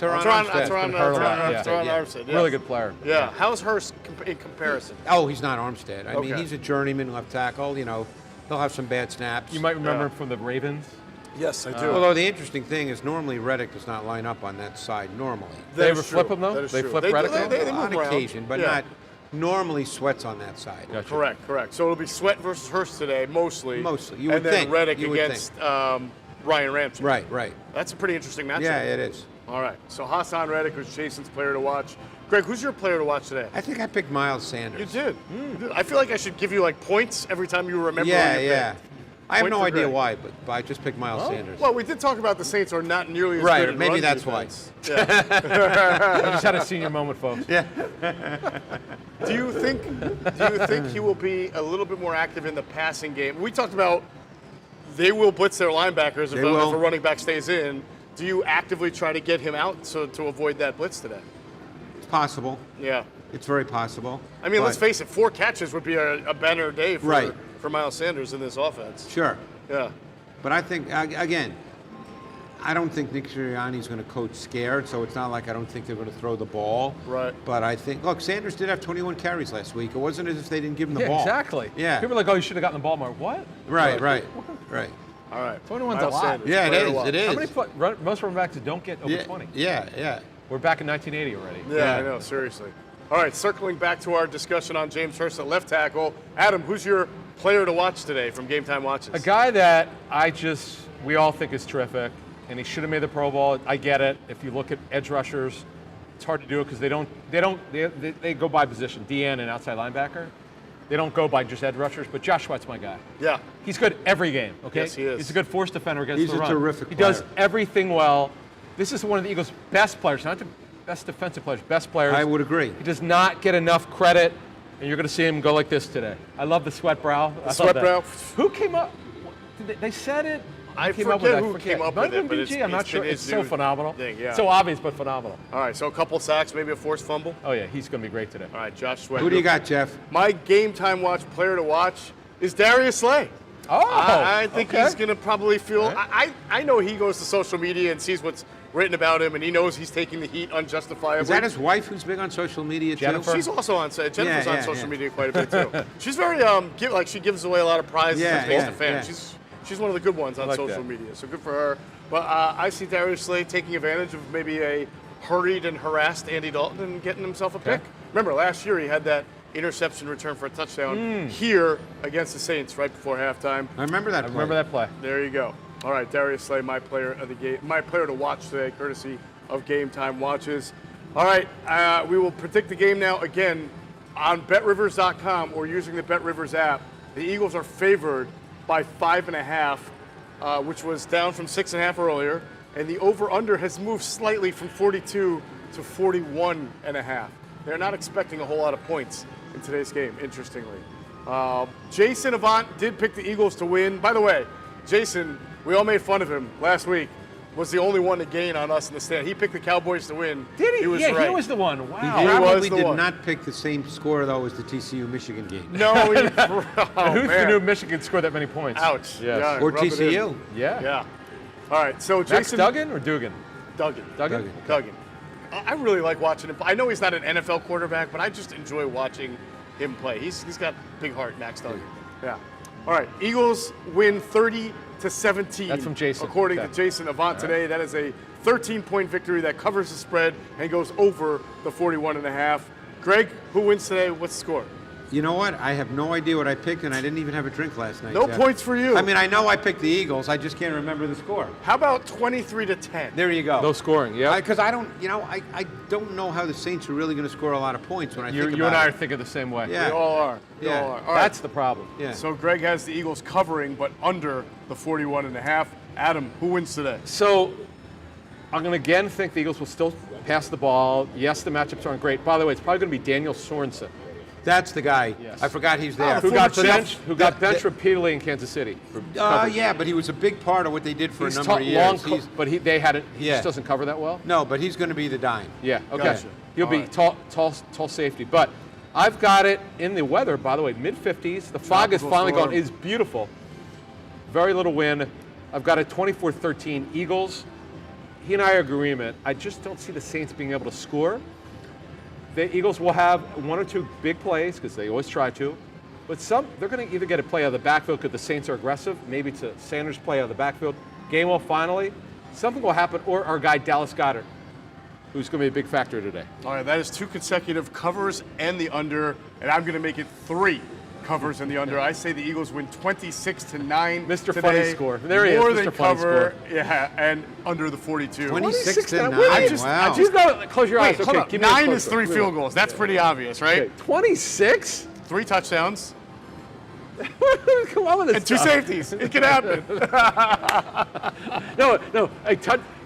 Teron Armstead. Really good player. Yeah. How's Hurst in comparison? Oh, he's not Armstead. I mean, Okay. he's a journeyman left tackle. You know, he'll have some bad snaps. You might remember him from the Ravens. Yes, I do. Although the interesting thing is normally Reddick does not line up on that side normally. They ever flip him, though? They flip Reddick? They On move around. occasion, but Yeah. not normally Sweat's on that side. Gotcha. Correct. So it'll be Sweat versus Hurst today, mostly. Mostly. You and would then think. Reddick You would against Ryan Ramsey. Right. That's a pretty interesting matchup. Yeah, it is. All right. So Haason Reddick was Jason's player to watch. Greg, who's your player to watch today? I think I picked Miles Sanders. You did. You did. I feel like I should give you like points every time you remember. Yeah, who you yeah. picked. I have Point no for idea Greg. why, but I just picked Miles Sanders. Well, we did talk about the Saints are not nearly as Right, good at maybe run that's why. defense. Yeah. I just had a senior moment, folks. Yeah. Do you think he will be a little bit more active in the passing game? We talked about they will blitz their linebackers if a running back stays in. Do you actively try to get him out to avoid that blitz today? It's possible. Yeah. It's very possible. I mean, let's But- face it, 4 catches would be a banner day for Miles Sanders in this offense. Sure. Yeah. But I think, again, I don't think Nick Sirianni's going to coach scared, so it's not like I don't think they're going to throw the ball. Right. But I think, look, Sanders did have 21 carries last week. It wasn't as if they didn't give him the ball. Exactly. Yeah. People are like, oh, you should have gotten the ball more. What? Right. All right. 21's a Miles lot. Sanders, Yeah, player to it watch. is. How many most running backs don't get over 20? Yeah. We're back in 1980 already. Yeah, I know, seriously. All right, circling back to our discussion on James Hurst at left tackle. Adam, who's your player to watch today from Game Time Watches? A guy that we all think is terrific, and he should have made the Pro Bowl. I get it. If you look at edge rushers, it's hard to do it because they go by position, DN and outside linebacker. They don't go by just edge rushers, but Josh Sweat's my guy. Yeah. He's good every game, okay? Yes, he is. He's a good force defender against He's the a run. terrific He does player. everything well. This is one of the Eagles' best players, not the best defensive players, best players. I would agree. He does not get enough credit, and you're going to see him go like this today. I love the sweat brow. I love sweat that. brow. Who came up? They said it. I Who came up forget with it? who came up Might with have it, been but BG. I'm not it's sure. been It's his so new phenomenal. thing, yeah. So obvious, but phenomenal. All right, so a couple sacks, maybe a forced fumble. Oh, yeah, he's going to be great today. All right, Josh Sweat. Who do you got, Jeff? My Game Time Watch player to watch is Darius Slay. Oh, I think okay. he's going to probably feel. I know he goes to social media and sees what's written about him, and he knows he's taking the heat unjustifiably. Is that his wife who's big on social media, Jennifer? too? She's also on. Jennifer's on Yeah, social yeah. media quite a bit too. She's very she gives away a lot of prizes and things to fans. Yeah. She's one of the good ones on like social that. media, so good for her. But I see Darius Slay taking advantage of maybe a hurried and harassed Andy Dalton and getting himself a pick. Remember last year he had that interception return for a touchdown here against the Saints right before halftime. I remember that I play. remember that play. There you go. All right, Darius Slay, my player of the game, my player to watch today, courtesy of Game Time Watches. All right, we will predict the game now again on BetRivers.com or using the BetRivers app. The Eagles are favored by 5.5, which was down from 6.5 earlier, and the over/under has moved slightly from 42 to 41.5. They're not expecting a whole lot of points in today's game, interestingly. Jason Avant did pick the Eagles to win. By the way, Jason, we all made fun of him last week, was the only one to gain on us in the stand. He picked the Cowboys to win. Did he? He was Yeah, right. he was the one. Wow. He was probably the did one. not pick the same score, though, as the TCU-Michigan game. No, he, Who's the man. new Michigan scored that many points? Ouch. Yes. Yeah, Or rub it in. TCU. Yeah. Yeah. All right, so Max Jason Duggan or Dugan? Duggan. Duggan. Duggan. I really like watching him. I know he's not an NFL quarterback, but I just enjoy watching him play. He's got big heart, Max Duggan. Yeah. All right, Eagles win 30-17. That's from Jason. According Okay. to Jason Avant today, that is a 13-point victory that covers the spread and goes over the 41.5. Greg, who wins today? What's the score? You know what? I have no idea what I picked, and I didn't even have a drink last night. No Jeff. points for you. I mean, I know I picked the Eagles. I just can't remember the score. How about 23-10? There you go. No scoring, yeah. Because I don't know how the Saints are really going to score a lot of points when I think about it. You and I are thinking the same way. Yeah. They all are. They Yeah. all are. All right. That's the problem. Yeah. So Greg has the Eagles covering, but under the 41.5. Adam, who wins today? So I'm going to again think the Eagles will still pass the ball. Yes, the matchups aren't great. By the way, it's probably going to be Daniel Sorensen. That's the guy. Yes. I forgot he's there. Who got former benched? Chief. Who got benched repeatedly in Kansas City? for coverage. Yeah, but he was a big part of what they did for He's a number of long, years. but they had it. He Yeah. just doesn't cover that well. No, but he's going to be the dime. Yeah. Okay. Gotcha. He'll All be right. tall safety. But I've got it in the weather. By the way, mid-50s. The fog is Tropical finally storm. gone. It's beautiful. Very little wind. I've got a 24-13 Eagles. He and I are in agreement. I just don't see the Saints being able to score. The Eagles will have one or two big plays because they always try to. But they're going to either get a play out of the backfield because the Saints are aggressive. Maybe it's a Sanders play out of the backfield. Game will finally. Something will happen. Or our guy Dallas Goedert, who's going to be a big factor today. All right, that is 2 consecutive covers and the under, and I'm going to make it 3 covers and the under. I say the Eagles win 26-9 Mr. today. Funny Score. There he is, More Mr. than Funny cover, yeah, and under the 42. 26 to 9. Wow. You go, close your eyes. Wait, Okay, hold up. keep your eyes 9 closed. is 3 field goals. That's pretty obvious, right? Okay, 26? 3 touchdowns Come on with this and 2 stuff. safeties. It can happen. No.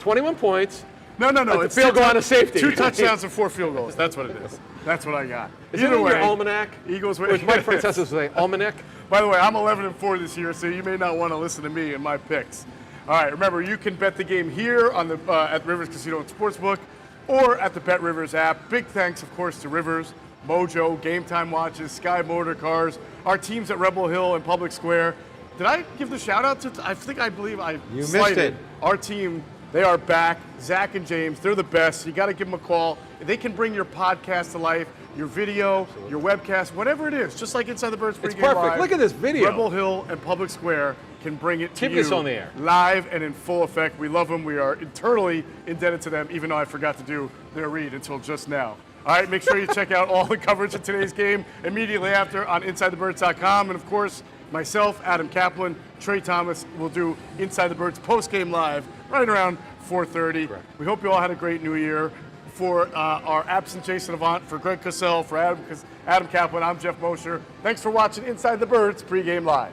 21 points. No. It's a field goal and a safety. 2 touchdowns and 4 field goals. That's what it is. That's what I got. Is it in your almanac? Eagles win. Which Mike Francesa was saying, almanac? By the way, I'm 11-4 this year, so you may not want to listen to me and my picks. All right, remember, you can bet the game here on the at Rivers Casino and Sportsbook or at the Bet Rivers app. Big thanks, of course, to Rivers, MOJO, Game Time Watches, Sky Motor Cars, our teams at Rebel Hill and Public Square. Did I give the shout out to? I believe I You slighted missed it. Our team. They are back. Zach and James, they're the best. You got to give them a call. They can bring your podcast to life, your video, your webcast, whatever it is. Just like Inside the Birds It's Pregame perfect. Live, Look at this video. Rebel Hill and Public Square can bring it to Keep you this on the air. live and in full effect. We love them. We are internally indebted to them, even though I forgot to do their read until just now. All right, make sure you check out all the coverage of today's game immediately after on InsideTheBirds.com. And, of course, myself, Adam Caplan, Trey Thomas will do Inside the Birds postgame live right around 4:30. Correct. We hope you all had a great new year. For our absent Jason Avant, for Greg Cosell, for Adam Caplan, I'm Geoff Mosher. Thanks for watching Inside the Birds Pregame Live.